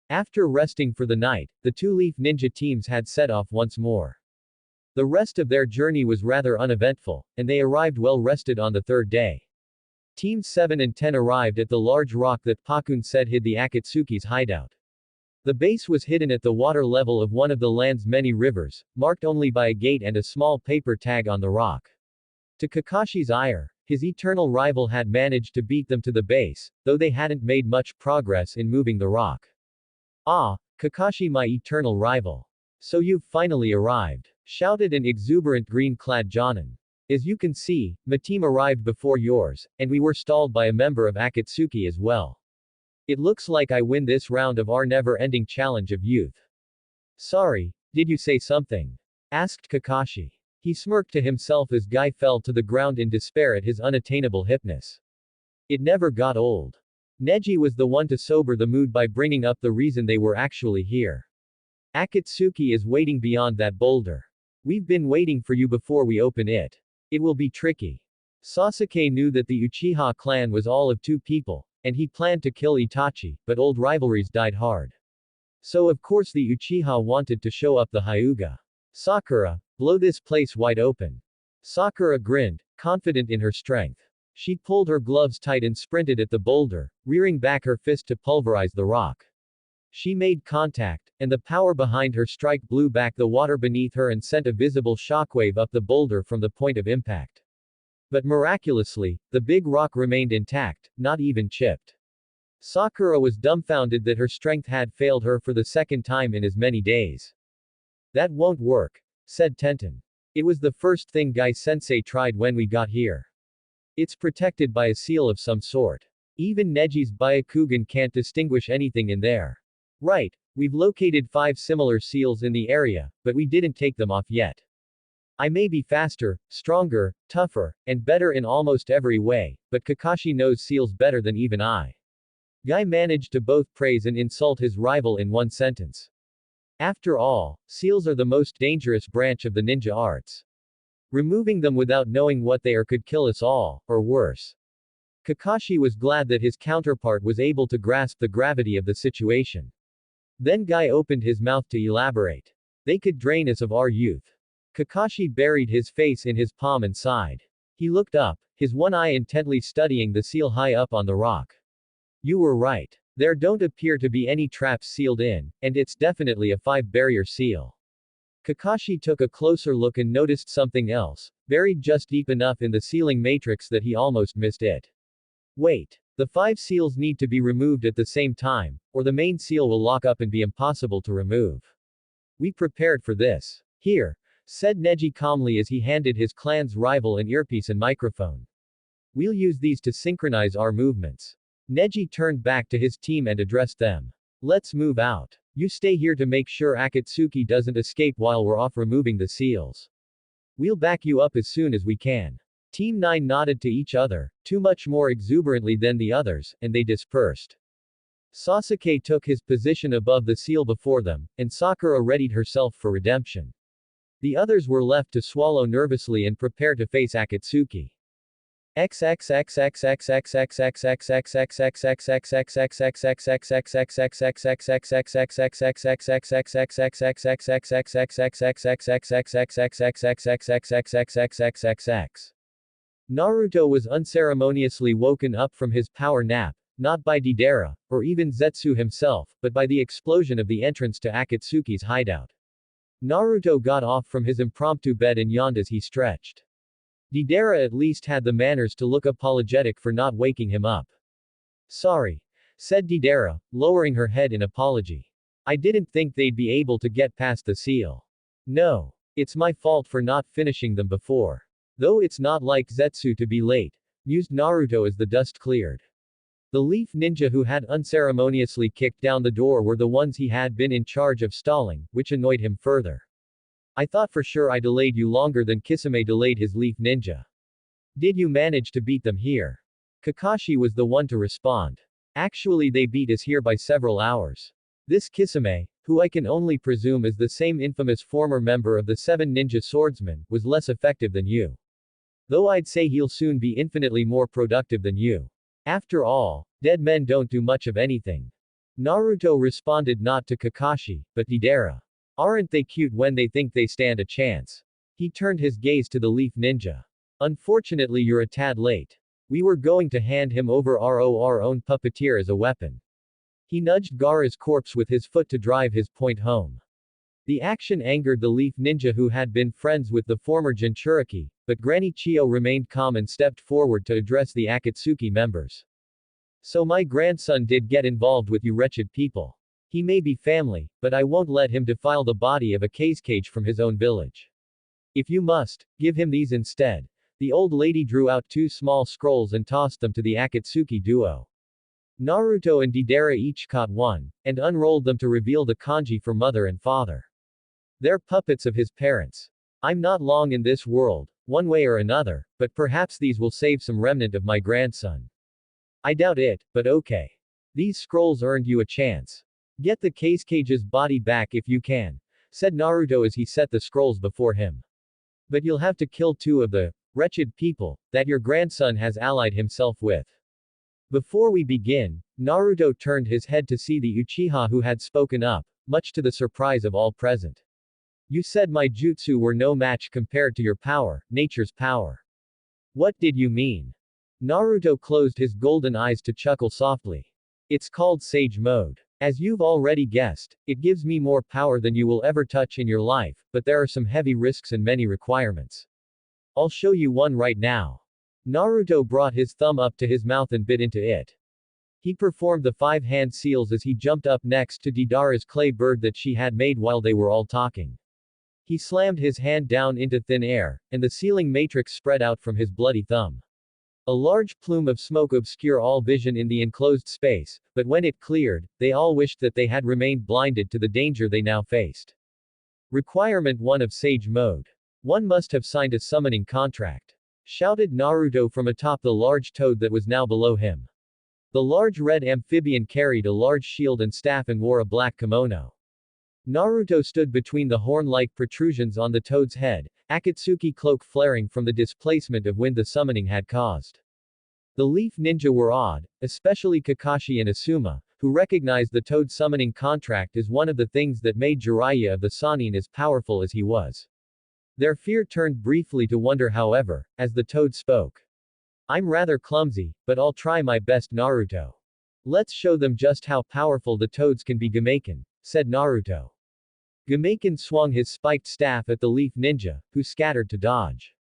A: After resting for the night, the 2 Leaf Ninja teams had set off once more. The rest of their journey was rather uneventful, and they arrived well rested on the 3rd day. Teams 7 and 10 arrived at the large rock that Pakun said hid the Akatsuki's hideout. The base was hidden at the water level of one of the land's many rivers, marked only by a gate and a small paper tag on the rock. To Kakashi's ire, his eternal rival had managed to beat them to the base, though they hadn't made much progress in moving the rock. Ah, Kakashi, my eternal rival. So you've finally arrived, shouted an exuberant green-clad Jonin. As you can see, my team arrived before yours, and we were stalled by a member of Akatsuki as well. It looks like I win this round of our never-ending challenge of youth. Sorry, did you say something? Asked Kakashi. He smirked to himself as Guy fell to the ground in despair at his unattainable hipness. It never got old. Neji was the one to sober the mood by bringing up the reason they were actually here. Akatsuki is waiting beyond that boulder. We've been waiting for you before we open it. It will be tricky. Sasuke knew that the Uchiha clan was all of 2 people, and he planned to kill Itachi, but old rivalries died hard. So of course the Uchiha wanted to show up the Hyuga. Sakura, blow this place wide open. Sakura grinned, confident in her strength. She pulled her gloves tight and sprinted at the boulder, rearing back her fist to pulverize the rock. She made contact, and the power behind her strike blew back the water beneath her and sent a visible shockwave up the boulder from the point of impact. But miraculously, the big rock remained intact, not even chipped. Sakura was dumbfounded that her strength had failed her for the 2nd time in as many days. That won't work, said Tenten. It was the first thing Guy-sensei tried when we got here. It's protected by a seal of some sort. Even Neji's Byakugan can't distinguish anything in there. Right, we've located 5 similar seals in the area, but we didn't take them off yet. I may be faster, stronger, tougher, and better in almost every way, but Kakashi knows seals better than even I. Guy managed to both praise and insult his rival in one sentence. After all, seals are the most dangerous branch of the ninja arts. Removing them without knowing what they are could kill us all, or worse. Kakashi was glad that his counterpart was able to grasp the gravity of the situation. Then Guy opened his mouth to elaborate. They could drain us of our youth. Kakashi buried his face in his palm and sighed. He looked up, his one eye intently studying the seal high up on the rock. You were right. There don't appear to be any traps sealed in, and it's definitely a 5-barrier seal. Kakashi took a closer look and noticed something else, buried just deep enough in the sealing matrix that he almost missed it. Wait. The 5 seals need to be removed at the same time, or the main seal will lock up and be impossible to remove. We prepared for this. Here, said Neji calmly as he handed his clan's rival an earpiece and microphone. We'll use these to synchronize our movements. Neji turned back to his team and addressed them. Let's move out. You stay here to make sure Akatsuki doesn't escape while we're off removing the seals. We'll back you up as soon as we can. Team 9 nodded to each other, too much more exuberantly than the others, and they dispersed. Sasuke took his position above the seal before them, and Sakura readied herself for redemption. The others were left to swallow nervously and prepare to face Akatsuki. Naruto was unceremoniously woken up from his power nap, not by Deidara, or even Zetsu himself, but by the explosion of the entrance to Akatsuki's hideout. Naruto got off from his impromptu bed and yawned as he stretched. Deidara at least had the manners to look apologetic for not waking him up. Sorry, said Deidara, lowering her head in apology. I didn't think they'd be able to get past the seal. No. It's my fault for not finishing them before. Though it's not like Zetsu to be late, mused Naruto as the dust cleared. The leaf ninja who had unceremoniously kicked down the door were the ones he had been in charge of stalling, which annoyed him further. I thought for sure I delayed you longer than Kisame delayed his leaf ninja. Did you manage to beat them here? Kakashi was the one to respond. Actually they beat us here by several hours. This Kisame, who I can only presume is the same infamous former member of the 7 ninja swordsmen, was less effective than you. Though I'd say he'll soon be infinitely more productive than you. After all, dead men don't do much of anything. Naruto responded not to Kakashi, but Deidara. Aren't they cute when they think they stand a chance? He turned his gaze to the leaf ninja. Unfortunately you're a tad late. We were going to hand him over our own puppeteer as a weapon. He nudged Gaara's corpse with his foot to drive his point home. The action angered the leaf ninja who had been friends with the former jinchuriki, but Granny Chiyo remained calm and stepped forward to address the Akatsuki members. So my grandson did get involved with you wretched people. He may be family, but I won't let him defile the body of a cage from his own village. If you must, give him these instead. The old lady drew out 2 small scrolls and tossed them to the Akatsuki duo. Naruto and Deidara each caught one, and unrolled them to reveal the kanji for mother and father. They're puppets of his parents. I'm not long in this world, one way or another, but perhaps these will save some remnant of my grandson. I doubt it, but okay. These scrolls earned you a chance. Get the cage's body back if you can, said Naruto as he set the scrolls before him. But you'll have to kill 2 of the wretched people that your grandson has allied himself with. Before we begin, Naruto turned his head to see the Uchiha who had spoken up, much to the surprise of all present. You said my jutsu were no match compared to your power, nature's power. What did you mean? Naruto closed his golden eyes to chuckle softly. It's called Sage Mode. As you've already guessed, it gives me more power than you will ever touch in your life, but there are some heavy risks and many requirements. I'll show you one right now. Naruto brought his thumb up to his mouth and bit into it. He performed the 5 hand seals as he jumped up next to Deidara's clay bird that she had made while they were all talking. He slammed his hand down into thin air, and the sealing matrix spread out from his bloody thumb. A large plume of smoke obscured all vision in the enclosed space, but when it cleared, they all wished that they had remained blinded to the danger they now faced. Requirement 1 of Sage Mode. One must have signed a summoning contract. Shouted Naruto from atop the large toad that was now below him. The large red amphibian carried a large shield and staff and wore a black kimono. Naruto stood between the horn-like protrusions on the toad's head, Akatsuki cloak flaring from the displacement of wind the summoning had caused. The leaf ninja were awed, especially Kakashi and Asuma, who recognized the toad summoning contract as one of the things that made Jiraiya of the Sannin as powerful as he was. Their fear turned briefly to wonder however, as the toad spoke. I'm rather clumsy, but I'll try my best Naruto. Let's show them just how powerful the toads can be Gameiken, said Naruto. Gameiken swung his spiked staff at the leaf ninja, who scattered to dodge.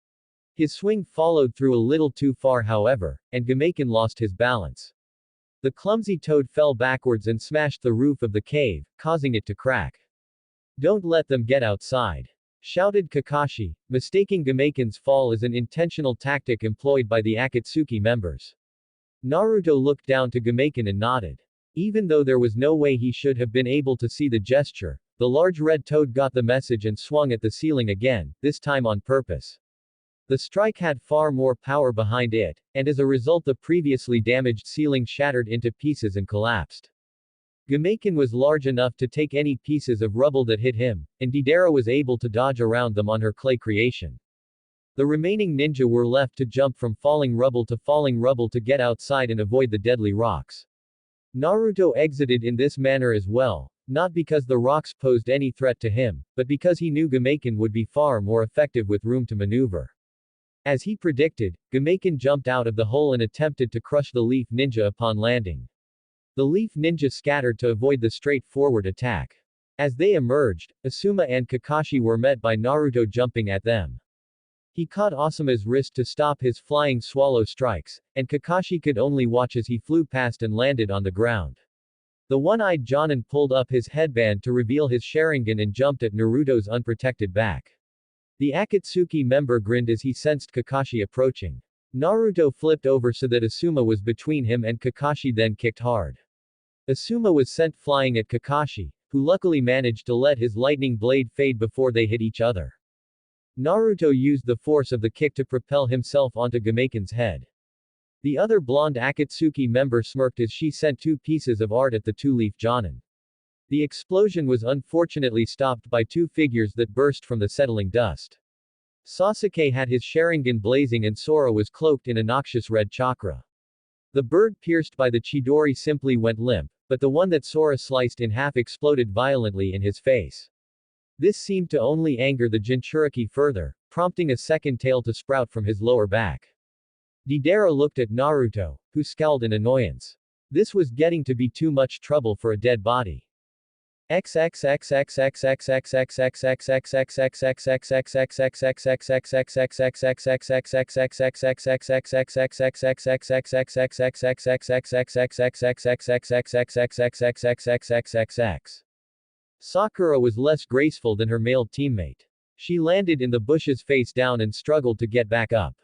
A: His swing followed through a little too far however, and Gameiken lost his balance. The clumsy toad fell backwards and smashed the roof of the cave, causing it to crack. Don't let them get outside, shouted Kakashi, mistaking Gameiken's fall as an intentional tactic employed by the Akatsuki members. Naruto looked down to Gameiken and nodded. Even though there was no way he should have been able to see the gesture, the large red toad got the message and swung at the ceiling again, this time on purpose. The strike had far more power behind it, and as a result the previously damaged ceiling shattered into pieces and collapsed. Gameiken was large enough to take any pieces of rubble that hit him, and Deidara was able to dodge around them on her clay creation. The remaining ninja were left to jump from falling rubble to get outside and avoid the deadly rocks. Naruto exited in this manner as well, not because the rocks posed any threat to him, but because he knew Gameiken would be far more effective with room to maneuver. As he predicted, Gameiken jumped out of the hole and attempted to crush the leaf ninja upon landing. The leaf ninja scattered to avoid the straightforward attack. As they emerged, Asuma and Kakashi were met by Naruto jumping at them. He caught Asuma's wrist to stop his flying swallow strikes, and Kakashi could only watch as he flew past and landed on the ground. The one-eyed Jonin pulled up his headband to reveal his Sharingan and jumped at Naruto's unprotected back. The Akatsuki member grinned as he sensed Kakashi approaching. Naruto flipped over so that Asuma was between him and Kakashi, then kicked hard. Asuma was sent flying at Kakashi, who luckily managed to let his lightning blade fade before they hit each other. Naruto used the force of the kick to propel himself onto Gameiken's head. The other blonde Akatsuki member smirked as she sent two pieces of art at the two-leaf Jonin. The explosion was unfortunately stopped by two figures that burst from the settling dust. Sasuke had his Sharingan blazing and Sora was cloaked in a noxious red chakra. The bird pierced by the Chidori simply went limp, but the one that Sora sliced in half exploded violently in his face. This seemed to only anger the jinchuriki further, prompting a second tail to sprout from his lower back. Deidara looked at Naruto, who scowled in annoyance. This was getting to be too much trouble for a dead body. Sakura was less graceful than her male teammate. She landed in the bushes face down and struggled to get back up.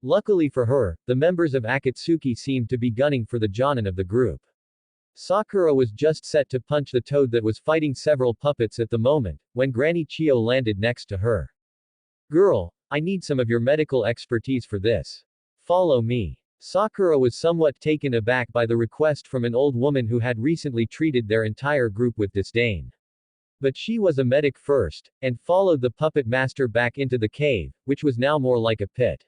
A: Luckily for her, the members of Akatsuki seemed to be gunning for the Jonin of the group. Sakura was just set to punch the toad that was fighting several puppets at the moment, when Granny Chiyo landed next to her. Girl, I need some of your medical expertise for this. Follow me. Sakura was somewhat taken aback by the request from an old woman who had recently treated their entire group with disdain. But she was a medic first, and followed the puppet master back into the cave, which was now more like a pit.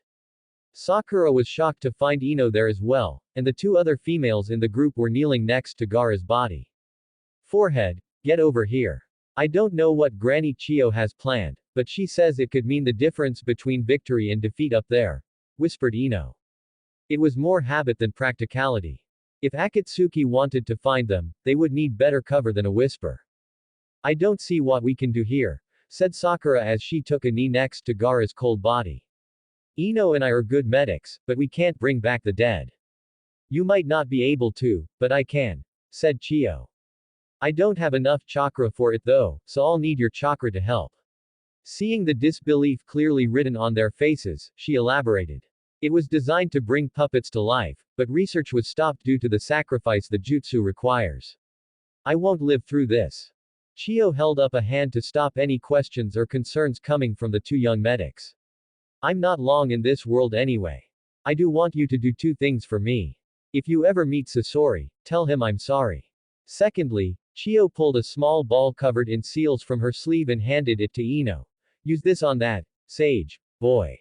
A: Sakura was shocked to find Ino there as well, and the two other females in the group were kneeling next to Gaara's body. Forehead, get over here. I don't know what Granny Chiyo has planned, but she says it could mean the difference between victory and defeat up there, whispered Ino. It was more habit than practicality. If Akatsuki wanted to find them, they would need better cover than a whisper. I don't see what we can do here, said Sakura as she took a knee next to Gaara's cold body. Ino and I are good medics, but we can't bring back the dead. You might not be able to, but I can, said Chiyo. I don't have enough chakra for it though, so I'll need your chakra to help. Seeing the disbelief clearly written on their faces, she elaborated. It was designed to bring puppets to life, but research was stopped due to the sacrifice the jutsu requires. I won't live through this. Chiyo held up a hand to stop any questions or concerns coming from the two young medics. I'm not long in this world anyway. I do want you to do two things for me. If you ever meet Sasori, tell him I'm sorry. Secondly, Chiyo pulled a small ball covered in seals from her sleeve and handed it to Ino. Use this on that sage boy.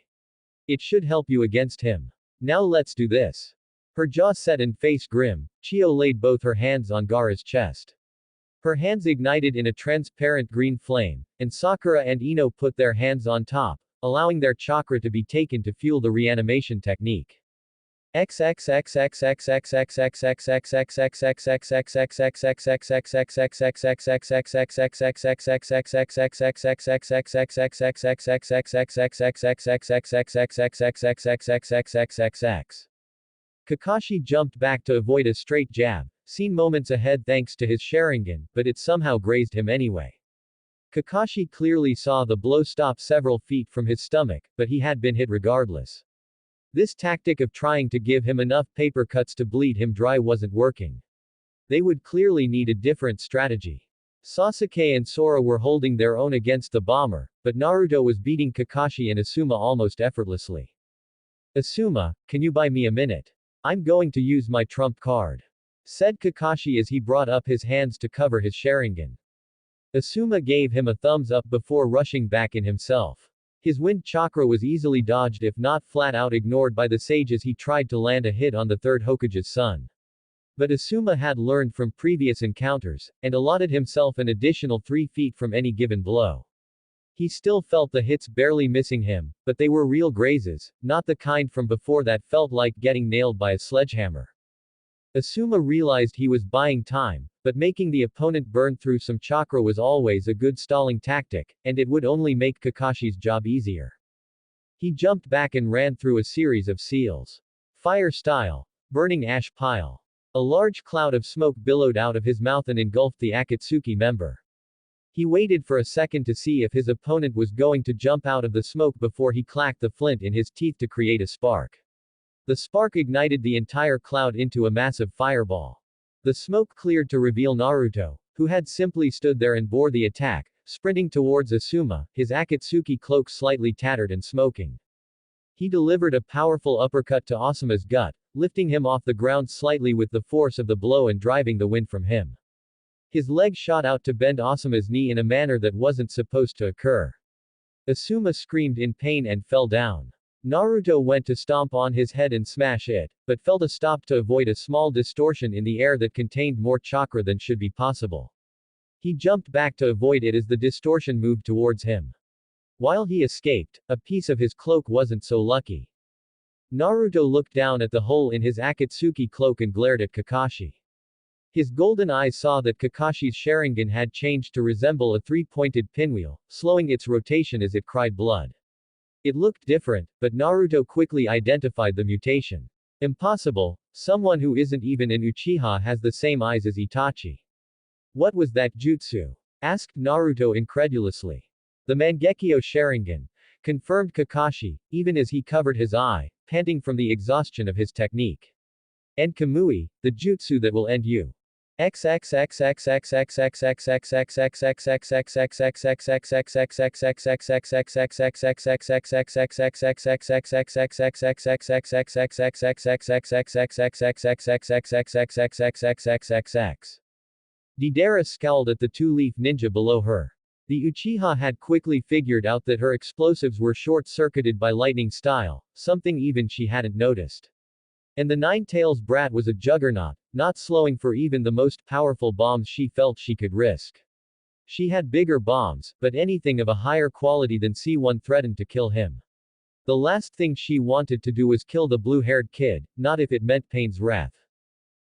A: It should help you against him. Now let's do this. Her jaw set and face grim, Chiyo laid both her hands on Gaara's chest. Her hands ignited in a transparent green flame, and Sakura and Ino put their hands on top, allowing their chakra to be taken to fuel the reanimation technique. Kakashi jumped back to avoid a straight jab, seen moments ahead thanks to his Sharingan, but it somehow grazed him anyway. Kakashi clearly saw the blow stop several feet from his stomach, but he had been hit regardless. This tactic of trying to give him enough paper cuts to bleed him dry wasn't working. They would clearly need a different strategy. Sasuke and Sora were holding their own against the bomber, but Naruto was beating Kakashi and Asuma almost effortlessly. Asuma, can you buy me a minute? I'm going to use my trump card, said Kakashi as he brought up his hands to cover his Sharingan. Asuma gave him a thumbs up before rushing back in himself. His wind chakra was easily dodged if not flat out ignored by the sage as he tried to land a hit on the third Hokage's son. But Asuma had learned from previous encounters, and allotted himself an additional 3 feet from any given blow. He still felt the hits barely missing him, but they were real grazes, not the kind from before that felt like getting nailed by a sledgehammer. Asuma realized he was buying time, but making the opponent burn through some chakra was always a good stalling tactic, and it would only make Kakashi's job easier. He jumped back and ran through a series of seals. Fire style. Burning ash pile. A large cloud of smoke billowed out of his mouth and engulfed the Akatsuki member. He waited for a second to see if his opponent was going to jump out of the smoke before he clacked the flint in his teeth to create a spark. The spark ignited the entire cloud into a massive fireball. The smoke cleared to reveal Naruto, who had simply stood there and bore the attack, sprinting towards Asuma, his Akatsuki cloak slightly tattered and smoking. He delivered a powerful uppercut to Asuma's gut, lifting him off the ground slightly with the force of the blow and driving the wind from him. His leg shot out to bend Asuma's knee in a manner that wasn't supposed to occur. Asuma screamed in pain and fell down. Naruto went to stomp on his head and smash it, but fell to stop to avoid a small distortion in the air that contained more chakra than should be possible. He jumped back to avoid it as the distortion moved towards him. While he escaped, a piece of his cloak wasn't so lucky. Naruto looked down at the hole in his Akatsuki cloak and glared at Kakashi. His golden eyes saw that Kakashi's Sharingan had changed to resemble a three-pointed pinwheel, slowing its rotation as it cried blood. It looked different, but Naruto quickly identified the mutation. Impossible, someone who isn't even an Uchiha has the same eyes as Itachi. What was that jutsu? Asked Naruto incredulously. The Mangekyo Sharingan, confirmed Kakashi, even as he covered his eye, panting from the exhaustion of his technique. And Kamui, the jutsu that will end you. Deidara scowled at the two-leaf ninja below her. The Uchiha had quickly figured out that her explosives were short-circuited by lightning style, something even she hadn't noticed. And the Nine-Tails brat was a juggernaut, not slowing for even the most powerful bombs she felt she could risk. She had bigger bombs, but anything of a higher quality than C1 threatened to kill him. The last thing she wanted to do was kill the blue-haired kid, not if it meant Pain's wrath.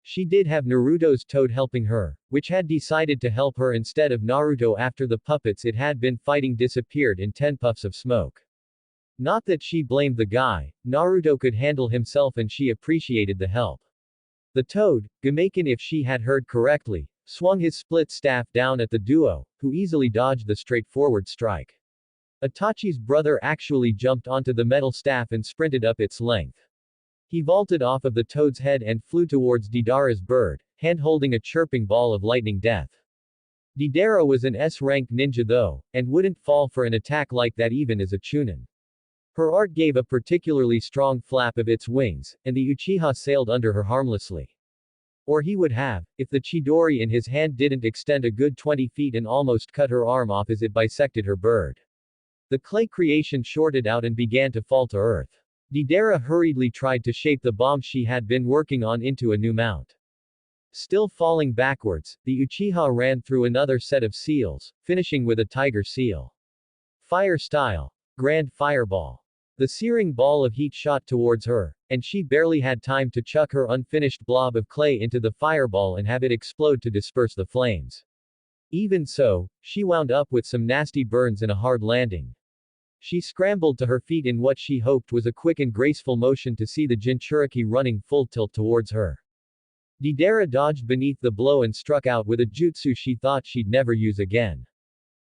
A: She did have Naruto's toad helping her, which had decided to help her instead of Naruto after the puppets it had been fighting disappeared in 10 puffs of smoke. Not that she blamed the guy, Naruto could handle himself and she appreciated the help. The toad, Gamaken if she had heard correctly, swung his split staff down at the duo, who easily dodged the straightforward strike. Itachi's brother actually jumped onto the metal staff and sprinted up its length. He vaulted off of the toad's head and flew towards Deidara's bird, hand-holding a chirping ball of lightning death. Deidara was an S-rank ninja though, and wouldn't fall for an attack like that even as a chunin. Her art gave a particularly strong flap of its wings, and the Uchiha sailed under her harmlessly. Or he would have, if the Chidori in his hand didn't extend a good 20 feet and almost cut her arm off as it bisected her bird. The clay creation shorted out and began to fall to earth. Deidara hurriedly tried to shape the bomb she had been working on into a new mount. Still falling backwards, the Uchiha ran through another set of seals, finishing with a tiger seal. Fire style. Grand fireball. The searing ball of heat shot towards her, and she barely had time to chuck her unfinished blob of clay into the fireball and have it explode to disperse the flames. Even so, she wound up with some nasty burns and a hard landing. She scrambled to her feet in what she hoped was a quick and graceful motion to see the jinchuriki running full tilt towards her. Deidara dodged beneath the blow and struck out with a jutsu she thought she'd never use again.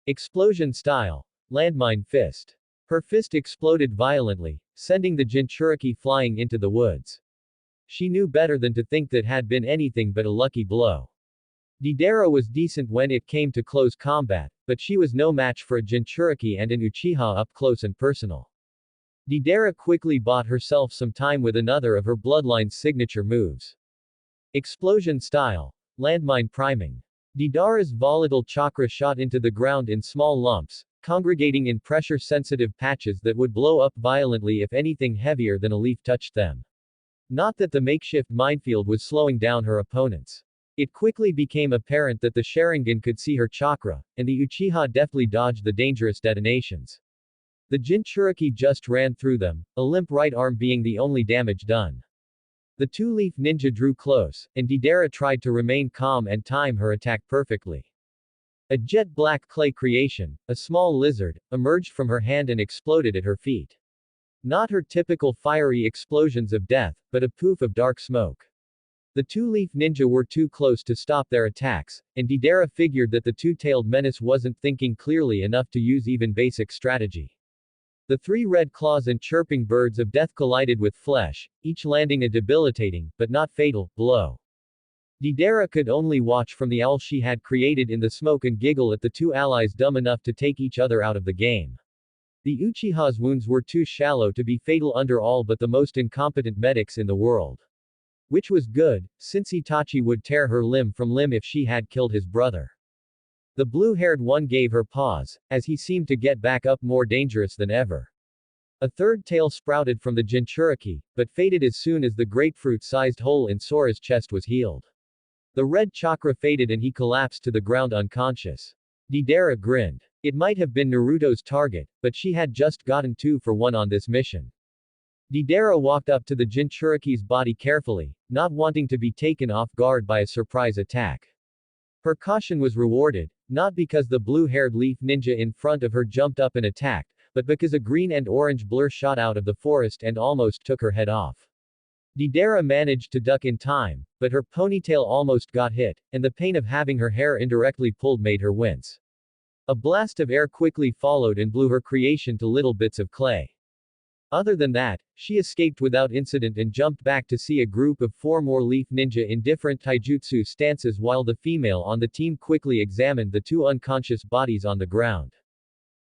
A: Explosion style. Landmine fist. Her fist exploded violently, sending the jinchuriki flying into the woods. She knew better than to think that had been anything but a lucky blow. Deidara was decent when it came to close combat, but she was no match for a jinchuriki and an Uchiha up close and personal. Deidara quickly bought herself some time with another of her bloodline's signature moves. Explosion style. Landmine priming. Deidara's volatile chakra shot into the ground in small lumps, congregating in pressure-sensitive patches that would blow up violently if anything heavier than a leaf touched them. Not that the makeshift minefield was slowing down her opponents. It quickly became apparent that the Sharingan could see her chakra, and the Uchiha deftly dodged the dangerous detonations. The jinchuriki just ran through them, a limp right arm being the only damage done. The two-leaf ninja drew close, and Deidara tried to remain calm and time her attack perfectly. A jet-black clay creation, a small lizard, emerged from her hand and exploded at her feet. Not her typical fiery explosions of death, but a poof of dark smoke. The two-leaf ninja were too close to stop their attacks, and Deidara figured that the two-tailed menace wasn't thinking clearly enough to use even basic strategy. The three red claws and chirping birds of death collided with flesh, each landing a debilitating, but not fatal, blow. Deidara could only watch from the owl she had created in the smoke and giggle at the two allies dumb enough to take each other out of the game. The Uchiha's wounds were too shallow to be fatal under all but the most incompetent medics in the world. Which was good, since Itachi would tear her limb from limb if she had killed his brother. The blue-haired one gave her pause, as he seemed to get back up more dangerous than ever. A third tail sprouted from the jinchuriki, but faded as soon as the grapefruit-sized hole in Sora's chest was healed. The red chakra faded and he collapsed to the ground unconscious. Deidara grinned. It might have been Naruto's target, but she had just gotten 2 for 1 on this mission. Deidara walked up to the jinchuriki's body carefully, not wanting to be taken off guard by a surprise attack. Her caution was rewarded, not because the blue-haired leaf ninja in front of her jumped up and attacked, but because a green and orange blur shot out of the forest and almost took her head off. Deidara managed to duck in time, but her ponytail almost got hit, and the pain of having her hair indirectly pulled made her wince. A blast of air quickly followed and blew her creation to little bits of clay. Other than that, she escaped without incident and jumped back to see a group of 4 more leaf ninja in different taijutsu stances while the female on the team quickly examined the 2 unconscious bodies on the ground.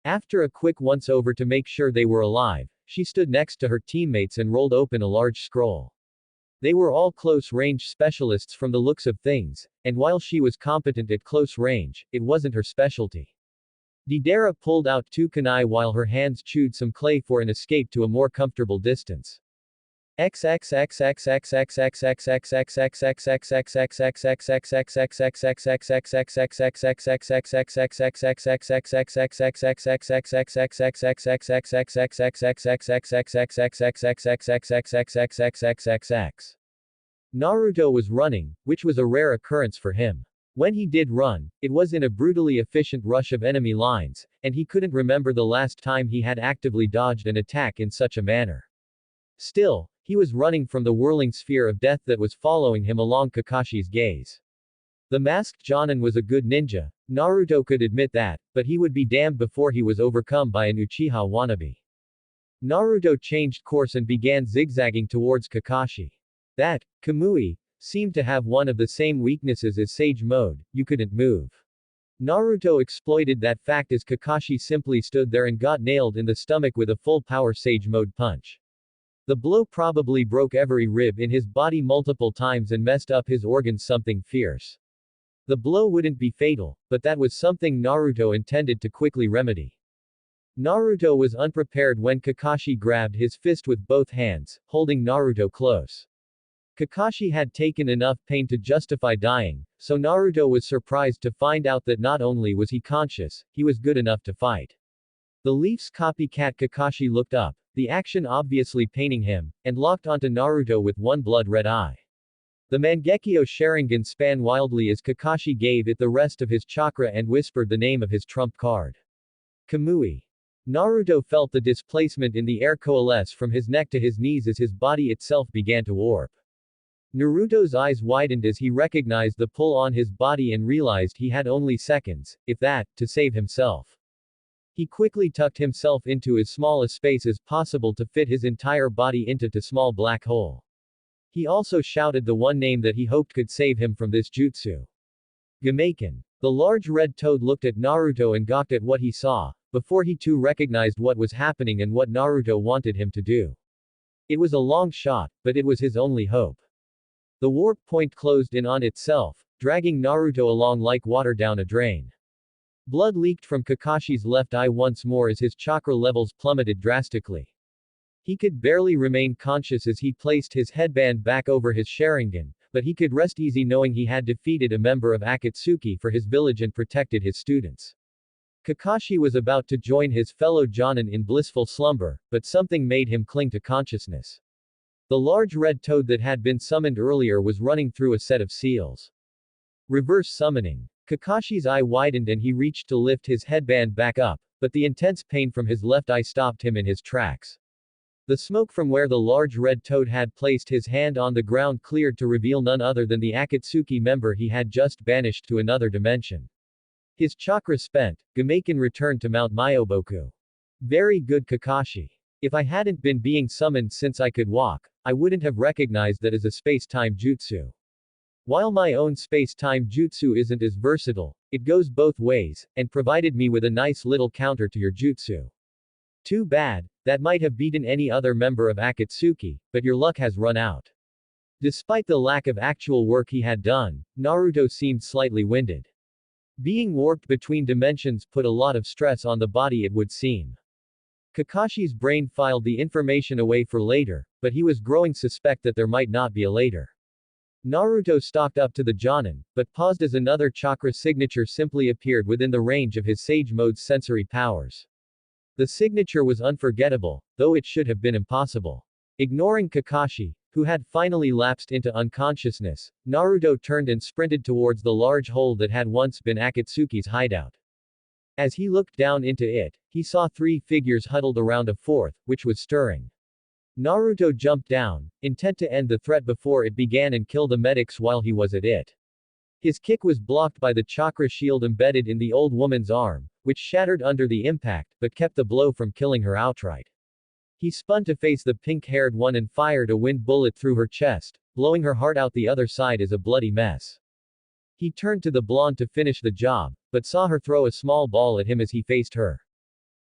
A: After a quick once-over to make sure they were alive, she stood next to her teammates and rolled open a large scroll. They were all close-range specialists from the looks of things, and while she was competent at close range, it wasn't her specialty. Deidara pulled out 2 kunai while her hands chewed some clay for an escape to a more comfortable distance. Naruto was running, which was a rare occurrence for him. When he did run, it was in a brutally efficient rush of enemy lines, and he couldn't remember the last time he had actively dodged an attack in such a manner. Still, he was running from the whirling sphere of death that was following him along Kakashi's gaze. The masked Jonin was a good ninja, Naruto could admit that, but he would be damned before he was overcome by an Uchiha wannabe. Naruto changed course and began zigzagging towards Kakashi. That, Kamui, seemed to have one of the same weaknesses as Sage Mode, you couldn't move. Naruto exploited that fact as Kakashi simply stood there and got nailed in the stomach with a full-power Sage Mode punch. The blow probably broke every rib in his body multiple times and messed up his organs something fierce. The blow wouldn't be fatal, but that was something Naruto intended to quickly remedy. Naruto was unprepared when Kakashi grabbed his fist with both hands, holding Naruto close. Kakashi had taken enough pain to justify dying, so Naruto was surprised to find out that not only was he conscious, he was good enough to fight. The Leaf's copycat Kakashi looked up, the action obviously paining him, and locked onto Naruto with one blood-red eye. The Mangekyo Sharingan span wildly as Kakashi gave it the rest of his chakra and whispered the name of his trump card. Kamui. Naruto felt the displacement in the air coalesce from his neck to his knees as his body itself began to warp. Naruto's eyes widened as he recognized the pull on his body and realized he had only seconds, if that, to save himself. He quickly tucked himself into as small a space as possible to fit his entire body into the small black hole. He also shouted the one name that he hoped could save him from this jutsu. Gameiken. The large red toad looked at Naruto and gawked at what he saw, before he too recognized what was happening and what Naruto wanted him to do. It was a long shot, but it was his only hope. The warp point closed in on itself, dragging Naruto along like water down a drain. Blood leaked from Kakashi's left eye once more as his chakra levels plummeted drastically. He could barely remain conscious as he placed his headband back over his Sharingan, but he could rest easy knowing he had defeated a member of Akatsuki for his village and protected his students. Kakashi was about to join his fellow Jonin in blissful slumber, but something made him cling to consciousness. The large red toad that had been summoned earlier was running through a set of seals. Reverse summoning. Kakashi's eye widened and he reached to lift his headband back up, but the intense pain from his left eye stopped him in his tracks. The smoke from where the large red toad had placed his hand on the ground cleared to reveal none other than the Akatsuki member he had just banished to another dimension. His chakra spent, Gameiken returned to Mount Myoboku. Very good Kakashi. If I hadn't been being summoned since I could walk, I wouldn't have recognized that as a space-time jutsu. While my own space-time jutsu isn't as versatile, it goes both ways, and provided me with a nice little counter to your jutsu. Too bad, that might have beaten any other member of Akatsuki, but your luck has run out. Despite the lack of actual work he had done, Naruto seemed slightly winded. Being warped between dimensions put a lot of stress on the body it would seem. Kakashi's brain filed the information away for later, but he was growing suspect that there might not be a later. Naruto stalked up to the Jonin, but paused as another chakra signature simply appeared within the range of his Sage Mode's sensory powers. The signature was unforgettable, though it should have been impossible. Ignoring Kakashi, who had finally lapsed into unconsciousness, Naruto turned and sprinted towards the large hole that had once been Akatsuki's hideout. As he looked down into it, he saw three figures huddled around a fourth, which was stirring. Naruto jumped down, intent to end the threat before it began and kill the medics while he was at it. His kick was blocked by the chakra shield embedded in the old woman's arm, which shattered under the impact, but kept the blow from killing her outright. He spun to face the pink-haired one and fired a wind bullet through her chest, blowing her heart out the other side as a bloody mess. He turned to the blonde to finish the job, but saw her throw a small ball at him as he faced her.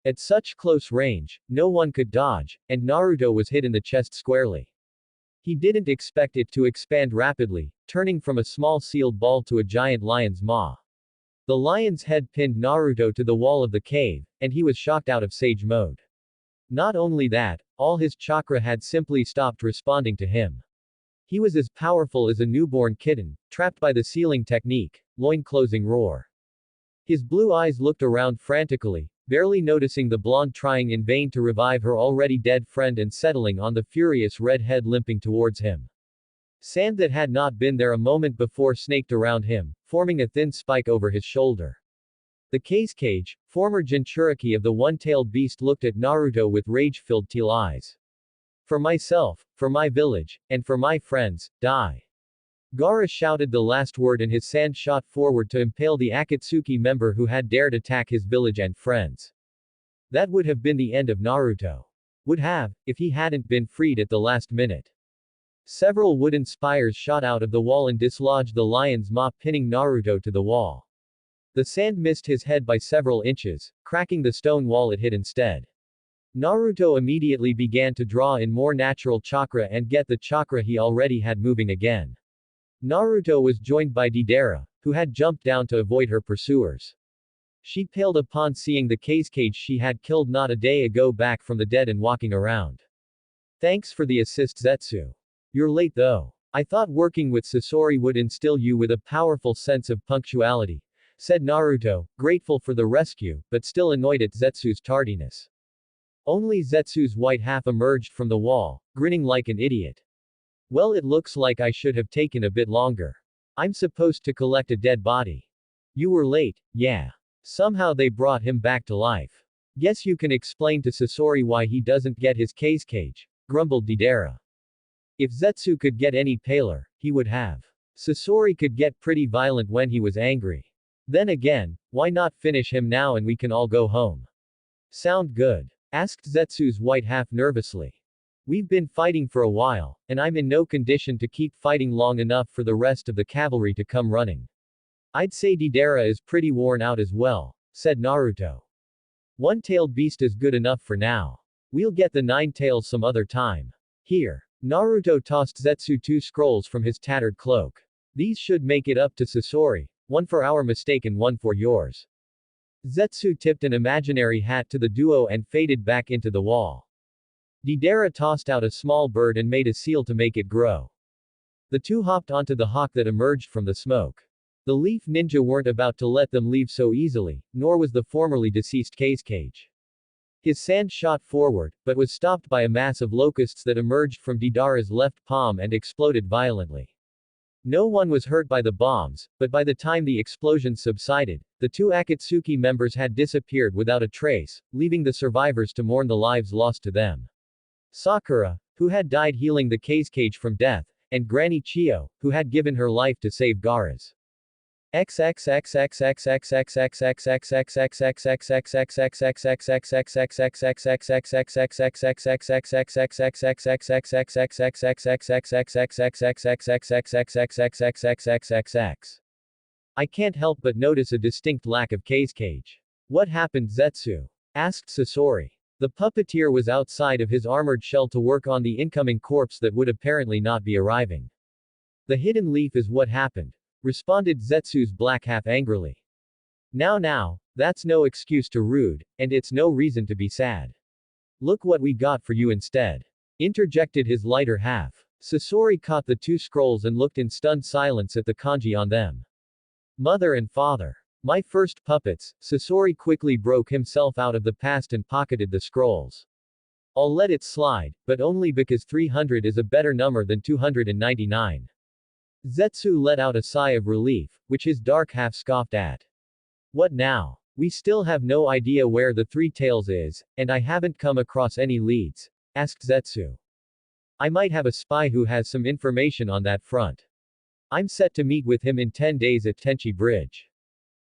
A: At such close range, no one could dodge, and Naruto was hit in the chest squarely. He didn't expect it to expand rapidly, turning from a small sealed ball to a giant lion's maw. The lion's head pinned Naruto to the wall of the cave, and he was shocked out of Sage Mode. Not only that, all his chakra had simply stopped responding to him. He was as powerful as a newborn kitten, trapped by the sealing technique, loin-closing roar. His blue eyes looked around frantically, barely noticing the blonde trying in vain to revive her already dead friend and settling on the furious red head limping towards him. Sand that had not been there a moment before snaked around him, forming a thin spike over his shoulder. The Cage, former jinchuriki of the one-tailed beast looked at Naruto with rage-filled teal eyes. For myself, for my village, and for my friends, die. Gaara shouted the last word and his sand shot forward to impale the Akatsuki member who had dared attack his village and friends. That would have been the end of Naruto. Would have, if he hadn't been freed at the last minute. Several wooden spires shot out of the wall and dislodged the lion's maw, pinning Naruto to the wall. The sand missed his head by several inches, cracking the stone wall it hit instead. Naruto immediately began to draw in more natural chakra and get the chakra he already had moving again. Naruto was joined by Deidara, who had jumped down to avoid her pursuers. She paled upon seeing the Kakashi she had killed not a day ago back from the dead and walking around. Thanks for the assist, Zetsu. You're late though. I thought working with Sasori would instill you with a powerful sense of punctuality, said Naruto, grateful for the rescue, but still annoyed at Zetsu's tardiness. Only Zetsu's white half emerged from the wall, grinning like an idiot. Well, it looks like I should have taken a bit longer. I'm supposed to collect a dead body. You were late, yeah. Somehow they brought him back to life. Guess you can explain to Sasori why he doesn't get his cage, grumbled Deidara. If Zetsu could get any paler, he would have. Sasori could get pretty violent when he was angry. Then again, why not finish him now and we can all go home? Sound good? Asked Zetsu's white half nervously. We've been fighting for a while, and I'm in no condition to keep fighting long enough for the rest of the cavalry to come running. I'd say Deidara is pretty worn out as well, said Naruto. One-tailed beast is good enough for now. We'll get the 9 tails some other time. Here. Naruto tossed Zetsu 2 scrolls from his tattered cloak. These should make it up to Sasori, 1 for our mistake and 1 for yours. Zetsu tipped an imaginary hat to the duo and faded back into the wall. Deidara tossed out a small bird and made a seal to make it grow. The two hopped onto the hawk that emerged from the smoke. The leaf ninja weren't about to let them leave so easily, nor was the formerly deceased Kakashi. His sand shot forward, but was stopped by a mass of locusts that emerged from Deidara's left palm and exploded violently. No one was hurt by the bombs, but by the time the explosions subsided, the 2 Akatsuki members had disappeared without a trace, leaving the survivors to mourn the lives lost to them. Sakura, who had died healing the Kakashi from death, and Granny Chiyo, who had given her life to save Gaara's. I can't help but notice a distinct lack of Kakashi. What happened, Zetsu? Asked Sasori. The puppeteer was outside of his armored shell to work on the incoming corpse that would apparently not be arriving. The hidden leaf is what happened, responded Zetsu's black half angrily. Now, that's no excuse to rude, and it's no reason to be sad. Look what we got for you instead. Interjected his lighter half. Sasori caught the 2 scrolls and looked in stunned silence at the kanji on them. Mother and father. My first puppets. Sasori quickly broke himself out of the past and pocketed the scrolls. I'll let it slide, but only because 300 is a better number than 299. Zetsu let out a sigh of relief, which his dark half scoffed at. What now? We still have no idea where the 3 tails is, and I haven't come across any leads, asked Zetsu. I might have a spy who has some information on that front. I'm set to meet with him in 10 days at Tenchi Bridge.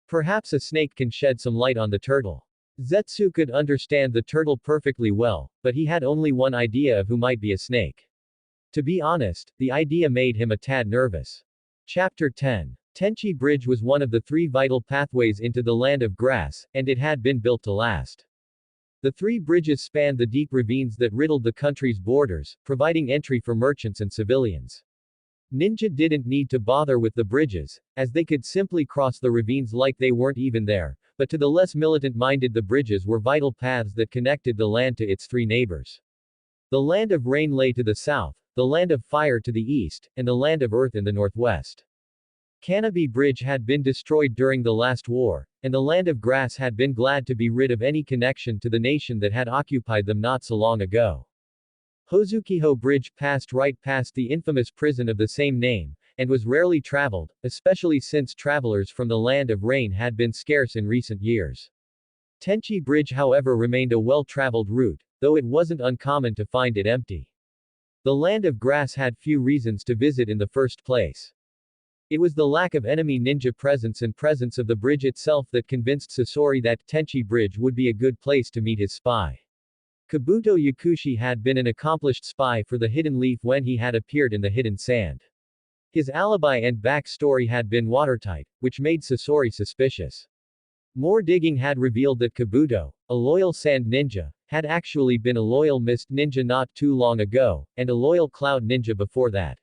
A: Perhaps a snake can shed some light on the turtle. Zetsu could understand the turtle perfectly well, but he had only one idea of who might be a snake. To be honest, the idea made him a tad nervous. Chapter 10. Tenchi Bridge was one of the 3 vital pathways into the land of grass, and it had been built to last. The 3 bridges spanned the deep ravines that riddled the country's borders, providing entry for merchants and civilians. Ninja didn't need to bother with the bridges, as they could simply cross the ravines like they weren't even there, but to the less militant-minded the bridges were vital paths that connected the land to its 3 neighbors. The land of rain lay to the south, the land of fire to the east, and the land of earth in the northwest. Canopy Bridge had been destroyed during the last war, and the land of grass had been glad to be rid of any connection to the nation that had occupied them not so long ago. Hozukiho Bridge passed right past the infamous prison of the same name, and was rarely traveled, especially since travelers from the land of rain had been scarce in recent years. Tenchi Bridge however remained a well-traveled route, though it wasn't uncommon to find it empty. The land of grass had few reasons to visit in the first place. It was the lack of enemy ninja presence and presence of the bridge itself that convinced Sasori that Tenchi Bridge would be a good place to meet his spy. Kabuto Yakushi had been an accomplished spy for the Hidden Leaf when he had appeared in the Hidden Sand. His alibi and backstory had been watertight, which made Sasori suspicious. More digging had revealed that Kabuto, a loyal sand ninja, had actually been a loyal mist ninja not too long ago, and a loyal cloud ninja before that.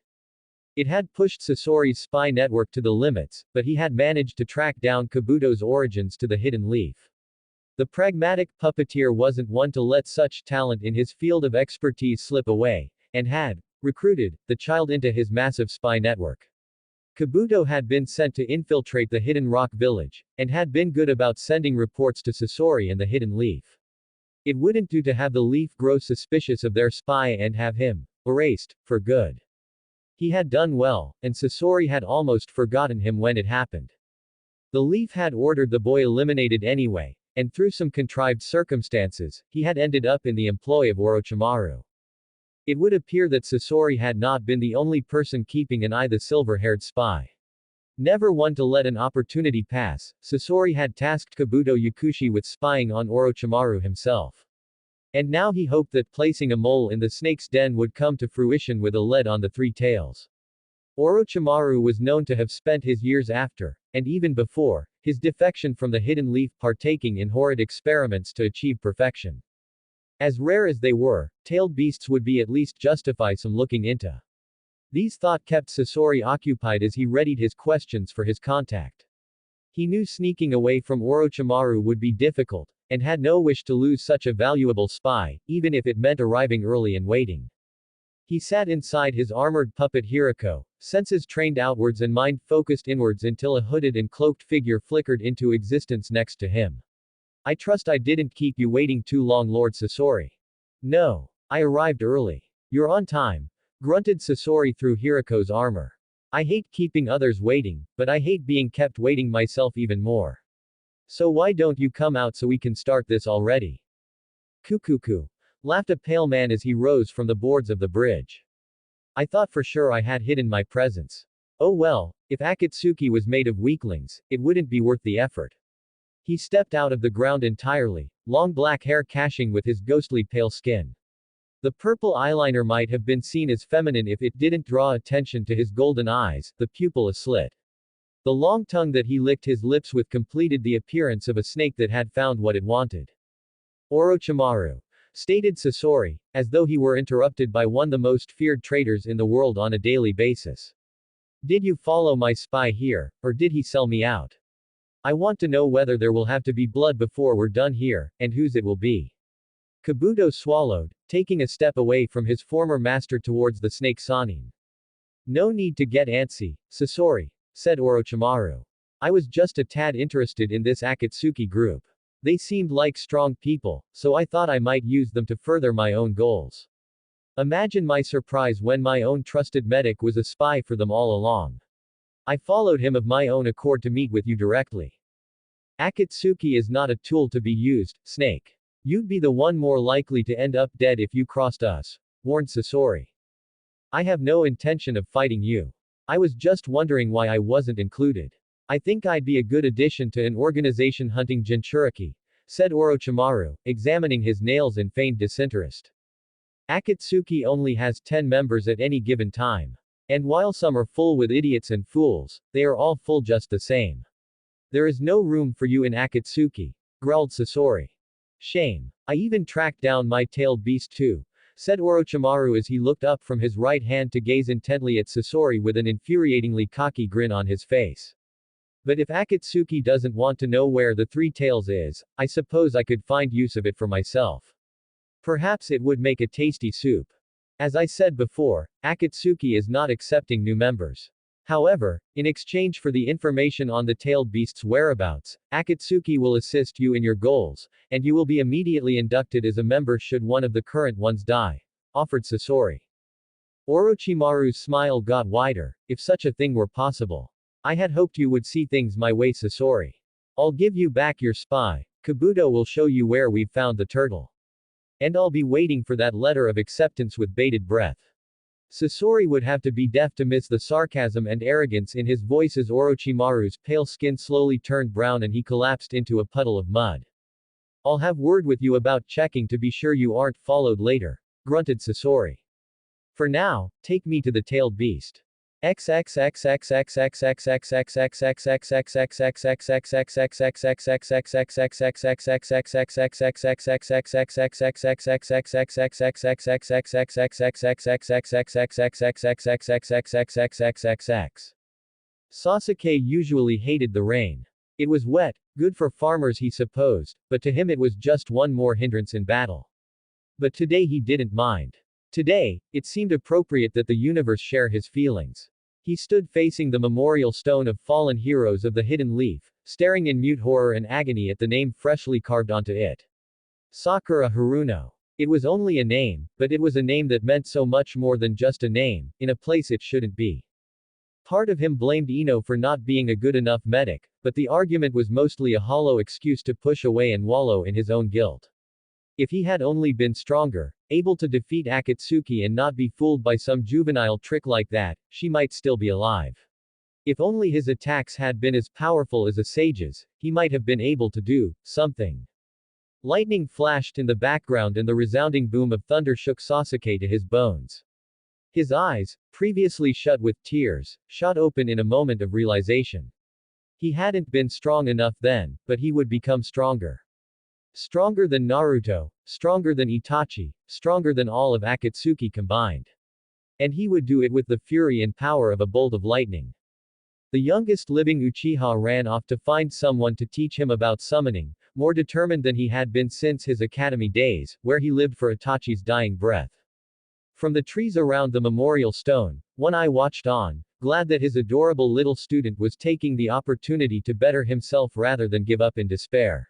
A: It had pushed Sasori's spy network to the limits, but he had managed to track down Kabuto's origins to the hidden leaf. The pragmatic puppeteer wasn't one to let such talent in his field of expertise slip away, and had recruited the child into his massive spy network. Kabuto had been sent to infiltrate the Hidden Rock Village, and had been good about sending reports to Sasori and the Hidden Leaf. It wouldn't do to have the Leaf grow suspicious of their spy and have him erased for good. He had done well, and Sasori had almost forgotten him when it happened. The Leaf had ordered the boy eliminated anyway, and through some contrived circumstances, he had ended up in the employ of Orochimaru. It would appear that Sasori had not been the only person keeping an eye on the silver-haired spy. Never one to let an opportunity pass, Sasori had tasked Kabuto Yakushi with spying on Orochimaru himself. And now he hoped that placing a mole in the snake's den would come to fruition with a lead on the three tails. Orochimaru was known to have spent his years after, and even before, his defection from the Hidden Leaf partaking in horrid experiments to achieve perfection. As rare as they were, tailed beasts would be at least justify some looking into. These thoughts kept Sasori occupied as he readied his questions for his contact. He knew sneaking away from Orochimaru would be difficult, and had no wish to lose such a valuable spy, even if it meant arriving early and waiting. He sat inside his armored puppet Hirako, senses trained outwards and mind focused inwards until a hooded and cloaked figure flickered into existence next to him. I trust I didn't keep you waiting too long, Lord Sasori. No. I arrived early. You're on time, grunted Sasori through Hirako's armor. I hate keeping others waiting, but I hate being kept waiting myself even more. So why don't you come out so we can start this already? Kukuku, laughed a pale man as he rose from the boards of the bridge. I thought for sure I had hidden my presence. Oh well, if Akatsuki was made of weaklings, it wouldn't be worth the effort. He stepped out of the ground entirely, long black hair clashing with his ghostly pale skin. The purple eyeliner might have been seen as feminine if it didn't draw attention to his golden eyes, the pupil aslit. The long tongue that he licked his lips with completed the appearance of a snake that had found what it wanted. Orochimaru, stated Sasori, as though he were interrupted by one of the most feared traitors in the world on a daily basis. Did you follow my spy here, or did he sell me out? I want to know whether there will have to be blood before we're done here, and whose it will be. Kabuto swallowed, taking a step away from his former master towards the snake Sanin. No need to get antsy, Sasori, said Orochimaru. I was just a tad interested in this Akatsuki group. They seemed like strong people, so I thought I might use them to further my own goals. Imagine my surprise when my own trusted medic was a spy for them all along. I followed him of my own accord to meet with you directly. Akatsuki is not a tool to be used, Snake. You'd be the one more likely to end up dead if you crossed us, warned Sasori. I have no intention of fighting you. I was just wondering why I wasn't included. I think I'd be a good addition to an organization hunting jinchuriki, said Orochimaru, examining his nails in feigned disinterest. Akatsuki only has 10 members at any given time. And while some are full with idiots and fools, they are all full just the same. There is no room for you in Akatsuki, growled Sasori. Shame. I even tracked down my tailed beast too, said Orochimaru as he looked up from his right hand to gaze intently at Sasori with an infuriatingly cocky grin on his face. But if Akatsuki doesn't want to know where the three tails is, I suppose I could find use of it for myself. Perhaps it would make a tasty soup. As I said before, Akatsuki is not accepting new members. However, in exchange for the information on the tailed beast's whereabouts, Akatsuki will assist you in your goals, and you will be immediately inducted as a member should one of the current ones die, offered Sasori. Orochimaru's smile got wider, if such a thing were possible. I had hoped you would see things my way, Sasori. I'll give you back your spy. Kabuto will show you where we've found the turtle. And I'll be waiting for that letter of acceptance with bated breath. Sasori would have to be deaf to miss the sarcasm and arrogance in his voice as Orochimaru's pale skin slowly turned brown and he collapsed into a puddle of mud. I'll have word with you about checking to be sure you aren't followed later, grunted Sasori. For now, take me to the tailed beast. Sasuke usually hated the rain. It was wet, good for farmers he supposed, but to him it was just one more hindrance in battle. But today he didn't mind. Today, it seemed appropriate that the universe share his feelings. He stood facing the memorial stone of fallen heroes of the Hidden Leaf, staring in mute horror and agony at the name freshly carved onto it. Sakura Haruno. It was only a name, but it was a name that meant so much more than just a name, in a place it shouldn't be. Part of him blamed Ino for not being a good enough medic, but the argument was mostly a hollow excuse to push away and wallow in his own guilt. If he had only been stronger, able to defeat Akatsuki and not be fooled by some juvenile trick like that, she might still be alive. If only his attacks had been as powerful as a sage's, he might have been able to do something. Lightning flashed in the background and the resounding boom of thunder shook Sasuke to his bones. His eyes, previously shut with tears, shot open in a moment of realization. He hadn't been strong enough then, but he would become stronger. Stronger than Naruto, stronger than Itachi, stronger than all of Akatsuki combined. And he would do it with the fury and power of a bolt of lightning. The youngest living Uchiha ran off to find someone to teach him about summoning, more determined than he had been since his academy days, where he lived for Itachi's dying breath. From the trees around the memorial stone, One Eye watched on, glad that his adorable little student was taking the opportunity to better himself rather than give up in despair.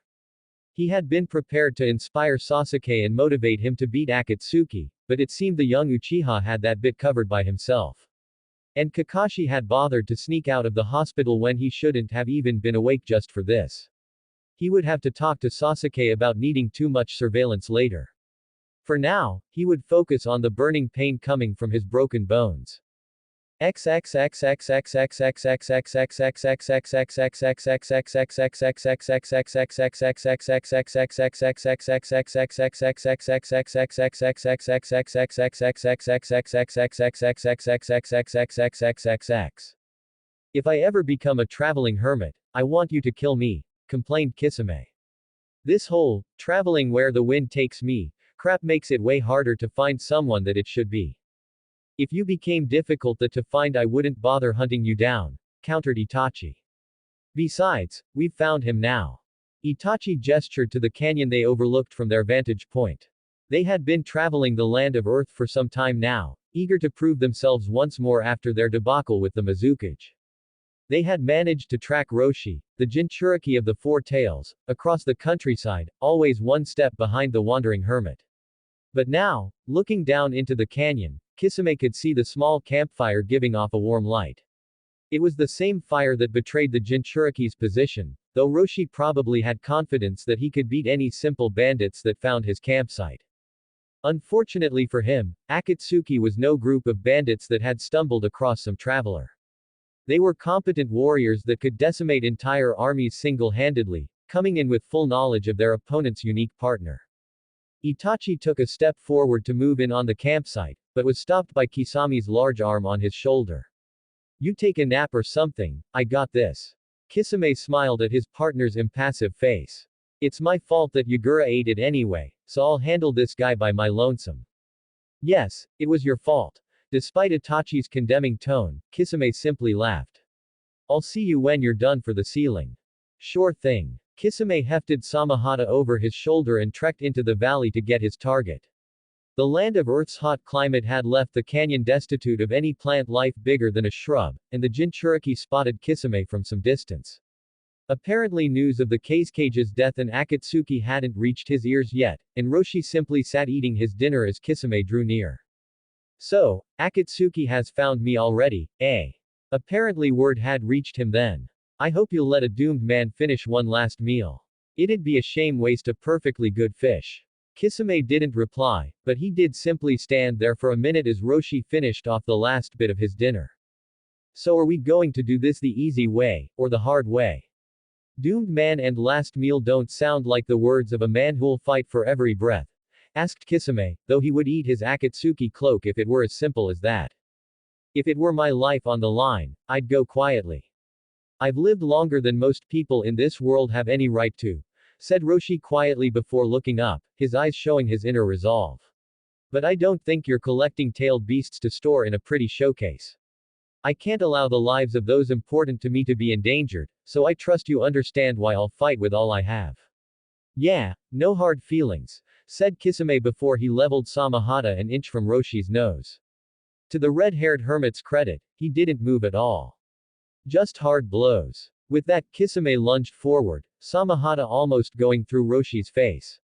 A: He had been prepared to inspire Sasuke and motivate him to beat Akatsuki, but it seemed the young Uchiha had that bit covered by himself. And Kakashi had bothered to sneak out of the hospital when he shouldn't have even been awake just for this. He would have to talk to Sasuke about needing too much surveillance later. For now, he would focus on the burning pain coming from his broken bones. If I ever become a traveling hermit, I want you to kill me, complained Kisame. This whole, traveling where the wind takes me, crap makes it way harder to find someone that it should be. If you became difficult to find I wouldn't bother hunting you down, countered Itachi. Besides, we've found him now. Itachi gestured to the canyon they overlooked from their vantage point. They had been traveling the land of Earth for some time now, eager to prove themselves once more after their debacle with the Mizukage. They had managed to track Roshi, the jinchuriki of the Four Tails, across the countryside, always one step behind the wandering hermit. But now, looking down into the canyon, Kisame could see the small campfire giving off a warm light. It was the same fire that betrayed the jinchuriki's position, though Roshi probably had confidence that he could beat any simple bandits that found his campsite. Unfortunately for him, Akatsuki was no group of bandits that had stumbled across some traveler. They were competent warriors that could decimate entire armies single-handedly, coming in with full knowledge of their opponent's unique partner. Itachi took a step forward to move in on the campsite, but was stopped by Kisame's large arm on his shoulder. You take a nap or something, I got this. Kisame smiled at his partner's impassive face. It's my fault that Yagura ate it anyway, so I'll handle this guy by my lonesome. Yes, it was your fault. Despite Itachi's condemning tone, Kisame simply laughed. I'll see you when you're done for the ceiling. Sure thing. Kisame hefted Samahata over his shoulder and trekked into the valley to get his target. The land of Earth's hot climate had left the canyon destitute of any plant life bigger than a shrub, and the jinchuriki spotted Kisame from some distance. Apparently news of the Kage's death and Akatsuki hadn't reached his ears yet, and Roshi simply sat eating his dinner as Kisame drew near. So, Akatsuki has found me already, eh? Apparently word had reached him then. I hope you'll let a doomed man finish one last meal. It'd be a shame waste a perfectly good fish. Kisame didn't reply, but he did simply stand there for a minute as Roshi finished off the last bit of his dinner. So are we going to do this the easy way, or the hard way? Doomed man and last meal don't sound like the words of a man who'll fight for every breath, asked Kisame, though he would eat his Akatsuki cloak if it were as simple as that. If it were my life on the line, I'd go quietly. I've lived longer than most people in this world have any right to, said Roshi quietly before looking up, his eyes showing his inner resolve. But I don't think you're collecting tailed beasts to store in a pretty showcase. I can't allow the lives of those important to me to be endangered, so I trust you understand why I'll fight with all I have. Yeah, no hard feelings, said Kisame before he leveled Samahata an inch from Roshi's nose. To the red-haired hermit's credit, he didn't move at all. Just hard blows. With that, Kisame lunged forward, Samahata almost going through Roshi's face.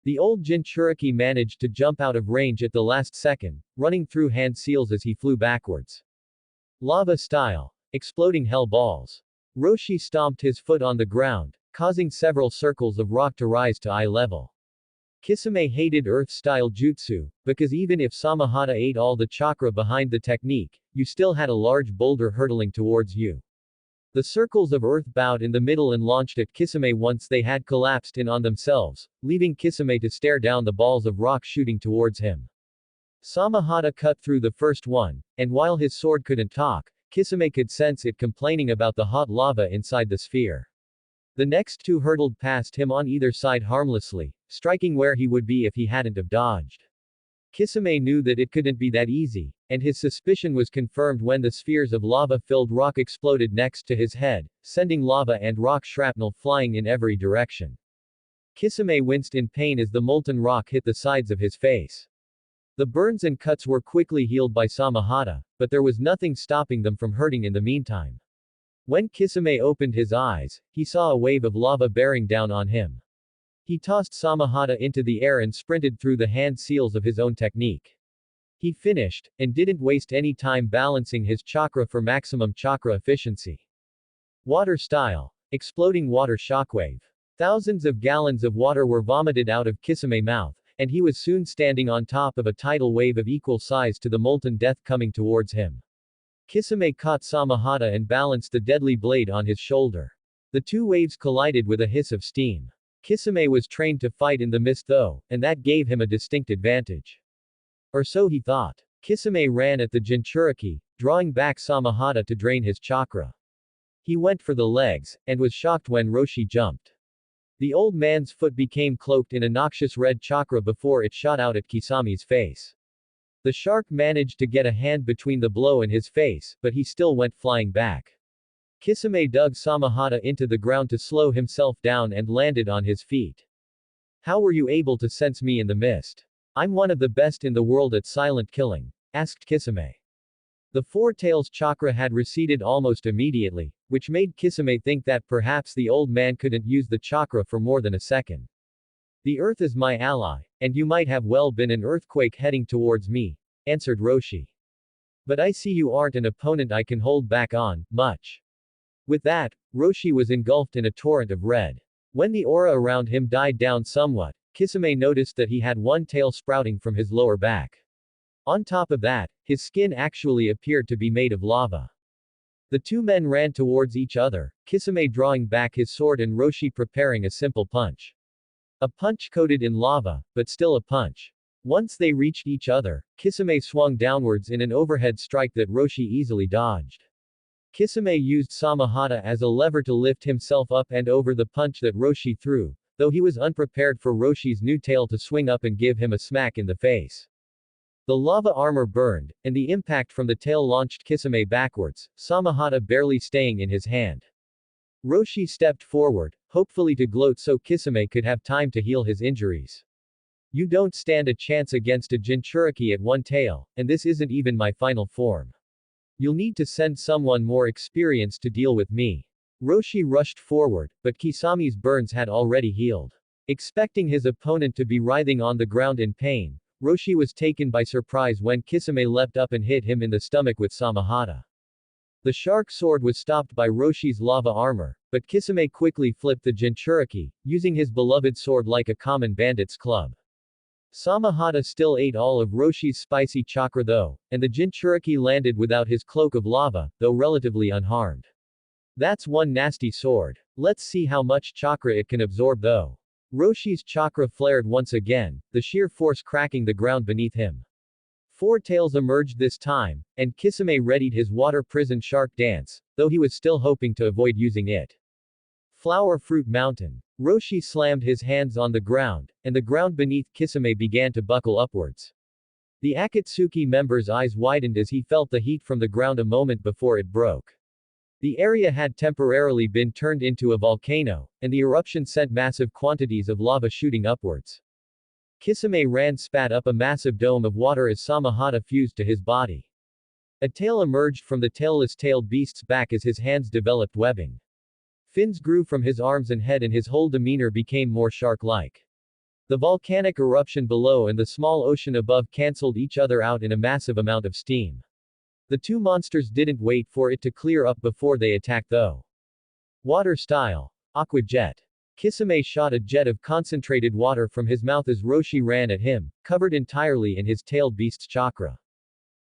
A: The old jinchuriki managed to jump out of range at the last second, running through hand seals as he flew backwards. Lava style. Exploding hell balls. Roshi stomped his foot on the ground, causing several circles of rock to rise to eye level. Kisame hated earth-style jutsu, because even if Samahata ate all the chakra behind the technique, you still had a large boulder hurtling towards you. The circles of earth bowed in the middle and launched at Kisame once they had collapsed in on themselves, leaving Kisame to stare down the balls of rock shooting towards him. Samahata cut through the first one, and while his sword couldn't talk, Kisame could sense it complaining about the hot lava inside the sphere. The next two hurtled past him on either side harmlessly, striking where he would be if he hadn't have dodged. Kisame knew that it couldn't be that easy, and his suspicion was confirmed when the spheres of lava-filled rock exploded next to his head, sending lava and rock shrapnel flying in every direction. Kisame winced in pain as the molten rock hit the sides of his face. The burns and cuts were quickly healed by Samahata, but there was nothing stopping them from hurting in the meantime. When Kisame opened his eyes, he saw a wave of lava bearing down on him. He tossed Samahata into the air and sprinted through the hand seals of his own technique. He finished, and didn't waste any time balancing his chakra for maximum chakra efficiency. Water style. Exploding water shockwave. Thousands of gallons of water were vomited out of Kisame's mouth, and he was soon standing on top of a tidal wave of equal size to the molten death coming towards him. Kisame caught Samahata and balanced the deadly blade on his shoulder. The two waves collided with a hiss of steam. Kisame was trained to fight in the mist though, and that gave him a distinct advantage. Or so he thought. Kisame ran at the jinchuriki, drawing back Samahata to drain his chakra. He went for the legs, and was shocked when Roshi jumped. The old man's foot became cloaked in a noxious red chakra before it shot out at Kisame's face. The shark managed to get a hand between the blow and his face, but he still went flying back. Kisame dug Samahata into the ground to slow himself down and landed on his feet. How were you able to sense me in the mist? I'm one of the best in the world at silent killing, asked Kisame. The four tails chakra had receded almost immediately, which made Kisame think that perhaps the old man couldn't use the chakra for more than a second. The earth is my ally, and you might have well been an earthquake heading towards me, answered Roshi. But I see you aren't an opponent I can hold back on, much. With that, Roshi was engulfed in a torrent of red. When the aura around him died down somewhat, Kisame noticed that he had one tail sprouting from his lower back. On top of that, his skin actually appeared to be made of lava. The two men ran towards each other, Kisame drawing back his sword and Roshi preparing a simple punch. A punch coated in lava, but still a punch. Once they reached each other, Kisame swung downwards in an overhead strike that Roshi easily dodged. Kisame used Samahata as a lever to lift himself up and over the punch that Roshi threw, though he was unprepared for Roshi's new tail to swing up and give him a smack in the face. The lava armor burned, and the impact from the tail launched Kisame backwards, Samahata barely staying in his hand. Roshi stepped forward, hopefully to gloat so Kisame could have time to heal his injuries. You don't stand a chance against a jinchuriki at one tail, and this isn't even my final form. You'll need to send someone more experienced to deal with me. Roshi rushed forward, but Kisame's burns had already healed. Expecting his opponent to be writhing on the ground in pain, Roshi was taken by surprise when Kisame leapt up and hit him in the stomach with Samahata. The shark sword was stopped by Roshi's lava armor, but Kisame quickly flipped the jinchuriki, using his beloved sword like a common bandit's club. Samahata still ate all of Roshi's spicy chakra though, and the jinchuriki landed without his cloak of lava, though relatively unharmed. That's one nasty sword. Let's see how much chakra it can absorb though. Roshi's chakra flared once again, the sheer force cracking the ground beneath him. Four tails emerged this time, and Kisame readied his water prison shark dance, though he was still hoping to avoid using it. Flower Fruit Mountain. Roshi slammed his hands on the ground, and the ground beneath Kisame began to buckle upwards. The Akatsuki member's eyes widened as he felt the heat from the ground a moment before it broke. The area had temporarily been turned into a volcano, and the eruption sent massive quantities of lava shooting upwards. Kisame spat up a massive dome of water as Samahata fused to his body. A tail emerged from the tailless-tailed beast's back as his hands developed webbing. Fins grew from his arms and head and his whole demeanor became more shark-like. The volcanic eruption below and the small ocean above cancelled each other out in a massive amount of steam. The two monsters didn't wait for it to clear up before they attacked though. Water Style. Aqua Jet. Kisame shot a jet of concentrated water from his mouth as Roshi ran at him, covered entirely in his tailed beast's chakra.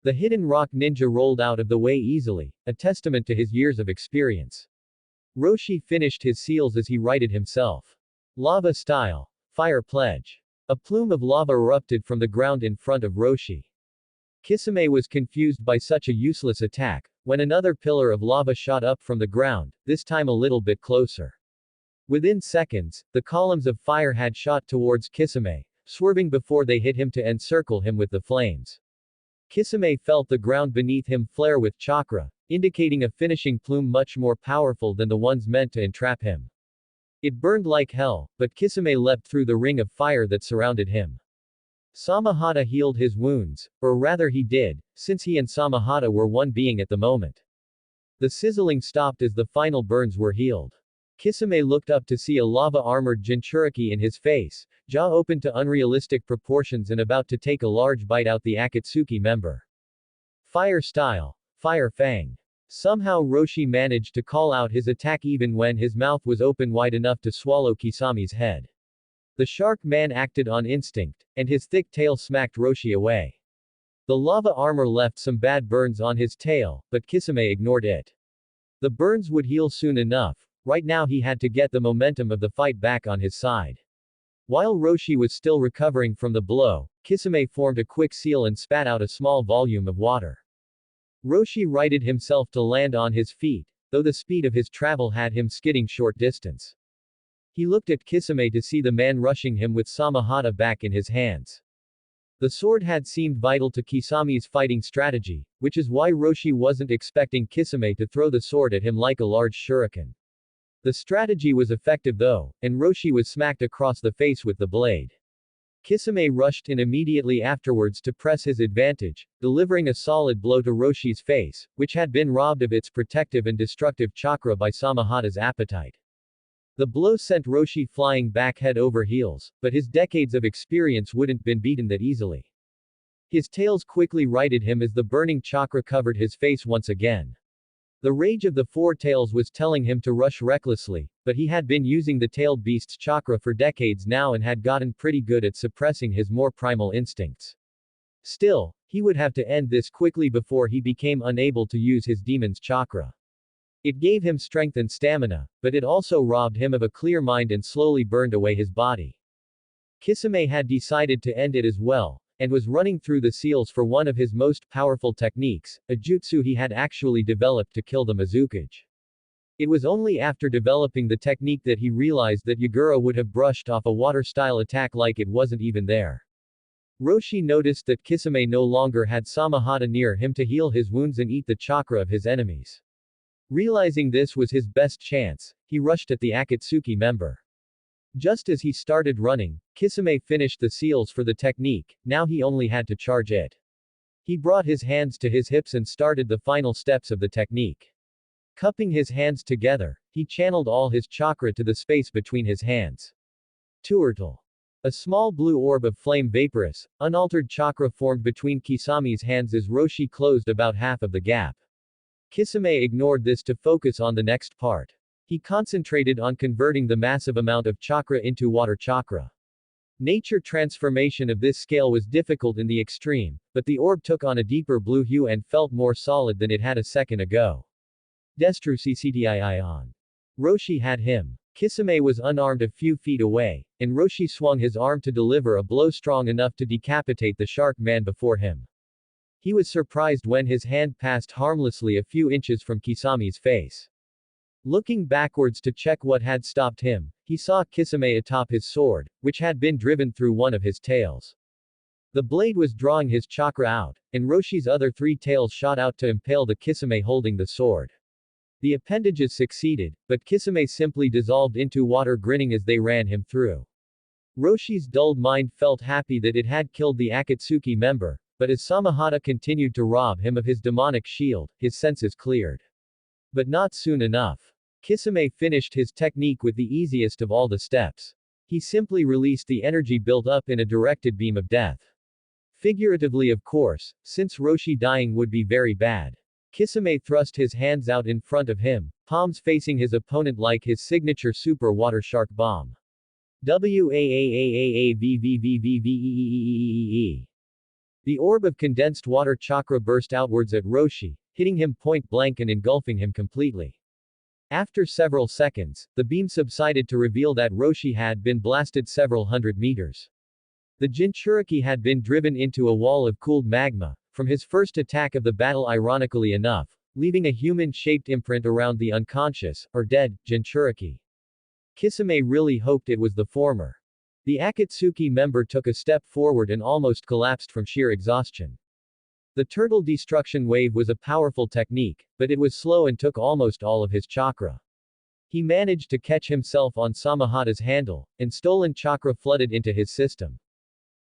A: The hidden rock ninja rolled out of the way easily, a testament to his years of experience. Roshi finished his seals as he righted himself. Lava Style. Fire Pledge. A plume of lava erupted from the ground in front of Roshi. Kisame was confused by such a useless attack, when another pillar of lava shot up from the ground, this time a little bit closer. Within seconds, the columns of fire had shot towards Kisame, swerving before they hit him to encircle him with the flames. Kisame felt the ground beneath him flare with chakra, indicating a finishing plume much more powerful than the ones meant to entrap him. It burned like hell, but Kisame leapt through the ring of fire that surrounded him. Samahata healed his wounds, or rather he did, since he and Samahata were one being at the moment. The sizzling stopped as the final burns were healed. Kisame looked up to see a lava-armored jinchuriki in his face, jaw open to unrealistic proportions and about to take a large bite out the Akatsuki member. Fire Style. Fire Fang. Somehow Roshi managed to call out his attack even when his mouth was open wide enough to swallow Kisame's head. The shark man acted on instinct, and his thick tail smacked Roshi away. The lava armor left some bad burns on his tail, but Kisame ignored it. The burns would heal soon enough. Right now he had to get the momentum of the fight back on his side. While Roshi was still recovering from the blow, Kisame formed a quick seal and spat out a small volume of water. Roshi righted himself to land on his feet, though the speed of his travel had him skidding short distance. He looked at Kisame to see the man rushing him with Samahata back in his hands. The sword had seemed vital to Kisame's fighting strategy, which is why Roshi wasn't expecting Kisame to throw the sword at him like a large shuriken. The strategy was effective though, and Roshi was smacked across the face with the blade. Kisame rushed in immediately afterwards to press his advantage, delivering a solid blow to Roshi's face, which had been robbed of its protective and destructive chakra by Samahata's appetite. The blow sent Roshi flying back head over heels, but his decades of experience wouldn't been beaten that easily. His tails quickly righted him as the burning chakra covered his face once again. The rage of the four tails was telling him to rush recklessly, but he had been using the tailed beast's chakra for decades now and had gotten pretty good at suppressing his more primal instincts. Still, he would have to end this quickly before he became unable to use his demon's chakra. It gave him strength and stamina, but it also robbed him of a clear mind and slowly burned away his body. Kisame had decided to end it as well, and was running through the seals for one of his most powerful techniques, a jutsu he had actually developed to kill the Mizukage. It was only after developing the technique that he realized that Yagura would have brushed off a water-style attack like it wasn't even there. Roshi noticed that Kisame no longer had Samahata near him to heal his wounds and eat the chakra of his enemies. Realizing this was his best chance, he rushed at the Akatsuki member. Just as he started running, Kisame finished the seals for the technique, now he only had to charge it. He brought his hands to his hips and started the final steps of the technique. Cupping his hands together, he channeled all his chakra to the space between his hands. Tuertle. A small blue orb of flame vaporous, unaltered chakra formed between Kisame's hands as Roshi closed about half of the gap. Kisame ignored this to focus on the next part. He concentrated on converting the massive amount of chakra into water chakra. Nature transformation of this scale was difficult in the extreme, but the orb took on a deeper blue hue and felt more solid than it had a second ago. Destru CCDIIon. Roshi had him. Kisame was unarmed a few feet away, and Roshi swung his arm to deliver a blow strong enough to decapitate the shark man before him. He was surprised when his hand passed harmlessly a few inches from Kisame's face. Looking backwards to check what had stopped him, he saw Kisame atop his sword, which had been driven through one of his tails. The blade was drawing his chakra out, and Roshi's other 3 tails shot out to impale the Kisame holding the sword. The appendages succeeded, but Kisame simply dissolved into water, grinning as they ran him through. Roshi's dulled mind felt happy that it had killed the Akatsuki member, but as Samahata continued to rob him of his demonic shield, his senses cleared. But not soon enough. Kisame finished his technique with the easiest of all the steps. He simply released the energy built up in a directed beam of death. Figuratively, of course, since Roshi dying would be very bad. Kisame thrust his hands out in front of him, palms facing his opponent like his signature super water shark bomb. WAAAAAVVVVVVEEEEE. The orb of condensed water chakra burst outwards at Roshi, hitting him point blank and engulfing him completely. After several seconds, the beam subsided to reveal that Roshi had been blasted several hundred meters. The jinchuriki had been driven into a wall of cooled magma, from his first attack of the battle, ironically enough, leaving a human-shaped imprint around the unconscious, or dead, jinchuriki. Kisame really hoped it was the former. The Akatsuki member took a step forward and almost collapsed from sheer exhaustion. The turtle destruction wave was a powerful technique, but it was slow and took almost all of his chakra. He managed to catch himself on Samahata's handle, and stolen chakra flooded into his system.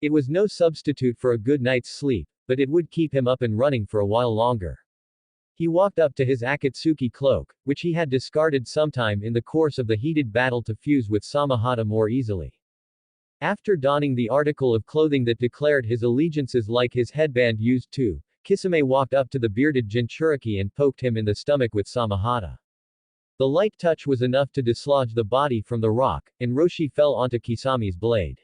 A: It was no substitute for a good night's sleep, but it would keep him up and running for a while longer. He walked up to his Akatsuki cloak, which he had discarded sometime in the course of the heated battle to fuse with Samahata more easily. After donning the article of clothing that declared his allegiances like his headband used to, Kisame walked up to the bearded jinchuriki and poked him in the stomach with Samahata. The light touch was enough to dislodge the body from the rock, and Roshi fell onto Kisame's blade.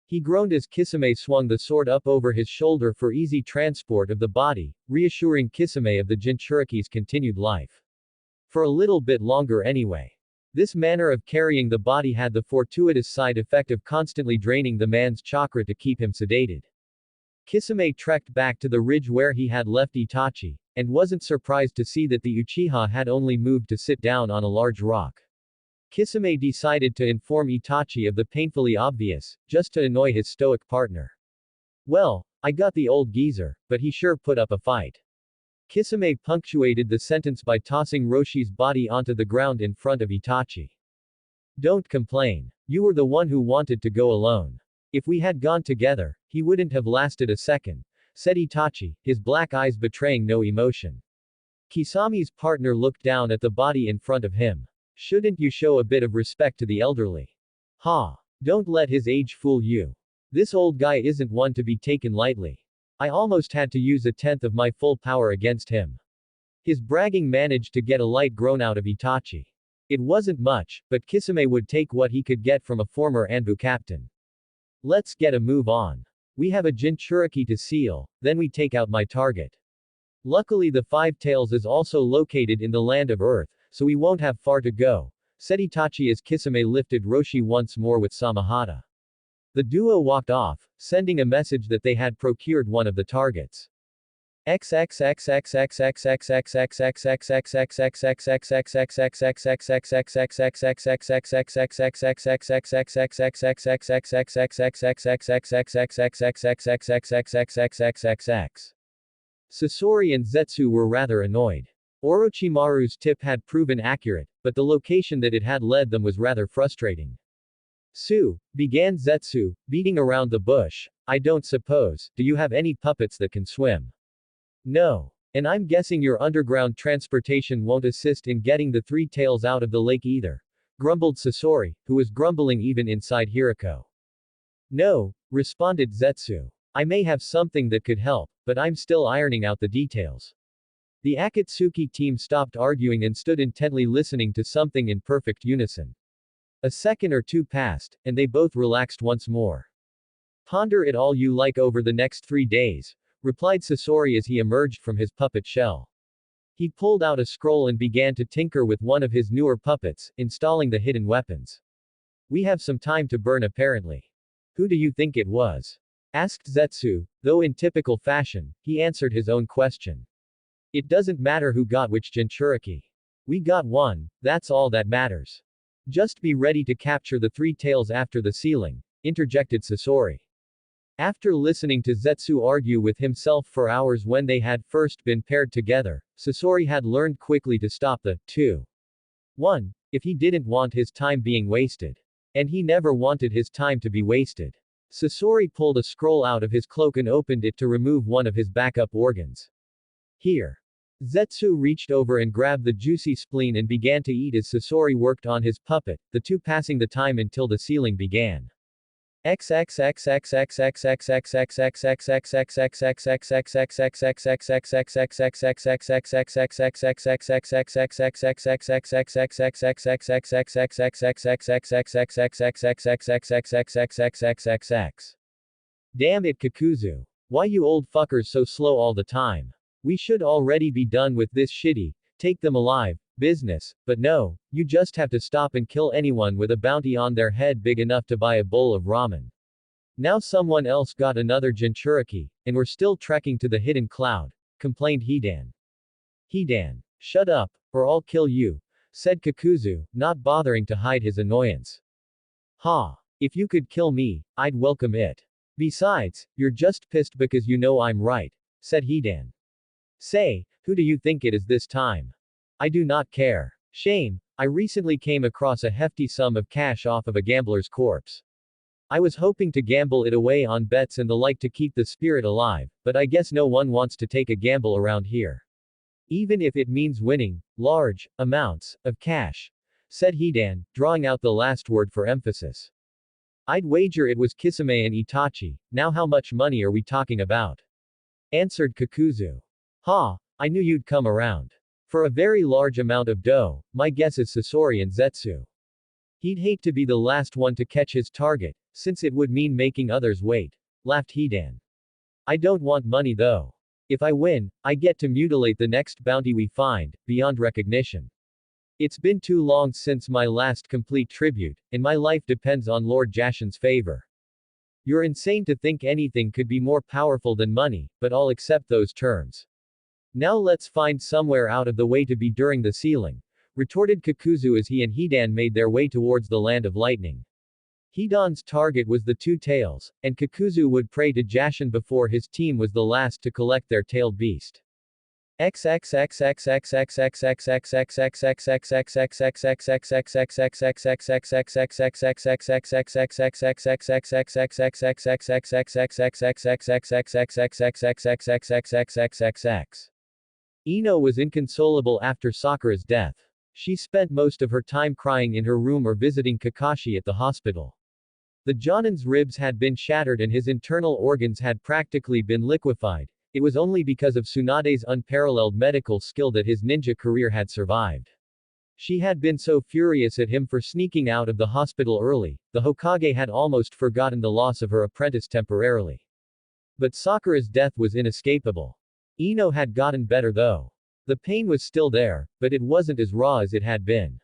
A: He groaned as Kisame swung the sword up over his shoulder for easy transport of the body, reassuring Kisame of the jinchuriki's continued life. For a little bit longer anyway. This manner of carrying the body had the fortuitous side effect of constantly draining the man's chakra to keep him sedated. Kisame trekked back to the ridge where he had left Itachi, and wasn't surprised to see that the Uchiha had only moved to sit down on a large rock. Kisame decided to inform Itachi of the painfully obvious, just to annoy his stoic partner. Well, I got the old geezer, but he sure put up a fight. Kisame punctuated the sentence by tossing Roshi's body onto the ground in front of Itachi. Don't complain. You were the one who wanted to go alone. If we had gone together, he wouldn't have lasted a second, said Itachi, his black eyes betraying no emotion. Kisame's partner looked down at the body in front of him. Shouldn't you show a bit of respect to the elderly? Ha! Don't let his age fool you. This old guy isn't one to be taken lightly. I almost had to use 1/10 of my full power against him. His bragging managed to get a light groan out of Itachi. It wasn't much, but Kisame would take what he could get from a former Anbu captain. Let's get a move on. We have a jinchuriki to seal, then we take out my target. Luckily the 5 tails is also located in the land of Earth, so we won't have far to go, said Itachi as Kisame lifted Roshi once more with Samahata. The duo walked off, sending a message that they had procured one of the targets. Sasori and Zetsu were rather annoyed. Orochimaru's tip had proven accurate, but the location that it had led them was rather frustrating. Su, began Zetsu, beating around the bush, I don't suppose, do you have any puppets that can swim? No. And I'm guessing your underground transportation won't assist in getting the 3 tails out of the lake either, grumbled Sasori, who was grumbling even inside Hirako. No, responded Zetsu. I may have something that could help, but I'm still ironing out the details. The Akatsuki team stopped arguing and stood intently listening to something in perfect unison. A second or two passed, and they both relaxed once more. Ponder it all you like over the next 3 days, replied Sasori as he emerged from his puppet shell. He pulled out a scroll and began to tinker with one of his newer puppets, installing the hidden weapons. We have some time to burn apparently. Who do you think it was? Asked Zetsu, though in typical fashion, he answered his own question. It doesn't matter who got which jinchuriki. We got one, that's all that matters. Just be ready to capture the three tails after the ceiling, interjected Sasori. After listening to Zetsu argue with himself for hours when they had first been paired together, Sasori had learned quickly to stop the 2-1 if he didn't want his time being wasted. And he never wanted his time to be wasted. Sasori pulled a scroll out of his cloak and opened it to remove one of his backup organs. Here. Zetsu reached over and grabbed the juicy spleen and began to eat as Sasori worked on his puppet, the two passing the time until the sealing began. Damn it, Kakuzu. Why you old fuckers so slow all the time? We should already be done with this shitty, take them alive, business, but no, you just have to stop and kill anyone with a bounty on their head big enough to buy a bowl of ramen. Now someone else got another jinchuriki, and we're still trekking to the hidden cloud, complained Hidan. Hidan. Shut up, or I'll kill you, said Kakuzu, not bothering to hide his annoyance. Ha. If you could kill me, I'd welcome it. Besides, you're just pissed because you know I'm right, said Hidan. Say, who do you think it is this time? I do not care. Shame, I recently came across a hefty sum of cash off of a gambler's corpse. I was hoping to gamble it away on bets and the like to keep the spirit alive, but I guess no one wants to take a gamble around here. Even if it means winning large amounts of cash, said Hidan, drawing out the last word for emphasis. I'd wager it was Kisame and Itachi. Now how much money are we talking about? Answered Kakuzu. Ha, I knew you'd come around. For a very large amount of dough, my guess is Sasori and Zetsu. He'd hate to be the last one to catch his target, since it would mean making others wait, laughed Hidan. I don't want money though. If I win, I get to mutilate the next bounty we find, beyond recognition. It's been too long since my last complete tribute, and my life depends on Lord Jashin's favor. You're insane to think anything could be more powerful than money, but I'll accept those terms. Now let's find somewhere out of the way to be during the sealing, retorted Kakuzu as he and Hidan made their way towards the land of lightning. Hidan's target was the two tails, and Kakuzu would pray to Jashin before his team was the last to collect their tailed beast. Ino was inconsolable after Sakura's death. She spent most of her time crying in her room or visiting Kakashi at the hospital. The Jonin's ribs had been shattered and his internal organs had practically been liquefied. It was only because of Tsunade's unparalleled medical skill that his ninja career had survived. She had been so furious at him for sneaking out of the hospital early, the Hokage had almost forgotten the loss of her apprentice temporarily. But Sakura's death was inescapable. Ino had gotten better though. The pain was still there, but it wasn't as raw as it had been.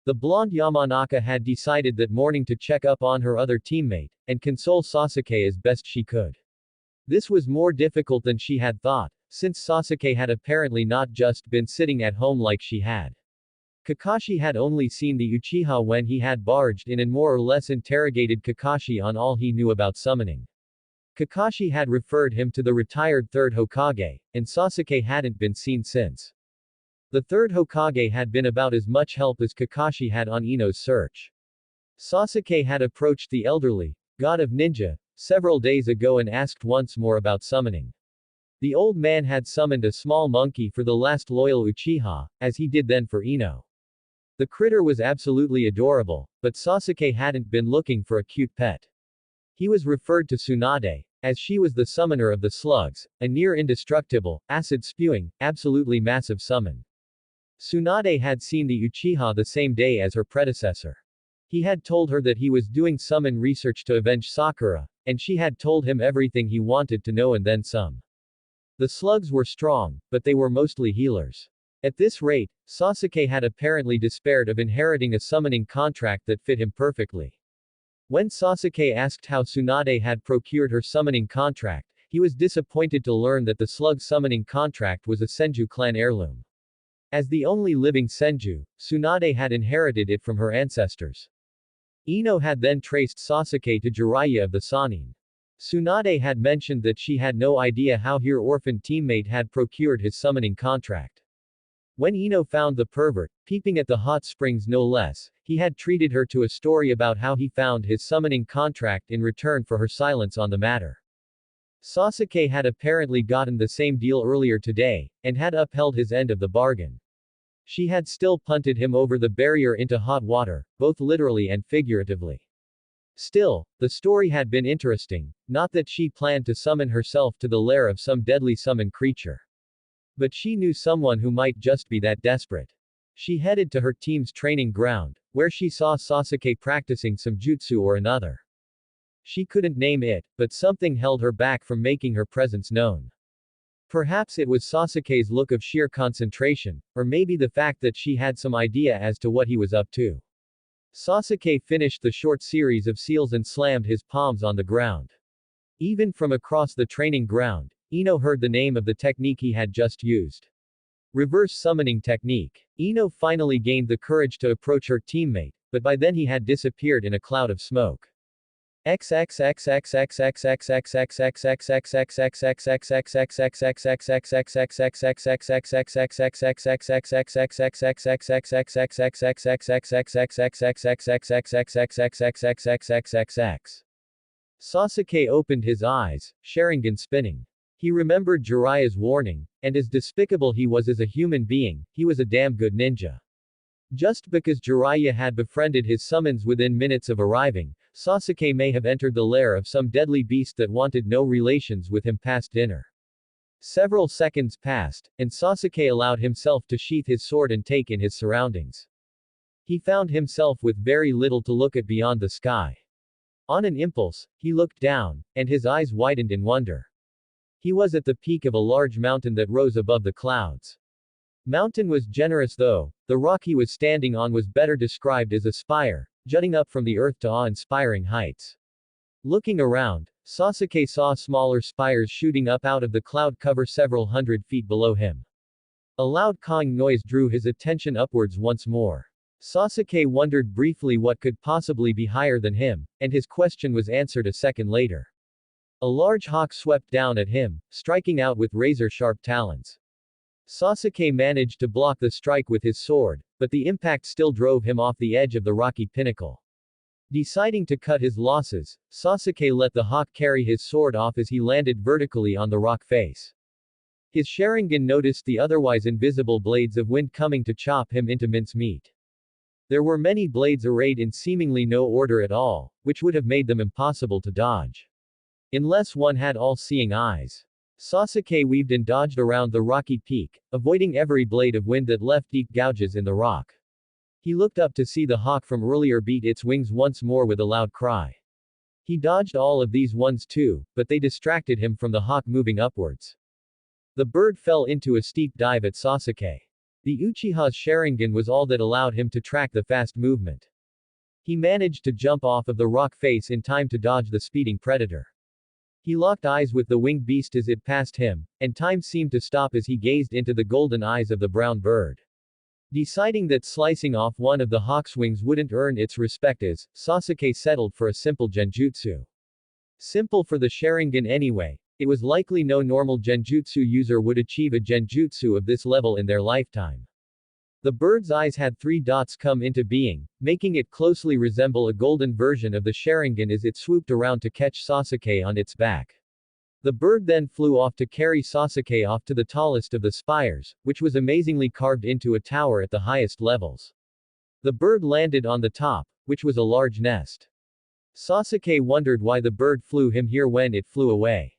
A: The blonde Yamanaka had decided that morning to check up on her other teammate, and console Sasuke as best she could. This was more difficult than she had thought, since Sasuke had apparently not just been sitting at home like she had. Kakashi had only seen the Uchiha when he had barged in and more or less interrogated Kakashi on all he knew about summoning. Kakashi had referred him to the retired third Hokage, and Sasuke hadn't been seen since. The third Hokage had been about as much help as Kakashi had on Ino's search. Sasuke had approached the elderly god of ninja several days ago and asked once more about summoning. The old man had summoned a small monkey for the last loyal Uchiha, as he did then for Ino. The critter was absolutely adorable, but Sasuke hadn't been looking for a cute pet. He was referred to Tsunade, as she was the summoner of the slugs, a near indestructible, acid-spewing, absolutely massive summon. Tsunade had seen the Uchiha the same day as her predecessor. He had told her that he was doing summon research to avenge Sakura, and she had told him everything he wanted to know and then some. The slugs were strong, but they were mostly healers. At this rate, Sasuke had apparently despaired of inheriting a summoning contract that fit him perfectly. When Sasuke asked how Tsunade had procured her summoning contract, he was disappointed to learn that the slug summoning contract was a Senju clan heirloom. As the only living Senju, Tsunade had inherited it from her ancestors. Ino had then traced Sasuke to Jiraiya of the Sannin. Tsunade had mentioned that she had no idea how her orphaned teammate had procured his summoning contract. When Ino found the pervert, peeping at the hot springs no less, he had treated her to a story about how he found his summoning contract in return for her silence on the matter. Sasuke had apparently gotten the same deal earlier today, and had upheld his end of the bargain. She had still punted him over the barrier into hot water, both literally and figuratively. Still, the story had been interesting, not that she planned to summon herself to the lair of some deadly summon creature. But she knew someone who might just be that desperate. She headed to her team's training ground, where she saw Sasuke practicing some jutsu or another. She couldn't name it, but something held her back from making her presence known. Perhaps it was Sasuke's look of sheer concentration, or maybe the fact that she had some idea as to what he was up to. Sasuke finished the short series of seals and slammed his palms on the ground. Even from across the training ground, Ino heard the name of the technique he had just used. Reverse summoning technique. Ino finally gained the courage to approach her teammate, but by then he had disappeared in a cloud of smoke. Sasuke opened his eyes, Sharingan spinning. He remembered Jiraiya's warning, and as despicable he was as a human being, he was a damn good ninja. Just because Jiraiya had befriended his summons within minutes of arriving, Sasuke may have entered the lair of some deadly beast that wanted no relations with him past dinner. Several seconds passed, and Sasuke allowed himself to sheath his sword and take in his surroundings. He found himself with very little to look at beyond the sky. On an impulse, he looked down, and his eyes widened in wonder. He was at the peak of a large mountain that rose above the clouds. Mountain was generous though, the rock he was standing on was better described as a spire, jutting up from the earth to awe-inspiring heights. Looking around, Sasuke saw smaller spires shooting up out of the cloud cover several hundred feet below him. A loud cawing noise drew his attention upwards once more. Sasuke wondered briefly what could possibly be higher than him, and his question was answered a second later. A large hawk swept down at him, striking out with razor-sharp talons. Sasuke managed to block the strike with his sword, but the impact still drove him off the edge of the rocky pinnacle. Deciding to cut his losses, Sasuke let the hawk carry his sword off as he landed vertically on the rock face. His Sharingan noticed the otherwise invisible blades of wind coming to chop him into mincemeat. There were many blades arrayed in seemingly no order at all, which would have made them impossible to dodge. Unless one had all-seeing eyes. Sasuke weaved and dodged around the rocky peak, avoiding every blade of wind that left deep gouges in the rock. He looked up to see the hawk from earlier beat its wings once more with a loud cry. He dodged all of these ones too, but they distracted him from the hawk moving upwards. The bird fell into a steep dive at Sasuke. The Uchiha's Sharingan was all that allowed him to track the fast movement. He managed to jump off of the rock face in time to dodge the speeding predator. He locked eyes with the winged beast as it passed him, and time seemed to stop as he gazed into the golden eyes of the brown bird. Deciding that slicing off one of the hawk's wings wouldn't earn its respect as, Sasuke settled for a simple genjutsu. Simple for the Sharingan anyway, it was likely no normal genjutsu user would achieve a genjutsu of this level in their lifetime. The bird's eyes had 3 dots come into being, making it closely resemble a golden version of the Sharingan as it swooped around to catch Sasuke on its back. The bird then flew off to carry Sasuke off to the tallest of the spires, which was amazingly carved into a tower at the highest levels. The bird landed on the top, which was a large nest. Sasuke wondered why the bird flew him here when it flew away.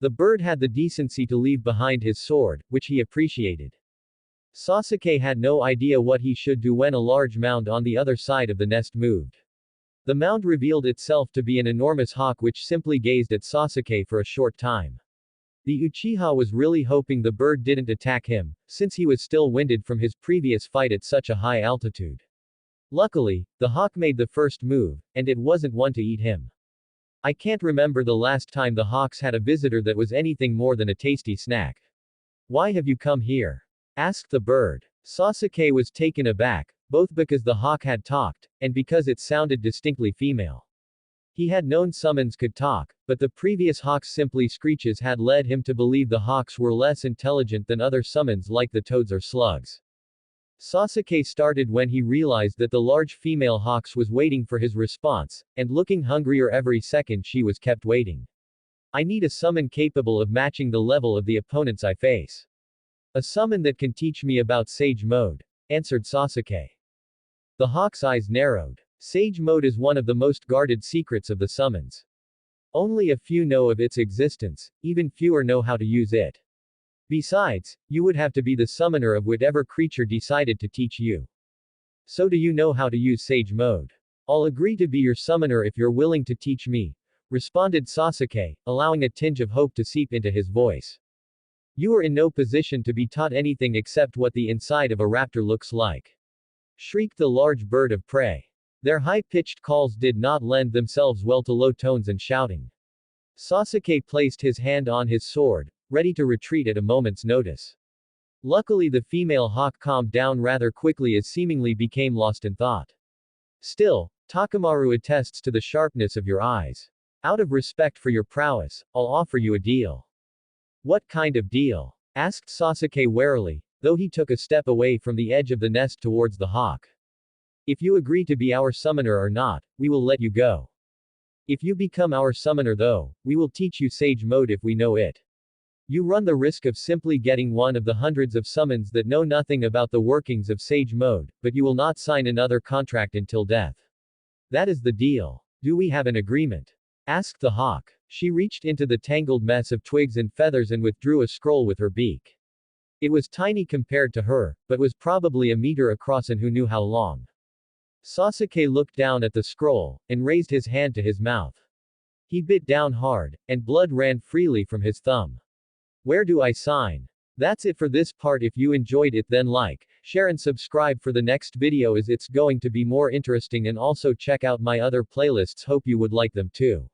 A: The bird had the decency to leave behind his sword, which he appreciated. Sasuke had no idea what he should do when a large mound on the other side of the nest moved. The mound revealed itself to be an enormous hawk which simply gazed at Sasuke for a short time. The Uchiha was really hoping the bird didn't attack him, since he was still winded from his previous fight at such a high altitude. Luckily, the hawk made the first move, and it wasn't one to eat him. I can't remember the last time the hawks had a visitor that was anything more than a tasty snack. Why have you come here? Asked the bird. Sasuke was taken aback, both because the hawk had talked, and because it sounded distinctly female. He had known summons could talk, but the previous hawk's simply screeches had led him to believe the hawks were less intelligent than other summons like the toads or slugs. Sasuke started when he realized that the large female hawks was waiting for his response, and looking hungrier every second she was kept waiting. I need a summon capable of matching the level of the opponents I face. A summon that can teach me about Sage Mode, answered Sasuke. The hawk's eyes narrowed. Sage Mode is one of the most guarded secrets of the summons. Only a few know of its existence, even fewer know how to use it. Besides, you would have to be the summoner of whatever creature decided to teach you. So do you know how to use Sage Mode? I'll agree to be your summoner if you're willing to teach me, responded Sasuke, allowing a tinge of hope to seep into his voice. You are in no position to be taught anything except what the inside of a raptor looks like. Shrieked the large bird of prey. Their high-pitched calls did not lend themselves well to low tones and shouting. Sasuke placed his hand on his sword, ready to retreat at a moment's notice. Luckily the female hawk calmed down rather quickly as seemingly became lost in thought. Still, Takamaru attests to the sharpness of your eyes. Out of respect for your prowess, I'll offer you a deal. What kind of deal? Asked Sasuke warily, though he took a step away from the edge of the nest towards the hawk. If you agree to be our summoner or not, we will let you go. If you become our summoner though, we will teach you Sage Mode if we know it. You run the risk of simply getting one of the hundreds of summons that know nothing about the workings of Sage Mode, but you will not sign another contract until death. That is the deal. Do we have an agreement? Asked the hawk. She reached into the tangled mess of twigs and feathers and withdrew a scroll with her beak. It was tiny compared to her, but was probably a meter across and who knew how long. Sasuke looked down at the scroll, and raised his hand to his mouth. He bit down hard, and blood ran freely from his thumb. Where do I sign? That's it for this part. If you enjoyed it then like, share and subscribe for the next video as it's going to be more interesting, and also check out my other playlists, hope you would like them too.